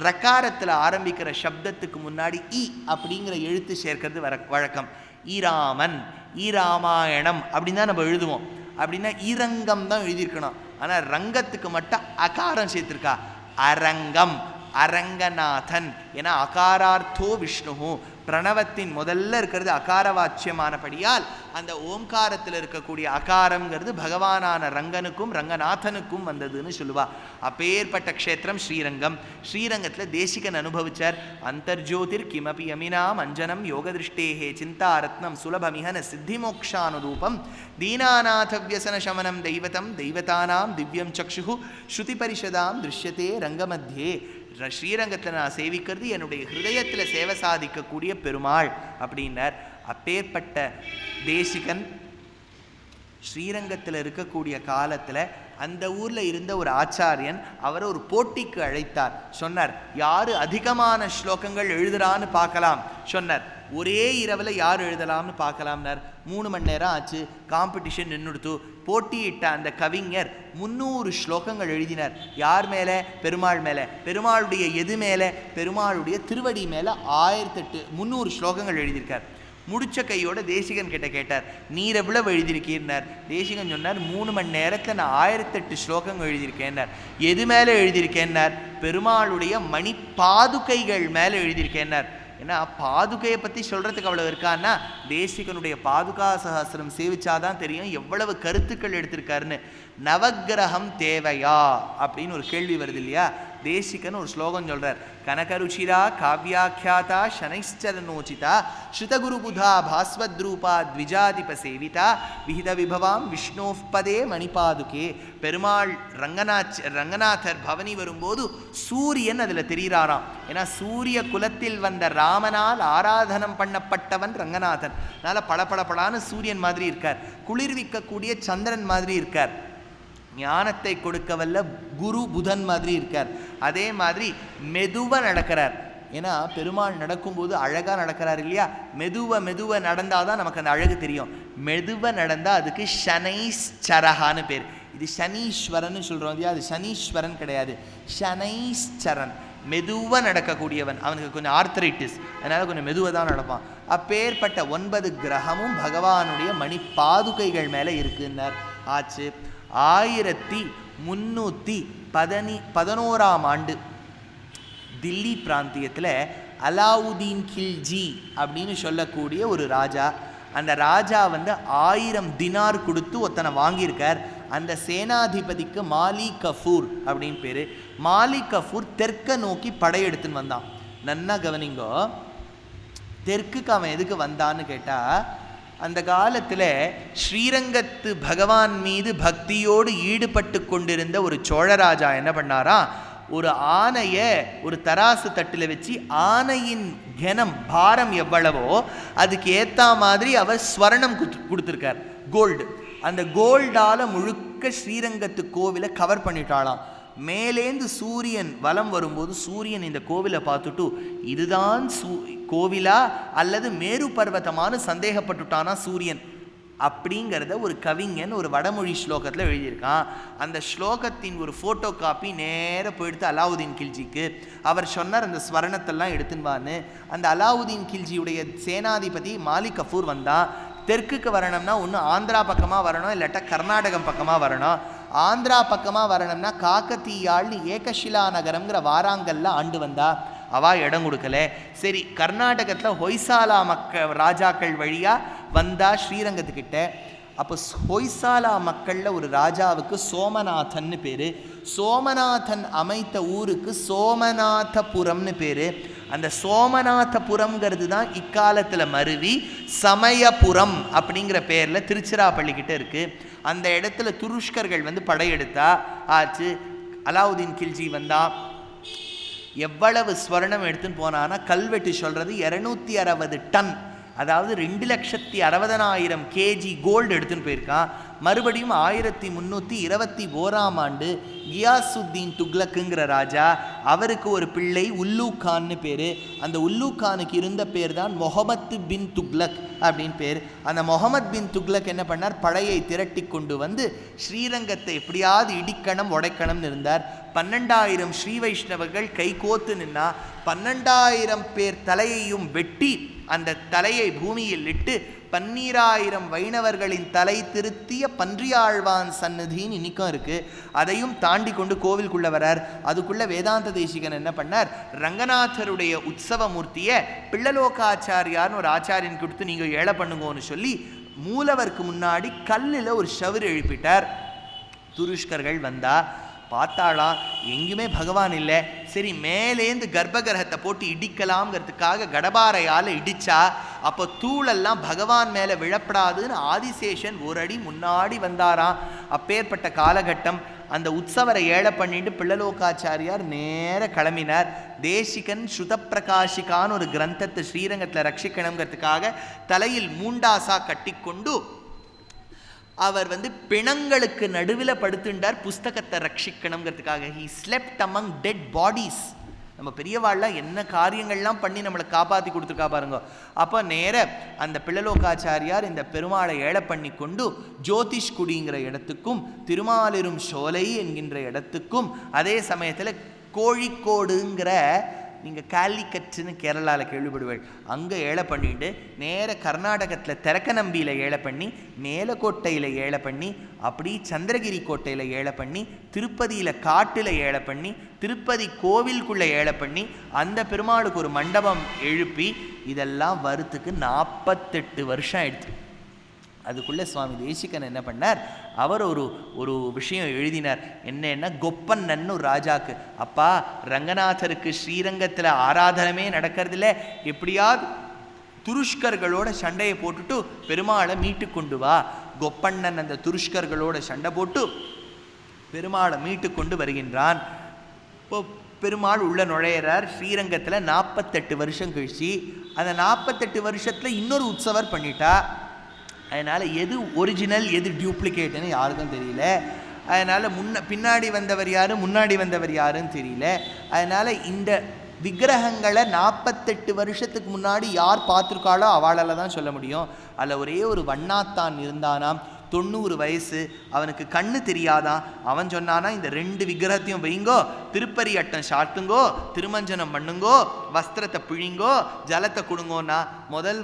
S1: ரகாரத்தில் ஆரம்பிக்கிற சப்தத்துக்கு முன்னாடி இ அப்படிங்கிற எழுத்து சேர்க்கிறது வழக்கம். ஈராமன், ஈராமாயணம் அப்படின்னு தான் நம்ம எழுதுவோம். அப்படின்னா ஈரங்கம் தான் எழுதியிருக்கணும். ஆனால் ரங்கத்துக்கு மட்டும் அகாரம் சேர்த்துருக்கா. அரங்கம், அரங்கநாதன். ஏன்னா அகாரார்த்தோ விஷ்ணு, பிரணவத்தின் முதல்ல இருக்கிறது அகாரவாச்சியமானபடியால் அந்த ஓம்காரத்தில் இருக்கக்கூடிய அகாரங்கிறது பகவானான ரங்கனுக்கும் ரங்கநாதனுக்கும் வந்ததுன்னு சொல்லுவா. அப்பேற்பட்ட க்ஷேத்திரம் ஸ்ரீரங்கம். ஸ்ரீரங்கத்தில் தேசிகன் அனுபவிச்சார். அந்தர்ஜோதிர் கிமபி யமினாம் அஞ்சனம் யோகதிருஷ்டேஹே சிந்தாரத்னம் சுலபமிஹன சித்திமோக்ஷானுரூபம் தீனாநாத வியசன சமனம் தெய்வதம் தெய்வதானாம் திவ்யம் சக்ஷு ஸ்ருதி பரிஷதாம் திருஷ்யத்தே ரங்கமத்தியே. ஸ்ரீரங்கத்தில் நான் சேவிக்கிறது என்னுடைய ஹிருதயத்தில் சேவை சாதிக்கக்கூடிய பெருமாள் அப்படின்னார். அப்பேற்பட்ட தேசிகன் ஸ்ரீரங்கத்தில் இருக்கக்கூடிய காலத்தில் அந்த ஊரில் இருந்த ஒரு ஆச்சாரியன் அவரை ஒரு போட்டிக்கு அழைத்தார். சொன்னார், யார் அதிகமான ஸ்லோகங்கள் எழுதுறான்னு பார்க்கலாம் சொன்னார். ஒரே இரவில் யார் எழுதலாம்னு பார்க்கலாம்னார். 3 மணி நேரம் ஆச்சு. காம்படிஷன் நின்றுடுத்து. போட்டியிட்ட அந்த கவிஞர் 300 ஸ்லோகங்கள் எழுதினார். யார் மேலே? பெருமாள் மேலே. பெருமாளுடைய எது மேலே? பெருமாளுடைய திருவடி மேலே 300 ஸ்லோகங்கள் எழுதியிருக்கார். முடிச்ச கையோட தேசிகன் கிட்ட கேட்டார், நீர் எவ்வளவு எழுதியிருக்கீர்னார். தேசிகன் சொன்னார், 3 மணி நேரத்தில் நான் 1008 ஸ்லோகங்கள் எழுதியிருக்கேன்னார். எது மேலே எழுதியிருக்கேன்னார்? பெருமாளுடைய மணி பாதுகைகள் மேலே எழுதியிருக்கேன்னார். ஏன்னா பாதுகையை பற்றி சொல்கிறதுக்கு அவ்வளோ இருக்கான்னா தேசிகனுடைய பாதுகா சஹஸ்ரம் சேவிச்சாதான் தெரியும் எவ்வளவு கருத்துக்கள் எடுத்திருக்காருன்னு. நவக்கிரகம் தேவையா அப்படின்னு ஒரு கேள்வி வருது இல்லையா. தேசிகன் ஒரு ஸ்லோகம் சொல்கிறார். கனகருச்சிரா காவ்யாக்கியாதா சனைச்சரனோச்சிதா ஸ்ருதகுருபுதா பாஸ்வத்ரூபா த்விஜாதிப சேவிதா விஹித விபவாம் விஷ்ணோப்பதே மணிபாதுகே. பெருமாள் ரங்கநாதர் பவனி வரும்போது சூரியன் அதில் தெரிகிறாராம். ஏன்னா சூரிய குலத்தில் வந்த ராமனால் ஆராதனம் பண்ணப்பட்டவன் ரங்கநாதன். அதனால் பளபளபளான்னு சூரியன் மாதிரி இருக்கார். குளிர்விக்கக்கூடிய சந்திரன் மாதிரி இருக்கார். ஞானத்தை கொடுக்க வல்ல குரு புதன் மாதிரி இருக்கார். அதே மாதிரி மெதுவாக நடக்கிறார். ஏன்னா பெருமாள் நடக்கும்போது அழகாக நடக்கிறார் இல்லையா. மெதுவாக நடந்தால் தான் நமக்கு அந்த அழகு தெரியும். மெதுவாக நடந்தால் அதுக்கு சனைஸ்சரஹான்னு பேர். இது சனீஸ்வரன் சொல்கிறோம் இல்லையா, அது சனீஸ்வரன் கிடையாது, சனைஸ்சரன். மெதுவாக நடக்கக்கூடியவன். அவனுக்கு கொஞ்சம் ஆர்த்தரைட்டிஸ், அதனால் கொஞ்சம் மெதுவாக தான் நடப்பான். அப்பேற்பட்ட 9 கிரகமும் பகவானுடைய மணி பாதுகைகள் மேலே இருக்குன்னார். ஆச்சு. 1311ஆம் ஆண்டு தில்லி பிராந்தியத்தில் அலாவுதீன் கில்ஜி அப்படின்னு சொல்லக்கூடிய ஒரு ராஜா. அந்த ராஜா 1000 தினார் கொடுத்து ஒருத்தனை வாங்கியிருக்கார். அந்த சேனாதிபதிக்கு மாலி கஃபூர் அப்படின்னு பேர். மாலி கஃபூர் தெற்க நோக்கி படையெடுத்துன்னு வந்தான். நன்னா கவனிங்கோ, தெற்குக்கு அவன் எதுக்கு வந்தான்னு கேட்டால், அந்த காலத்தில் ஸ்ரீரங்கத்து பகவான் மீது பக்தியோடு ஈடுபட்டு கொண்டிருந்த ஒரு சோழராஜா என்ன பண்ணாரா, ஒரு ஆணையை ஒரு தராசு தட்டில் வச்சு ஆணையின் கனம் பாரம் எவ்வளவோ அதுக்கு ஏற்ற மாதிரி அவர் ஸ்வர்ணம் கொடுத்துருக்கார், கோல்டு. அந்த கோல்டால் முழுக்க ஸ்ரீரங்கத்து கோவிலை கவர் பண்ணிட்டாளாம். மேலேந்து சூரியன் வலம் வரும்போது சூரியன் இந்த கோவிலை பார்த்துட்டு இதுதான் கோவிலா அல்லது மேரு பர்வதமான சந்தேகப்பட்டுட்டானா சூரியன் அப்படிங்கிறத ஒரு கவிஞன் ஒரு வடமொழி ஸ்லோகத்தில் எழுதியிருக்கான். அந்த ஸ்லோகத்தின் ஒரு ஃபோட்டோ காப்பி நேராக போயிடுத்து அலாவுதீன் கில்ஜிக்கு. அவர் சொன்னார் அந்த ஸ்வர்ணத்தெல்லாம் எடுத்துன்னு. அந்த அலாவுதீன் கில்ஜியுடைய சேனாதிபதி மாலி கஃபூர் வந்தான். தெற்குக்கு வரணும்னா ஒன்று ஆந்திரா பக்கமாக வரணும், இல்லாட்டா கர்நாடகம் பக்கமாக வரணும். ஆந்திரா பக்கமாக வரணும்னா காக்கத்தீயாள்னு ஏகஷிலா நகரம்ங்கிற வாராங்கல்ல ஆண்டு வந்தா. அவா இடம் கொடுக்கல. சரி, கர்நாடகத்தில் ஹொய்சாலா ராஜாக்கள் வழியாக வந்தா ஸ்ரீரங்கத்துக்கிட்ட. அப்போ ஹொய்சாலா மக்களில் ஒரு ராஜாவுக்கு சோமநாதன்னு பேர். சோமநாதன் அமைத்த ஊருக்கு சோமநாதபுரம்னு பேர். அந்த சோமநாதபுரம்ங்கிறது தான் இக்காலத்தில் மருவி சமயபுரம் அப்படிங்கிற பேரில் திருச்சிராப்பள்ளிக்கிட்ட இருக்குது. அந்த இடத்துல துருஷ்கர்கள் படையெடுத்தா ஆச்சு. அலாவுதீன் கில்ஜி வந்தா. எவ்வளவு ஸ்வர்ணம் எடுத்துன்னு போனான்னா கல்வெட்டு சொல்கிறது 260 டன், அதாவது 2,60,000 கேஜி கோல்டு எடுத்துன்னு போயிருக்கான். மறுபடியும் 1321ஆம் ஆண்டு கியாசுத்தீன் துக்ளக்குங்கிற ராஜா, அவருக்கு ஒரு பிள்ளை உல்லு கான்னு பேர். அந்த உல்லு கானுக்கு இருந்த பேர் தான் முகமது பின் துக்ளக் அப்படின்னு பேர். அந்த முகமது பின் துக்ளக் என்ன பண்ணார், படையை திரட்டி கொண்டு வந்து ஸ்ரீரங்கத்தை எப்படியாவது இடிக்கணும் உடைக்கணும்னு இருந்தார். 12,000 ஸ்ரீ வைஷ்ணவர்கள் கை கோத்து நின்னா 12,000 பேர் தலையையும் வெட்டி அந்த தலையை பூமியில் இட்டு 12,000 வைணவர்களின் தலை திருத்திய பன்றியாழ்வான் சன்னதின்னு இன்னைக்கும் இருக்கு. அதையும் தாண்டி கொண்டு கோவிலுக்குள்ள வரார். அதுக்குள்ள வேதாந்த தேசிகன் என்ன பண்ணார், ரங்கநாதருடைய உற்சவ மூர்த்தியை பிள்ளலோகாச்சாரியார்னு ஒரு ஆச்சாரியன் கொடுத்து நீங்க ஏழை பண்ணுங்கன்னு சொல்லி மூலவருக்கு முன்னாடி கல்லில் ஒரு ஷவர் எழுப்பிட்டார். துருஷ்கர்கள் வந்தா பார்த்தாலாம், எங்குமே பகவான் இல்லை. சரி, மேலேந்து கர்ப்பகிரகத்தை போட்டு இடிக்கலாம்ங்கிறதுக்காக கடபாரையால் இடிச்சா அப்போ தூளெல்லாம் பகவான் மேலே விழப்படாதுன்னு ஆதிசேஷன் ஒரு அடி முன்னாடி வந்தாராம். அப்பேற்பட்ட காலகட்டம். அந்த உற்சவரை ஏழை பண்ணிட்டு பிள்ளலோகாச்சாரியார் நேர கிளம்பினார். தேசிகன் ஸ்ருதப்பிரகாஷிகான்னு ஒரு கிரந்தத்தை ஸ்ரீரங்கத்தில் ரட்சிக்கணுங்கிறதுக்காக தலையில் மூண்டாசா கட்டிக்கொண்டு அவர் பிணங்களுக்கு நடுவில் படுத்துட்டார் புஸ்தகத்தை ரட்சிக்கணுங்கிறதுக்காக. He slept among dead bodies. நம்ம பெரியவாள்லாம் என்ன காரியங்கள்லாம் பண்ணி நம்மளை காப்பாற்றி கொடுத்துருக்கா பாருங்க. அப்போ நேர அந்த பிள்ளலோகாச்சாரியார் இந்த பெருமாளை ஏழை பண்ணி கொண்டு ஜோதிஷ்குடிங்கிற இடத்துக்கும் திருமாலிரும் சோலை என்கின்ற இடத்துக்கும் அதே சமயத்தில் கோழிக்கோடுங்கிற, நீங்கள் காலிக்கட்டுன்னு கேரளாவில் கேள்விப்படுவேள், அங்கே ஏழை பண்ணிட்டு நேர கர்நாடகத்தில் தெரக்கநம்பியில் ஏழை பண்ணி, மேலக்கோட்டையில் ஏழை பண்ணி, அப்படி சந்திரகிரி கோட்டையில் ஏழை பண்ணி, திருப்பதியில் காட்டில் ஏழை பண்ணி, திருப்பதி கோவிலுக்குள்ளே ஏழை பண்ணி, அந்த பெருமாளுக்கு ஒரு மண்டபம் எழுப்பி, இதெல்லாம் வரத்துக்கு 48 வருஷம் ஆயிடுச்சு. அதுக்குள்ளே சுவாமி தேசிகன் என்ன பண்ணார், அவர் ஒரு விஷயம் எழுதினார். என்னன்னா, கொப்பண்ணன் ஒரு ராஜாக்கு, அப்பா ரங்கநாதருக்கு ஸ்ரீரங்கத்தில் ஆராதனமே நடக்கிறதில்ல, எப்படியாவது துருஷ்கர்களோட சண்டையை போட்டுட்டு பெருமாளை மீட்டு கொண்டு வா. கொப்பண்ணன் அந்த துருஷ்கர்களோட சண்டை போட்டு பெருமாளை மீட்டு கொண்டு வருகின்றான். இப்போ பெருமாள் உள்ள நுழையிறார் ஸ்ரீரங்கத்தில். 48 வருஷம் கழிச்சு அந்த 48 வருஷத்தில் இன்னொரு உற்சவர் பண்ணிட்டா. அதனால் எது ஒரிஜினல் எது டியூப்ளிகேட்டுன்னு யாருக்கும் தெரியல. அதனால் பின்னாடி வந்தவர் யார் முன்னாடி வந்தவர் யாருன்னு தெரியல. அதனால் இந்த விக்கிரகங்களை 48 வருஷத்துக்கு முன்னாடி யார் பார்த்துருக்காளோ அவளால் தான் சொல்ல முடியும். அதில் ஒரே ஒரு வண்ணாத்தான் இருந்தானாம், 90 வயசு, அவனுக்கு கண்ணு தெரியாதான். அவன் சொன்னானா, இந்த 2 விக்கிரகத்தையும் வைங்கோ, திருப்பரி அட்டம் சாட்டுங்கோ, திருமஞ்சனம் பண்ணுங்கோ, வஸ்திரத்தை பிழிங்கோ, ஜலத்தை கொடுங்கோன்னா. முதல்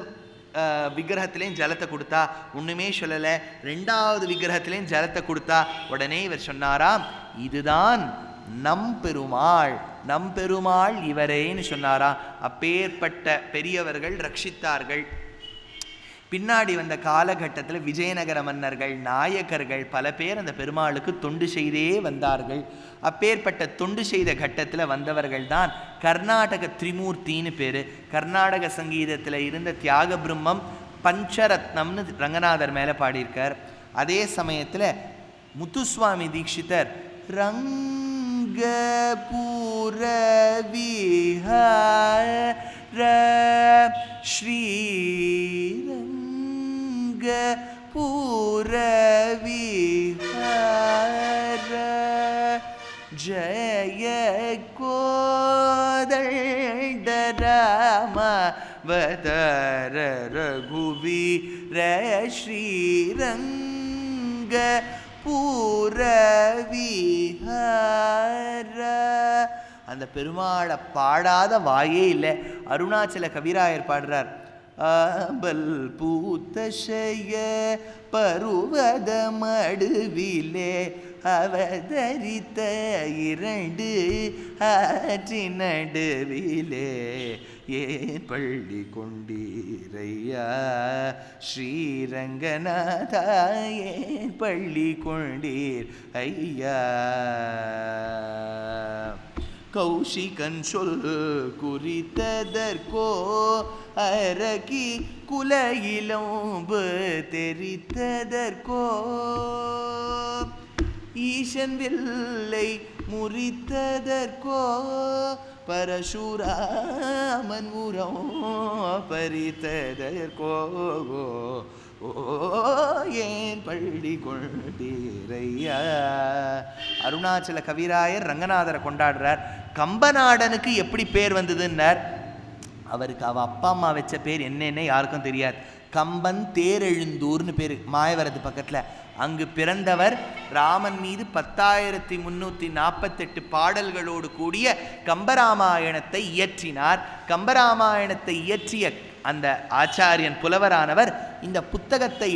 S1: விக்கிரகத்திலையும் ஜலத்தை கொடுத்தா ஒன்றுமே சொல்லலை. 2வது விக்கிரகத்திலையும் ஜலத்தை கொடுத்தா உடனே இவர் சொன்னாராம், இதுதான் நம் பெருமாள், நம் பெருமாள் இவரேன்னு சொன்னாராம். அப்பேற்பட்ட பெரியவர்கள் ரட்சித்தார்கள். பின்னாடி வந்த காலகட்டத்தில் விஜயநகர மன்னர்கள், நாயக்கர்கள் பல பேர் அந்த பெருமாளுக்கு தொண்டு செய்தே வந்தார்கள். அப்பேற்பட்ட தொண்டு செய்த கட்டத்தில் வந்தவர்கள் தான் கர்நாடக திரிமூர்த்தின்னு பேர். கர்நாடக சங்கீதத்தில் இருந்த தியாக பிரம்மம் பஞ்சரத்னம்னு ரங்கநாதர் மேலே பாடியிருக்கார். அதே சமயத்தில் முத்துசுவாமி தீட்சிதர் ரங்கபூர விஹார ஸ்ரீரங்க பூர விஹார ஜய கோதண்ட ராம வதர ரகுவீர ஸ்ரீரங்க பூர விஹார. அந்த பெருமாளை பாடாத வாயே இல்லை. அருணாச்சல கவிராயர் பாடுறார், ஆபல் பூத்தஷய பருவத மடுவிலே அவதரித்த 2 ஆற்றின் நடுவிலே ஏன் பள்ளி கொண்டீரையா ஸ்ரீரங்கநாதா, ஏன் பள்ளி கொண்டீர் ஐயா. கௌஷிகன் சொல் குறித்ததற்கோ அரகி குலையிலோம்பு தெரித்ததற்கோ ஈசன் வில்லை முறித்ததற்கோ பரசுராமன் உரம் பறித்ததற்கோ ஏன் பள்ளி கொண்டீரையா. அருணாச்சல கவிராயர் ரங்கநாதரை கொண்டாடுறார். கம்பநாடனுக்கு எப்படி பேர் வந்ததுன்னார். அவருக்கு அவ அப்பா அம்மா வச்ச பேர் என்னன்னு யாருக்கும் தெரியாது. கம்பன் தேரெழுந்தூர்னு பேர், மாயவரது பக்கத்தில். அங்கு பிறந்தவர். ராமன் மீது 10,348 பாடல்களோடு கூடிய கம்பராமாயணத்தை இயற்றினார். கம்பராமாயணத்தை இயற்றிய அந்த ஆச்சாரியன் புலவரானவர் இந்த புத்தகத்தை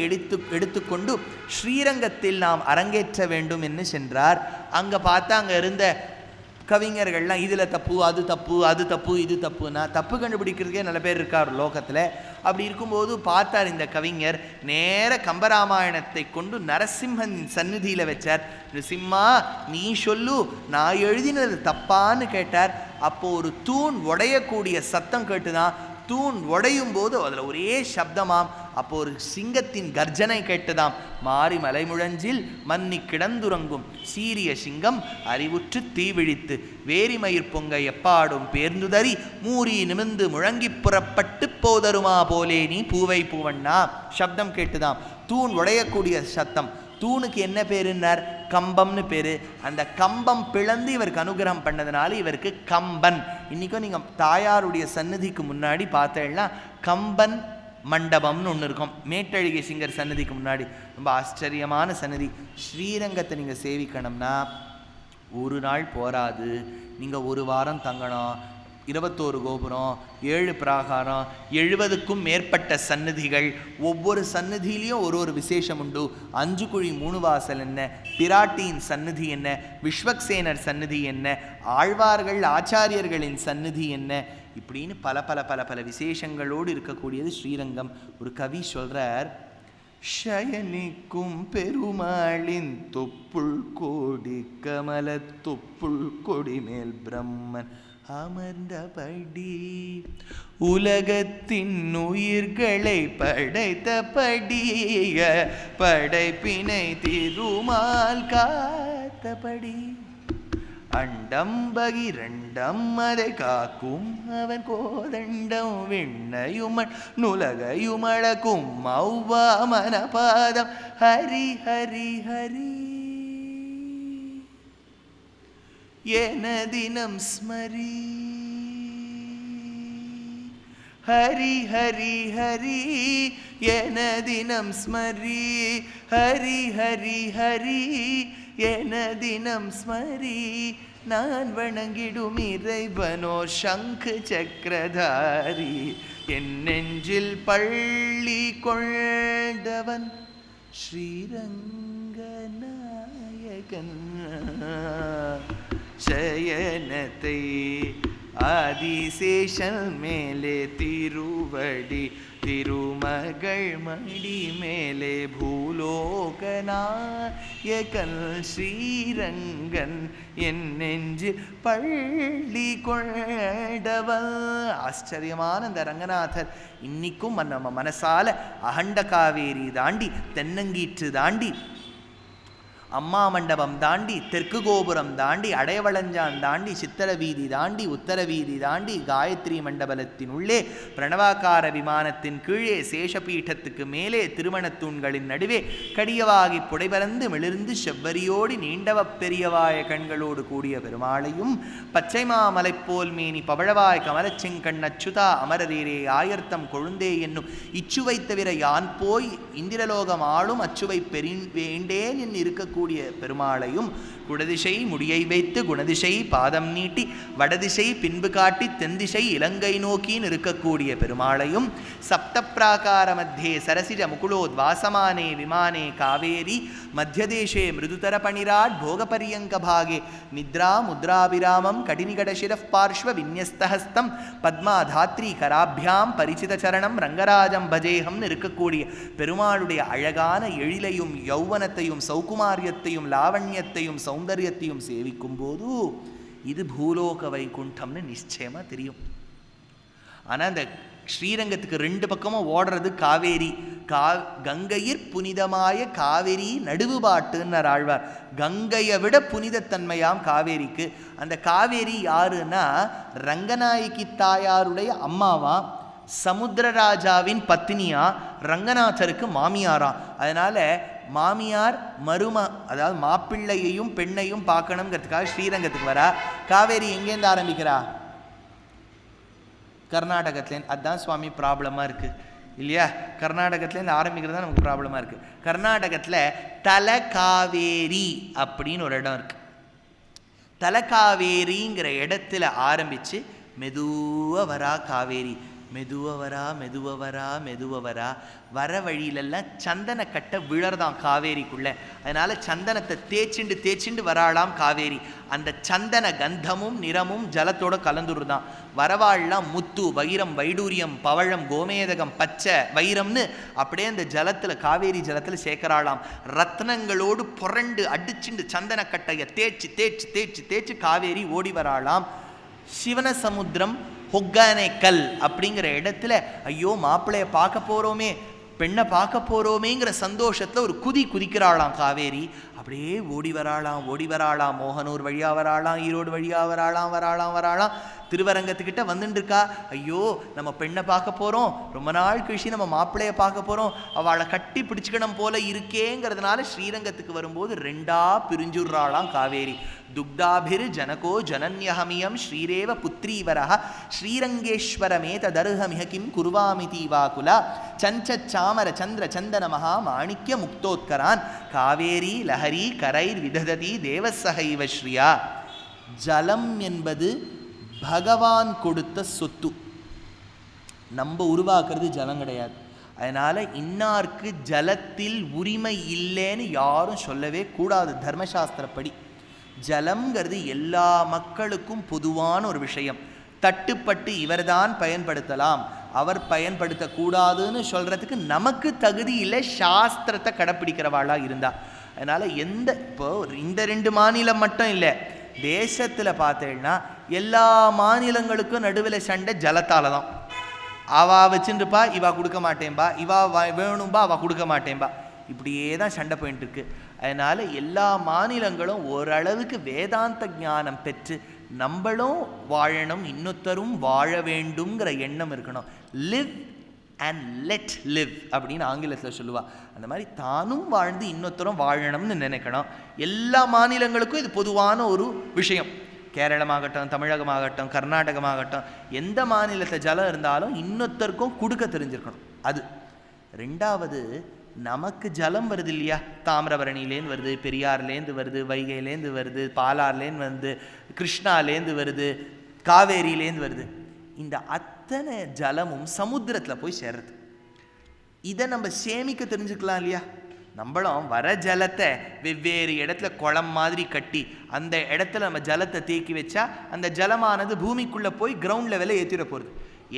S1: எடுத்துக்கொண்டு ஸ்ரீரங்கத்தில் நாம் அரங்கேற்ற வேண்டும் என்று சென்றார். அங்கே பார்த்தா அங்கே இருந்த கவிஞர்கள்லாம் இதில் தப்பு, அது தப்பு, அது தப்பு, இது தப்புன்னா தப்பு கண்டுபிடிக்கிறதுக்கே நல்ல பேர் இருக்கார் லோகத்தில். அப்படி இருக்கும்போது பார்த்தார் இந்த கவிஞர், நேர கம்பராமாயணத்தை கொண்டு நரசிம்மன் சந்நிதியில் வச்சார். நரசிம்மா நீ சொல்லு, நான் எழுதினது தப்பான்னு கேட்டார். அப்போ ஒரு தூண் உடையக்கூடிய சத்தம் கேட்டுதான். தூண் உடையும் போது அதில் ஒரே சப்தமாம். அப்போ ஒரு சிங்கத்தின் கர்ஜனை கேட்டுதாம். மாறி மலைமுழஞ்சில் மன்னி கிடந்துறங்கும் சீரிய சிங்கம் அறிவுற்று தீவிழித்து வேரிமயிர் பொங்க எப்பாடும் பேர்ந்துதறி மூறி நிமிர்ந்து முழங்கி புறப்பட்டு போதருமா போலே நீ பூவை பூவண்ணா. சப்தம் கேட்டுதாம். தூண் உடையக்கூடிய சத்தம். தூணுக்கு என்ன பேருன்னார்? கம்பம்னு பேரு. அந்த கம்பம் பிளந்து இவருக்கு அனுகிரகம் பண்ணதுனால இவருக்கு கம்பன். இன்னைக்கும் நீங்க தாயாருடைய சன்னதிக்கு முன்னாடி பார்த்தேன்னா கம்பன் மண்டபம்னு ஒன்று இருக்கும். மேட்டழகி சிங்கர் சன்னதிக்கு முன்னாடி. ரொம்ப ஆச்சரியமான சன்னதி. ஸ்ரீரங்கத்தை நீங்கள் சேவிக்கணும்னா ஒரு நாள் போராது, நீங்கள் ஒரு வாரம் தங்கணும். 21 கோபுரம், 7 பிராகாரம், 70க்கும் மேற்பட்ட சன்னதிகள். ஒவ்வொரு சன்னதியிலையும் ஒரு விசேஷம் உண்டு. 5 குழி 3 வாசல் என்ன, பிராட்டியின் சன்னதி என்ன, விஸ்வக்சேனர் சன்னதி என்ன, ஆழ்வார்கள் ஆச்சாரியர்களின் சன்னதி என்ன, இப்படின்னு பல பல பல பல விசேஷங்களோடு இருக்கக்கூடியது ஸ்ரீரங்கம். ஒரு கவி சொல்றார், ஷயனிக்கும் பெருமாளின் தொப்புள் கோடி கமல தொப்புள் கொடி மேல் பிரம்மன் அமர்ந்தபடி உலகத்தின் உயிர்களை படைத்தபடிய படைப்பினை திருமால் காத்தபடி அண்டம் பகிரண்டம் அதை காக்கும் அவன் கோதண்டம் விண்ணையுமன் நுலகையுமழக்கும் மௌவா மனபாதம் ஹரி ஹரி ஹரி எனதினம் ஸ்மரி ஹரி ஹரி ஹரி எனதினம் ஸ்மரி ஹரி ஹரி ஹரி எனதினம் ஸ்மரி நான் வணங்கிடும் இறைவனோ சங்கு சக்கரதாரி என் நெஞ்சில் பள்ளி கொண்டவன் ஸ்ரீரங்க நாயகன் சயனத்தை ஆதிசேஷன் மேலே திருவடி திருமகள் மடி மேலே பூலோகநாயகன் ஸ்ரீரங்கன் என் நெஞ்சு பள்ளி கொண்டவன். ஆச்சரியமான இந்த ரங்கநாதர் இன்னைக்கும் நம்ம மனசால அகண்ட காவேரி தாண்டி தென்னங்கீற்று தாண்டி அம்மா மண்டபம் தாண்டி தெற்கு கோபுரம் தாண்டி அடையவளஞ்சான் தாண்டி சித்திர வீதி தாண்டி உத்தர வீதி தாண்டி காயத்ரி மண்டபத்தின் உள்ளே பிரணவாக்கார விமானத்தின் கீழே சேஷபீட்டத்துக்கு மேலே திருமணத்தூண்களின் நடுவே கடியவாகி புடைபறந்து மிளிர்ந்து செவ்வரியோடு நீண்டவ பெரியவாய கண்களோடு கூடிய பெருமாளையும் பச்சைமாமலை போல் மேனி பவழவாய் கமலச்செங்கண் அச்சுதா அமரரீரே ஆயர்த்தம் கொழுந்தே என்னும் இச்சுவை தவிர யான் போய் இந்திரலோகம் ஆளும் அச்சுவை வேண்டேன் என்று இருக்க கூடிய பெருமாளையும் குடதிசை முடியை வைத்து குணதிசை பாதம் நீட்டி வடதிசை பின்பு காட்டி தென்திசை இலங்கை நோக்கின்னு இருக்கக்கூடிய பெருமாளையும் சப்த பிராகார மத்தியே சரசிஜ முகுளோத்வாசமானே விமானே காவேரி மத்தியதேசே மிருதுதர பணிராட் போகபரியங்க பாகே நித்ரா முத்ராபிராமம் கடினிகடசிர பார்ஷ்வ விநியஸ்தஹஸ்தம் பத்மாதாத்ரி கராபியாம் பரிசித சரணம் ரங்கராஜம் பஜேஹம்னு இருக்கக்கூடிய பெருமாளுடைய அழகான எழிலையும் யௌவனத்தையும் சௌகுமாரியத்தையும் லாவண்யத்தையும் சௌந்தரியத்தையும் சேவிக்கும் போது இது பூலோக வைகுண்டம்னு நிச்சயமா தெரியும். ஆனால் அந்த ஸ்ரீரங்கத்துக்கு 2 பக்கமும் ஓடுறது காவேரி. கங்கையிற் புனிதமாய காவேரி நடுவு பாட்டுன்னு ஆழ்வார். கங்கையை விட புனிதத்தன்மையாம் காவேரிக்கு. அந்த காவேரி யாருன்னா ரங்கநாயகி தாயாருடைய அம்மாவா, சமுத்திரராஜாவின் பத்னியா, ரங்கநாதருக்கு மாமியாரா. அதனால மாமியார் அதாவது மாப்பிள்ளையையும் பெண்ணையும் பார்க்கணுங்கிறதுக்காக ஸ்ரீரங்கத்துக்கு வரா. காவேரி எங்கேருந்து ஆரம்பிக்கிறா? கர்நாடகத்துலேருந்து. அதுதான் சுவாமி ப்ராப்ளமாக இருக்குது இல்லையா? கர்நாடகத்துலேருந்து ஆரம்பிக்கிறது தான் நமக்கு ப்ராப்ளமாக இருக்குது. கர்நாடகத்தில் தலகாவேரி அப்படின்னு ஒரு இடம் இருக்குது. தலகாவேரிங்கிற இடத்துல ஆரம்பித்து மெதுவாக வரா காவேரி. மெதுவா வர வழியிலெல்லாம் சந்தன கட்டை விழறதான் காவேரிக்குள்ள. அதனால சந்தனத்தை தேய்ச்சிண்டு வராளாம் காவேரி. அந்த சந்தன கந்தமும் நிறமும் ஜலத்தோட கலந்துருதான். வரவாள்லாம் முத்து, வைரம், வைடூரியம், பவழம், கோமேதகம், பச்சை, வைரம்னு அப்படியே அந்த ஜலத்தில், காவேரி ஜலத்தில் சேர்க்கிறாளாம். ரத்னங்களோடு புரண்டு அடிச்சுண்டு சந்தன கட்டையை தேய்ச்சி காவேரி ஓடி வராளாம். சிவனசமுத்திரம் ஹொக்கானேக்கல் அப்படிங்கிற இடத்துல ஐயோ மாப்பிள்ளைய பார்க்க போகிறோமே, பெண்ணை பார்க்க போகிறோமேங்கிற சந்தோஷத்தில் ஒரு குதிக்கிறாளாம் காவேரி. அப்படியே ஓடி வராளாம். மோகனூர் வழியாக வராளாம், ஈரோடு வழியாக வராளாம். திருவரங்கத்துக்கிட்ட வந்துட்டு இருக்கா. ஐயோ நம்ம பெண்ணை பார்க்க போகிறோம், ரொம்ப நாள் கழிச்சு நம்ம மாப்பிள்ளைய பார்க்க போகிறோம், அவளை கட்டி பிடிச்சிக்கணும் போல இருக்கேங்கிறதுனால ஸ்ரீரங்கத்துக்கு வரும்போது 2ஆ பிரிஞ்சுடுறாளாம் காவேரி. துக்தாபிர் ஜனகோ ஜனன்யஹமியம் ஸ்ரீரேவ புத்ரீவரஹ ஸ்ரீரங்கேஸ்வரமே ததர்ஹமிஹ கிம் குர்வாமிதி வாகுலா சஞ்சச்சாமர சந்திர சந்தன மகா மாணிக்ய முக்தோத்கரான் காவேரி லஹரி கரைர் விதததி தேவசஹைவ ஸ்ரீயா. ஜலம் என்பது பகவான் கொடுத்த சொத்து. நம்ம உருவாக்குறது ஜலம் கிடையாது. அதனால இன்னாருக்கு ஜலத்தில் உரிமை இல்லைன்னு யாரும் சொல்லவே கூடாது. தர்மசாஸ்திரப்படி ஜலம்ங்கிறது எல்லா மக்களுக்கும் பொதுவான ஒரு விஷயம். தட்டுப்பட்டு இவர்தான் பயன்படுத்தலாம், அவர் பயன்படுத்தக்கூடாதுன்னு சொல்றதுக்கு நமக்கு தகுதி இல்லை, சாஸ்திரத்தை கடைப்பிடிக்கிறவாளா இருந்தா. அதனால இப்போ இந்த 2 மாநிலம் மட்டும் இல்லை, தேசத்தில் பார்த்தேன்னா எல்லா மாநிலங்களுக்கும் நடுவில் சண்டை ஜலத்தால தான். அவா வச்சுருப்பா, இவா கொடுக்க மாட்டேன்பா, இவா வேணும்பா, அவா கொடுக்க மாட்டேன்பா, இப்படியே தான் சண்டை போயிட்டு இருக்கு. அதனால எல்லா மாநிலங்களும் ஓரளவுக்கு வேதாந்த ஞானம் பெற்று நம்மளும் வாழணும், இன்னொருத்தரும் வாழ வேண்டுங்கிற எண்ணம் இருக்கணும். லிவ் அண்ட் லெட் லிவ் அப்படின்னு ஆங்கிலத்தில் சொல்லுவா. அந்த மாதிரி தானும் வாழ்ந்து இன்னொருத்தரும் வாழணும்னு நினைக்கணும். எல்லா மாநிலங்களுக்கும் இது பொதுவான ஒரு விஷயம். கேரளமாகட்டும், தமிழகமாகட்டும், கர்நாடகமாகட்டும், எந்த மாநிலத்தில் ஜலம் இருந்தாலும் இன்னொருத்தருக்கும் கொடுக்க தெரிஞ்சிருக்கணும். அது 2வது. நமக்கு ஜலம் வருது இல்லையா, தாமிரபரணிலேருந்து வருது, பெரியார்லேருந்து வருது, வைகையிலேருந்து வருது, பாலார்லேருந்து வருது, கிருஷ்ணாலேருந்து வருது, காவேரியிலேருந்து வருது. இந்த அத்தனை ஜலமும் சமுத்திரத்தில் போய் சேர்றது. இதை நம்ம சேமிக்க தெரிஞ்சுக்கலாம் இல்லையா? நம்மளும் வர ஜலத்தை வெவ்வேறு இடத்துல குளம் மாதிரி கட்டி அந்த இடத்துல நம்ம ஜலத்தை தேக்கி வச்சா அந்த ஜலமானது பூமிக்குள்ளே போய் கிரவுண்ட் லெவலில் ஏற்றிட போகிறது.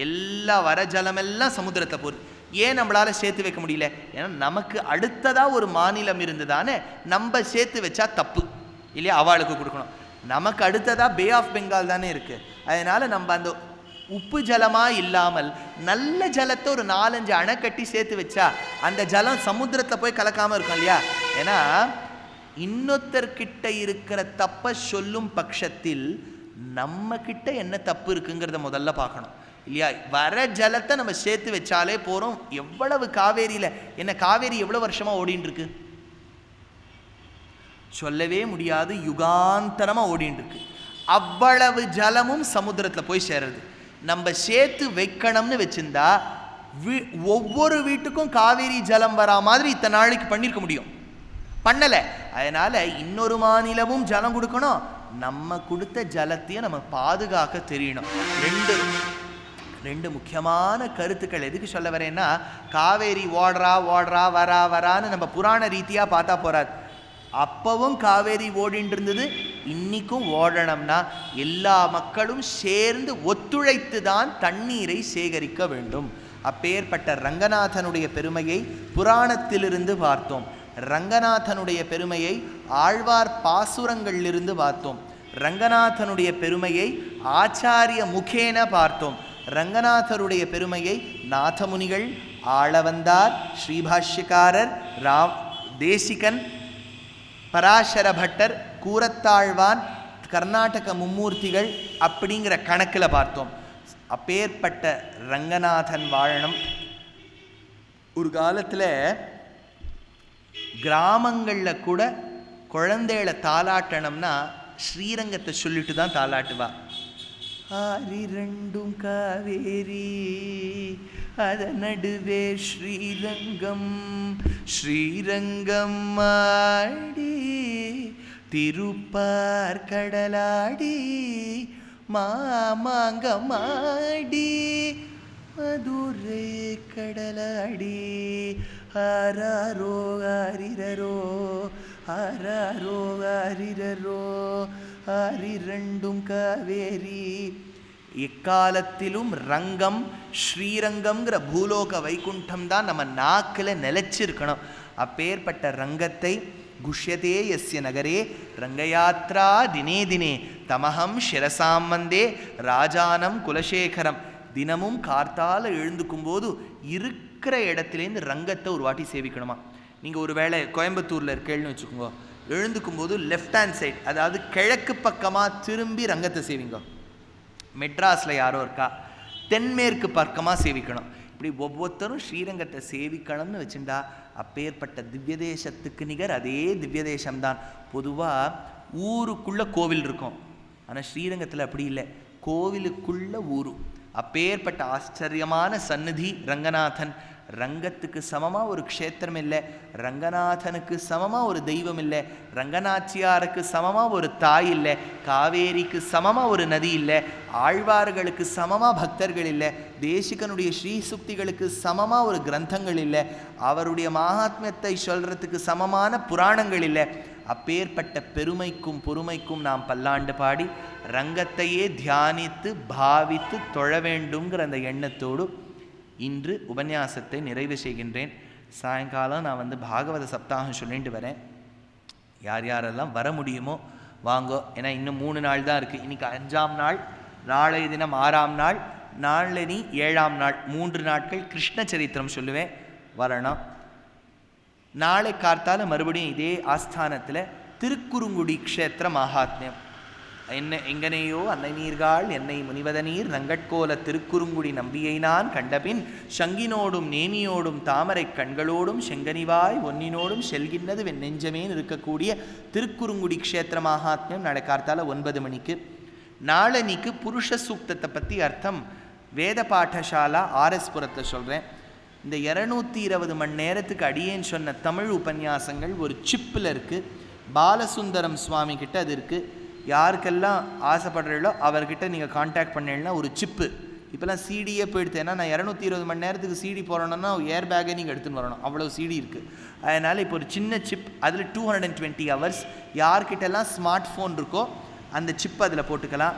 S1: எல்லா வர ஜலமெல்லாம் சமுத்திரத்தில் போகுது. ஏன் நம்மளால் சேர்த்து வைக்க முடியல? ஏன்னா நமக்கு அடுத்ததாக ஒரு மாநிலம் இருந்ததானே, நம்ம சேர்த்து வச்சா தப்பு இல்லையா, அவளுக்கு கொடுக்கணும். நமக்கு அடுத்ததாக பே ஆஃப் பெங்கால் தானே இருக்குது. அதனால் நம்ம அந்த உப்பு ஜலமாக இல்லாமல் நல்ல ஜலத்தை ஒரு 4-5 அணை கட்டி சேர்த்து வச்சா அந்த ஜலம் சமுத்திரத்தில் போய் கலக்காமல் இருக்கும் இல்லையா? ஏன்னா இன்னொருத்தர்கிட்ட இருக்கிற தப்பை சொல்லும் பட்சத்தில் நம்ம கிட்ட என்ன தப்பு இருக்குங்கிறத முதல்ல பார்க்கணும் இல்லையா? வர ஜலத்தை நம்ம சேர்த்து வச்சாலே போகிறோம். எவ்வளவு காவேரியில் என்ன, காவேரி எவ்வளோ வருஷமாக ஓடின்னு இருக்கு சொல்லவே முடியாது, யுகாந்தரமாக ஓடின்னு இருக்கு. அவ்வளவு ஜலமும் சமுத்திரத்தில் போய் சேருது. நம்ம சேர்த்து வைக்கணும்னு வச்சிருந்தா ஒவ்வொரு வீட்டுக்கும் காவேரி ஜலம் வரா மாதிரி இத்தனை நாளைக்கு பண்ணியிருக்க முடியும், பண்ணலை. அதனால இன்னொரு மாநிலமும் ஜலம் கொடுக்கணும், நம்ம கொடுத்த ஜலத்தையும் நம்ம பாதுகாக்க தெரியணும். ரெண்டு முக்கியமான கருத்துக்கள் எதுக்கு சொல்ல வரேன்னா, காவேரி ஓடுறா வரான்னு நம்ம புராண ரீதியாக பார்த்தா போறாது. அப்பவும் காவேரி ஓடின்னு இருந்தது, இன்னைக்கும் ஓடணும்னா எல்லா மக்களும் சேர்ந்து ஒத்துழைத்து தான் தண்ணீரை சேகரிக்க வேண்டும். அப்பேற்பட்ட ரங்கநாதனுடைய பெருமையை புராணத்திலிருந்து பார்த்தோம். ரங்கநாதனுடைய பெருமையை ஆழ்வார் பாசுரங்களிலிருந்து பார்த்தோம். ரங்கநாதனுடைய பெருமையை ஆச்சாரிய முகேன பார்த்தோம். ரங்கநாதருடைய பெருமையை நாதமுனிகள், ஆளவந்தார், ஸ்ரீபாஷ்யக்காரர், தேசிகன், பராசர பட்டர், கூரத்தாழ்வான், கர்நாடக மும்மூர்த்திகள் அப்படிங்கிற கணக்கில் பார்த்தோம். அப்பேற்பட்ட ரங்கநாதன் வாழணும். ஒரு காலத்தில் கிராமங்களில் கூட குழந்தைகளை தாலாட்டணும்னா ஸ்ரீரங்கத்தை சொல்லிட்டு தான் தாலாட்டுவா. ஆரிரண்டும் காவேரி அத நடுவே ஸ்ரீரங்கம், ஸ்ரீரங்கம் ஆடி திருப்பார் கடலாடி மாமாங்கமாடி மதுரை கடலாடி ஆராரோ ஆரிரரோ ஆராரோ ஆரிரரோ ஆரிரண்டும் காவேரி. எக்காலத்திலும் ரங்கம், ஸ்ரீரங்கம்ங்கிற பூலோக வைகுண்டம் தான் நம்ம நாக்கில் நிலைச்சிருக்கணும். அப்பேற்பட்ட ரங்கத்தை குஷ்யதே யஸ்ய நகரே ரங்கயாத்ரா தினே தினே தமஹம் சிரசாம் வந்தே ராஜானம் குலசேகரம். தினமும் கார்த்தால எழுந்துக்கும்போது இருக்கிற இடத்துலேருந்து ரங்கத்தை ஒரு வாட்டி சேவிக்கணுமா. நீங்கள் ஒரு வேளை கோயம்புத்தூரில் இருக்கேன்னு வச்சுக்கோங்க, எழுந்துக்கும்போது லெஃப்ட் ஹேண்ட் சைட், அதாவது கிழக்கு பக்கமாக திரும்பி ரங்கத்தை சேவிங்க. மெட்ராஸில் யாரோ இருக்கா, தென்மேற்கு பக்கமாக சேவிக்கணும். இப்படி ஒவ்வொருத்தரும் ஸ்ரீரங்கத்தை சேவிக்கணும்னு வச்சுட்டா அப்பேற்பட்ட திவ்ய தேசத்துக்கு நிகர் அதே திவ்ய தேசம்தான். பொதுவாக ஊருக்குள்ளே கோவில் இருக்கும், ஆனால் ஸ்ரீரங்கத்தில் அப்படி இல்லை, கோவிலுக்குள்ள ஊரு. அப்பேற்பட்ட ஆச்சரியமான சந்நிதி ரங்கநாதன். ரங்கத்துக்கு சமமாக ஒரு க்ஷேத்திரம் இல்லை, ரங்கநாதனுக்கு சமமாக ஒரு தெய்வம் இல்லை, ரங்கநாச்சியாருக்கு சமமாக ஒரு தாய் இல்லை, காவேரிக்கு சமமாக ஒரு நதி இல்லை, ஆழ்வார்களுக்கு சமமாக பக்தர்கள் இல்லை, தேசிகனுடைய ஸ்ரீசுக்திகளுக்கு சமமாக ஒரு கிரந்தங்கள் இல்லை, அவருடைய மகாத்மியத்தை சொல்கிறதுக்கு சமமான புராணங்கள் இல்லை. அப்பேற்பட்ட பெருமைக்கும் பொறுமைக்கும் நாம் பல்லாண்டு பாடி ரங்கத்தையே தியானித்து பாவித்து தொழ வேண்டுங்கிற அந்த எண்ணத்தோடு இன்று உபன்யாசத்தை நிறைவு செய்கின்றேன். சாயங்காலம் நான் பாகவத சப்தாகம் சொல்லிட்டு வரேன். யார் யாரெல்லாம் வர முடியுமோ வாங்கோ. ஏன்னா இன்னும் 3 நாள் தான் இருக்குது. இன்றைக்கி 5ஆம் நாள், நாளைய தினம் 6ஆம் நாள், நாளனி 7ஆம் நாள், 3 நாட்கள் கிருஷ்ண சரித்திரம் சொல்லுவேன். வரணும். நாளை கார்த்தால மறுபடியும் இதே ஆஸ்தானத்தில் திருக்குறுங்குடி க்ஷேத்திர மகாத்மியம். எங்கனையோ அன்னை நீர்காள் என்னை முனிவத நீர் நங்கட்கோல திருக்குறுங்குடி நம்பியை நான் கண்டபின் சங்கினோடும் நேமியோடும் தாமரை கண்களோடும் செங்கனிவாய் ஒன்னினோடும் செல்கின்றது வெண் நெஞ்சமேன்னு இருக்கக்கூடிய திருக்குறுங்குடி க்ஷேத்திர மகாத்மியம் நாளை கார்த்தால 9 மணிக்கு. நாளனிக்கு புருஷ சூக்தத்தை பற்றி அர்த்தம் வேத பாடசாலா ஆர்எஸ்புரத்தில் சொல்கிறேன். இந்த 220 மணி நேரத்துக்கு அடியேன்னு சொன்ன தமிழ் உபன்யாசங்கள் ஒரு சிப்பில் இருக்குது. பாலசுந்தரம் சுவாமி கிட்ட அது இருக்குது. யாருக்கெல்லாம் ஆசைப்படுறீங்களோ அவர்கிட்ட நீங்கள் கான்டாக்ட் பண்ணீங்கன்னா ஒரு சிப்பு. இப்போலாம் சிடியே போயிடுது. ஏன்னா நான் 220 மணி நேரத்துக்கு சிடி போகிறோன்னா ஏர் பேக்கே நீங்கள் எடுத்துன்னு வரணும், அவ்வளோ சிடி இருக்குது. அதனால் இப்போ ஒரு சின்ன சிப், அதில் 220 ஹவர்ஸ். யார்கிட்டெல்லாம் ஸ்மார்ட் ஃபோன் இருக்கோ அந்த சிப் அதில் போட்டுக்கலாம்.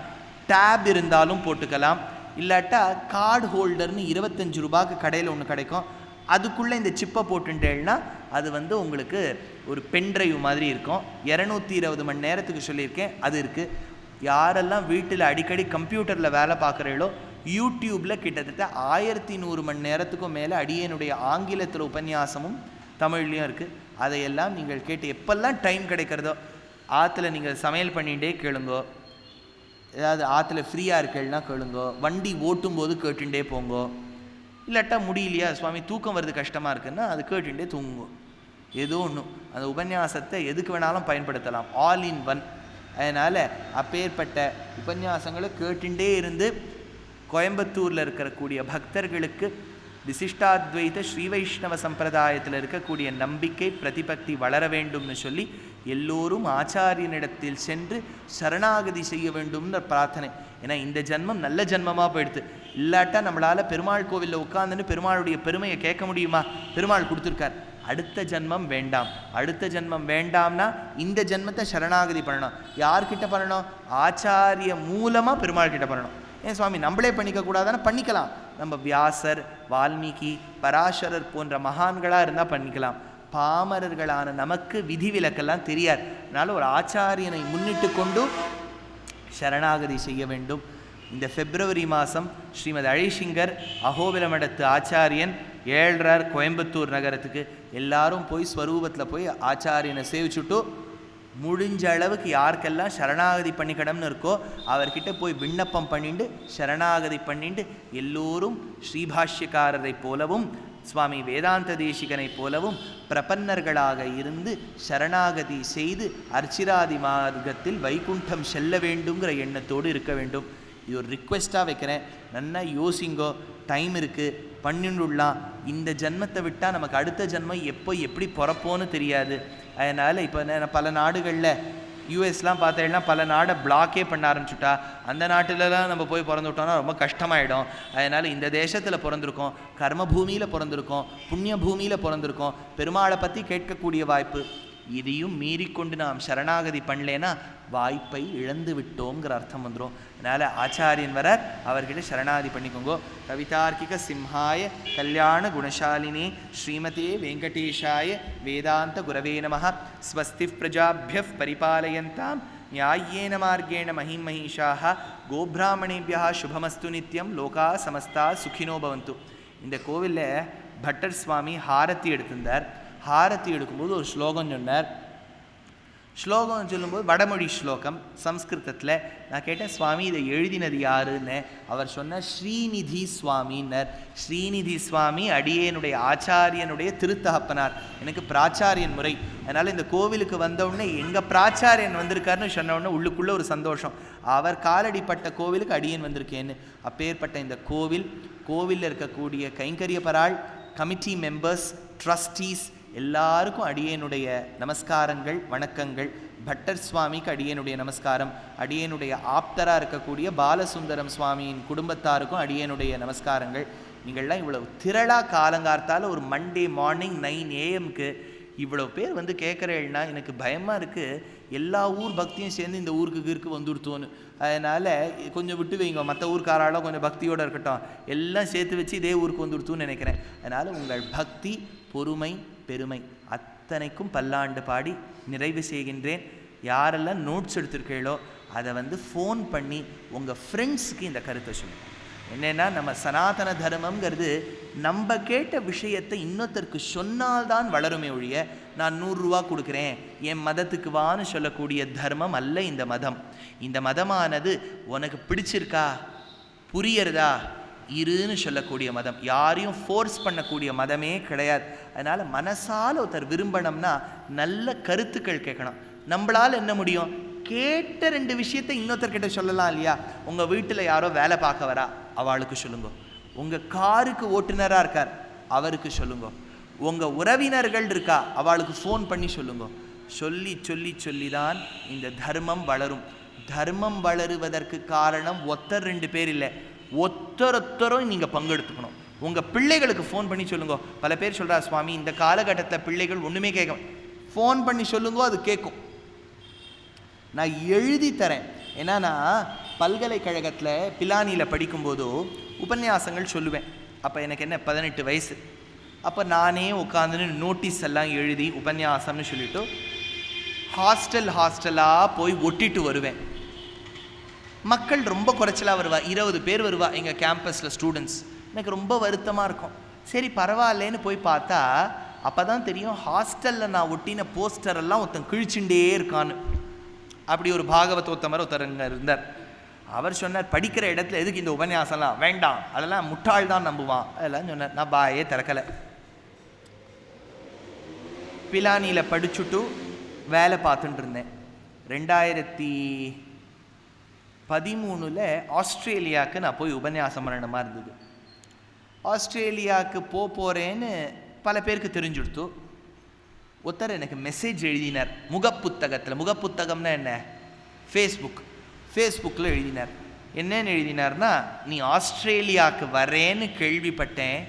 S1: டேப் இருந்தாலும் போட்டுக்கலாம். இல்லாட்டா கார்டு ஹோல்டர்னு 25 ரூபாய்க்கு கடையில் ஒன்று கிடைக்கும். அதுக்குள்ளே இந்த சிப்பை போட்டுட்டேன்னா அது உங்களுக்கு ஒரு பென்ட்ரைவ் மாதிரி இருக்கும். 220 மணி நேரத்துக்கு சொல்லியிருக்கேன், அது இருக்குது. யாரெல்லாம் வீட்டில் அடிக்கடி கம்ப்யூட்டரில் வேலை பார்க்குறீங்களோ யூடியூப்பில் கிட்டத்தட்ட 1100 மணி நேரத்துக்கும் மேலே அடியனுடைய ஆங்கிலத்தில் உபன்யாசமும் தமிழ்லேயும் இருக்குது. அதையெல்லாம் நீங்கள் கேட்டு எப்பெல்லாம் டைம் கிடைக்கிறதோ ஆற்றுல நீங்கள் சமையல் பண்ணிகிட்டே கேளுங்கோ, ஏதாவது ஆற்றுல ஃப்ரீயாக இருக்கேன்னா கேளுங்கோ, வண்டி ஓட்டும்போது கேட்டுட்டே போங்கோ, இல்லாட்டா முடியலையா சுவாமி தூக்கம் வருது கஷ்டமாக இருக்குன்னா அது கேட்டுட்டே தூங்குங்கோ. ஏதோ ஒன்று அந்த உபன்யாசத்தை எதுக்கு வேணாலும் பயன்படுத்தலாம், ஆல் இன் ஒன். அதனால் அப்பேற்பட்ட உபன்யாசங்களை கேட்டுட்டே இருந்து கோயம்புத்தூரில் இருக்கக்கூடிய பக்தர்களுக்கு விசிஷ்டாத்வைத ஸ்ரீ வைஷ்ணவ சம்பிரதாயத்தில் இருக்கக்கூடிய நம்பிக்கை பிரதிபக்தி வளர வேண்டும்னு சொல்லி எல்லோரும் ஆச்சாரியனிடத்தில் சென்று சரணாகதி செய்ய வேண்டும்னு பிரார்த்தனை. ஏன்னா இந்த ஜென்மம் நல்ல ஜென்மமாக போயிடுது. இல்லாட்டா நம்மளால் பெருமாள் கோவிலில் உட்காந்துன்னு பெருமாளுடைய பெருமையை கேட்க முடியுமா? பெருமாள் கொடுத்துருக்கார். அடுத்த ஜென்மம் வேண்டாம். அடுத்த ஜென்மம் வேண்டாம்னா இந்த ஜென்மத்தை சரணாகதி பண்ணணும். யார்கிட்ட பண்ணணும்? ஆச்சாரிய மூலமாக பெருமாள் கிட்ட பண்ணணும். ஏன் சுவாமி நம்மளே பண்ணிக்க கூடாதானே? பண்ணிக்கலாம். நம்ம வியாசர், வால்மீகி, பராசரர் போன்ற மகான்களாக இருந்தால் பண்ணிக்கலாம். பாமரர்களான நமக்கு விதிவிலக்கெல்லாம் தெரியாது. அதனால் ஒரு ஆச்சாரியனை முன்னிட்டு கொண்டு சரணாகதி செய்ய வேண்டும். இந்த பிப்ரவரி மாதம் ஸ்ரீமத் அழிசிங்கர் அகோபிலமடத்து ஆச்சாரியன் ஏழ்றார் கோயம்புத்தூர் நகரத்துக்கு. எல்லாரும் போய் ஸ்வரூபத்தில் போய் ஆச்சாரியனை சேவிச்சுட்டு முடிஞ்ச அளவுக்கு யாருக்கெல்லாம் சரணாகதி பண்ணிக்கணும்னு இருக்கோ அவர்கிட்ட போய் விண்ணப்பம் பண்ணிட்டு சரணாகதி பண்ணிட்டு எல்லோரும் ஸ்ரீபாஷ்யக்காரரை போலவும் சுவாமி வேதாந்த தேசிகனை போலவும் பிரபன்னர்களாக இருந்து சரணாகதி செய்து அர்ச்சிராதி மார்க்கத்தில் வைகுண்டம் செல்ல வேண்டுங்கிற எண்ணத்தோடு இருக்க வேண்டும். இது ஒரு ரிக்வெஸ்ட்டாக வைக்கிறேன். நல்லா யோசிங்கோ, டைம் இருக்குது, பண்ணிண்டுலாம். இந்த ஜென்மத்தை விட்டால் நமக்கு அடுத்த ஜென்மம் எப்போ எப்படி பிறப்போன்னு தெரியாது. அதனால் இப்போ பல நாடுகளில் யூஎஸ்லாம் பார்த்தீங்கன்னா பல நாடை பிளாக்கே பண்ண ஆரம்பிச்சுட்டா. அந்த நாட்டிலலாம் நம்ம போய் பிறந்துவிட்டோம்னா ரொம்ப கஷ்டமாயிடும். அதனால் இந்த தேசத்தில் பிறந்திருக்கோம், கர்ம பூமியில் பிறந்திருக்கோம், புண்ணிய பூமியில் பிறந்திருக்கோம், பெருமாளை பற்றி கேட்கக்கூடிய வாய்ப்பு. இதையும் மீறிக்கொண்டு நாம் சரணாகதி பண்ணலேன்னா வாய்ப்பை இழந்து விட்டோங்கிற அர்த்தம் வந்துடும். அதனால் ஆச்சாரியன் வரார், அவர்கிட்ட சரணாகதி பண்ணிக்கோங்கோ. கவிதார்க்கிக சிம்ஹாய கல்யாண குணசாலினே ஸ்ரீமதே வெங்கடேஷாய வேதாந்த குரவே நமः. ஸ்வஸ்தி பிரஜாபிய பரிபாலயந்தாம் ஞாயேன மார்கேண மஹிம் மஹீஷாः. கோபிராமணேபியா சுபமஸ்து நித்யம் லோகா சமஸ்தா சுகினோ பவந்து. இந்த கோவிலில் பட்டர் சுவாமி ஹாரத்தி எடுத்திருந்தார். ஹாரத்தி எடுக்கும்போது ஒரு ஸ்லோகம் சொன்னார். ஸ்லோகம் சொல்லும்போது வடமொழி ஸ்லோகம் சம்ஸ்கிருதத்தில். நான் கேட்டேன், சுவாமி இதை எழுதினது யாருன்னு. அவர் சொன்னார் ஸ்ரீநிதி சுவாமின்னர். ஸ்ரீநிதி சுவாமி அடியேனுடைய ஆச்சாரியனுடைய திருத்தகப்பனார். எனக்கு பிராச்சாரியன் முறை. அதனால் இந்த கோவிலுக்கு வந்தவுடனே எங்கள் பிராச்சாரியன் வந்திருக்காருன்னு சொன்னவுடனே உள்ளுக்குள்ளே ஒரு சந்தோஷம். அவர் காலடிப்பட்ட கோவிலுக்கு அடியேன் வந்திருக்கேன்னு. அப்பேற்பட்ட இந்த கோவிலில் இருக்கக்கூடிய கைங்கரியப்பராள், கமிட்டி மெம்பர்ஸ், ட்ரஸ்டீஸ் எல்லாருக்கும் அடியேனுடைய நமஸ்காரங்கள், வணக்கங்கள். பட்டர் சுவாமிக்கு அடியேனுடைய நமஸ்காரம். அடியேனுடைய ஆப்தராக இருக்கக்கூடிய பாலசுந்தரம் சுவாமியின் குடும்பத்தாருக்கும் அடியேனுடைய நமஸ்காரங்கள். நீங்கள்லாம் இவ்வளவு திரளாக காலங்கார்த்தால் ஒரு மண்டே மார்னிங் 9 AM இவ்வளோ பேர் வந்து கேட்குறேன்னா எனக்கு பயமாக இருக்குது. எல்லா ஊர் பக்தியும் சேர்ந்து இந்த ஊருக்கு வந்துடுத்தோன்னு. அதனால் கொஞ்சம் விட்டு வைங்க, மற்ற ஊருக்காராலும் கொஞ்சம் பக்தியோடு இருக்கட்டும், எல்லாம் சேர்த்து வச்சு இதே ஊருக்கு வந்துடுத்தோன்னு நினைக்கிறேன். அதனால் உங்கள் பக்தி, பொறுமை, பெருமை அத்தனைக்கும் பல்லாண்டு பாடி நிறைவு செய்கின்றேன். யாரெல்லாம் நோட்ஸ் எடுத்திருக்கீங்களோ அதை வந்து ஃபோன் பண்ணி உங்கள் ஃப்ரெண்ட்ஸுக்கு இந்த கருத்தை சொல்லுங்கள். என்னென்னா, நம்ம சனாதன தர்மங்கிறது நம்ம கேட்ட விஷயத்தை இன்னொருத்தருக்கு சொன்னால்தான் வளருமே ஒழிய, நான் 100 ரூபா கொடுக்குறேன் என் மதத்துக்கு வான்னு சொல்லக்கூடிய தர்மம் அல்ல இந்த மதம். இந்த மதமானது உனக்கு பிடிச்சிருக்கா, புரியறதா, இருன்னு சொல்லக்கூடிய மதம். யாரையும் ஃபோர்ஸ் பண்ணக்கூடிய மதமே கிடையாது. அதனால் மனசால் ஒருத்தர் விரும்பணும்னா நல்ல கருத்துக்கள் கேட்கணும். நம்மளால் என்ன முடியும், கேட்ட 2 விஷயத்தை இன்னொருத்தர்கிட்ட சொல்லலாம் இல்லையா? உங்கள் வீட்டில் யாரோ வேலை பார்க்க வரா, அவளுக்கு சொல்லுங்க. உங்கள் காருக்கு ஓட்டுநராக இருக்கார், அவருக்கு சொல்லுங்க. உங்கள் உறவினர்கள் இருக்கா, அவளுக்கு ஃபோன் பண்ணி சொல்லுங்க. சொல்லி சொல்லி சொல்லி தான் இந்த தர்மம் வளரும். தர்மம் வளருவதற்கு காரணம் ஒருத்தர் 2 பேர் இல்லை, ஒத்தரும் நீங்கள் பங்கெடுத்துக்கணும். உங்கள் பிள்ளைகளுக்கு ஃபோன் பண்ணி சொல்லுங்க. பல பேர் சொல்கிறா, சுவாமி இந்த காலகட்டத்தில் பிள்ளைகள் ஒன்றுமே கேட்க, ஃபோன் பண்ணி சொல்லுங்க, அது கேட்கும். நான் எழுதி தரேன். ஏன்னா நான் பல்கலைக்கழகத்தில் பிலானியில் படிக்கும்போது உபன்யாசங்கள் சொல்லுவேன். அப்போ எனக்கு என்ன 18 வயசு. அப்போ நானே உட்காந்துன்னு நோட்டீஸ் எல்லாம் எழுதி உபன்யாசம்னு சொல்லிவிட்டு ஹாஸ்டலாக போய் ஒட்டிட்டு வருவேன். மக்கள் ரொம்ப குறைச்சலாக வருவா, 20 பேர் வருவா எங்கள் கேம்பஸில் ஸ்டூடெண்ட்ஸ். எனக்கு ரொம்ப வருத்தமாக இருக்கும். சரி பரவாயில்லேன்னு போய் பார்த்தா அப்போ தான் தெரியும், ஹாஸ்டலில் நான் ஒட்டின போஸ்டரெல்லாம் ஒருத்தன் கிழிச்சுட்டே இருக்கான்னு. அப்படி ஒரு பாகவதோத்தமர் ஒருத்தருங்க இருந்தார். அவர் சொன்னார், படிக்கிற இடத்துல எதுக்கு இந்த உபன்யாசம்லாம் வேண்டாம், அதெல்லாம் முட்டாள் தான் நம்புவான், அதெல்லாம் சொன்னார். நான் பாயே திறக்கலை. பிலானியில் படிச்சுட்டு வேலை பார்த்துட்டு இருந்தேன். 2013 ஆஸ்திரேலியாவுக்கு நான் போய் உபன்யாசம் பண்ணணுமா இருந்தது. ஆஸ்திரேலியாவுக்கு போகிறேன்னு பல பேருக்கு தெரிஞ்சுடுத்து. ஒருத்தர் எனக்கு மெசேஜ் எழுதினார் முகப்புத்தகத்தில். முகப்புத்தகம்னா என்ன, ஃபேஸ்புக்கில் எழுதினார். என்னன்னு எழுதினார்னா, நீ ஆஸ்திரேலியாவுக்கு வரேன்னு கேள்விப்பட்டேன்,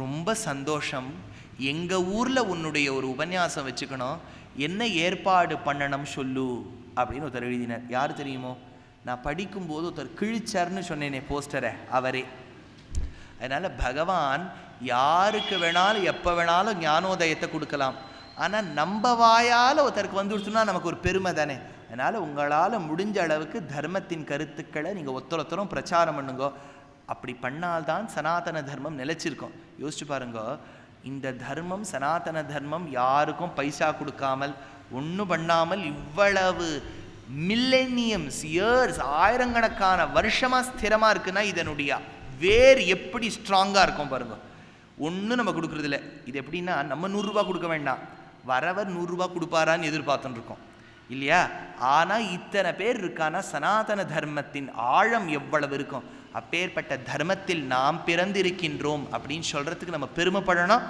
S1: ரொம்ப சந்தோஷம், எங்கள் ஊரில் உன்னுடைய ஒரு உபன்யாசம் வச்சுக்கணும், என்ன ஏற்பாடு பண்ணணும் சொல்லு அப்படின்னு ஒருத்தர் எழுதினார். யார் தெரியுமோ, நான் படிக்கும்போது ஒருத்தர் கிழிச்சார்னு சொன்னேனே போஸ்டரை, அவரே. அதனால் பகவான் யாருக்கு வேணாலும் எப்போ வேணாலும் ஞானோதயத்தை கொடுக்கலாம். ஆனால் நம்ம வாயால் ஒருத்தருக்கு வந்துடுச்சுன்னா நமக்கு ஒரு பெருமை தானே. அதனால் உங்களால் முடிஞ்ச அளவுக்கு தர்மத்தின் கருத்துக்களை நீங்கள் ஒருத்தரும் பிரச்சாரம் பண்ணுங்க. அப்படி பண்ணால்தான் சனாதன தர்மம் நிலைச்சிருக்கும். யோசிச்சு பாருங்க, இந்த தர்மம் சனாதன தர்மம் யாருக்கும் பைசா கொடுக்காமல் ஒன்றும் பண்ணாமல் இவ்வளவு மில்லேனியம்ஸ் இயர்ஸ் ஆயிரக்கணக்கான வருஷமாக ஸ்திரமாக இருக்குன்னா இதனுடைய வேர் எப்படி ஸ்ட்ராங்காக இருக்கும் பாருங்க. ஒன்றும் நம்ம கொடுக்குறதில்ல. இது எப்படின்னா, நம்ம 100 ரூபா கொடுக்க வேண்டாம், வரவர் 100 ரூபா கொடுப்பாரான்னு எதிர்பார்த்துன்னு இருக்கோம் இல்லையா? ஆனால் இத்தனை பேர் இருக்கானா சனாதன தர்மத்தின் ஆழம் எவ்வளவு இருக்கும். அப்பேற்பட்ட தர்மத்தில் நாம் பிறந்திருக்கின்றோம் அப்படின்னு சொல்கிறதுக்கு நம்ம பெருமைப்படணும்.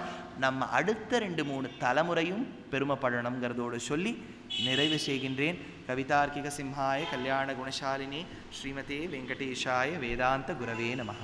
S1: நம்ம அடுத்த 2-3 தலைமுறையும் பெருமைப்படணுங்கிறதோடு சொல்லி நிறைவு செய்கின்றேன். கவிதார்க்கிக சிம்ஹாய கல்யாண குணசாலினி ஸ்ரீமதே வெங்கடேஷாய வேதாந்த குரவே நமஹ.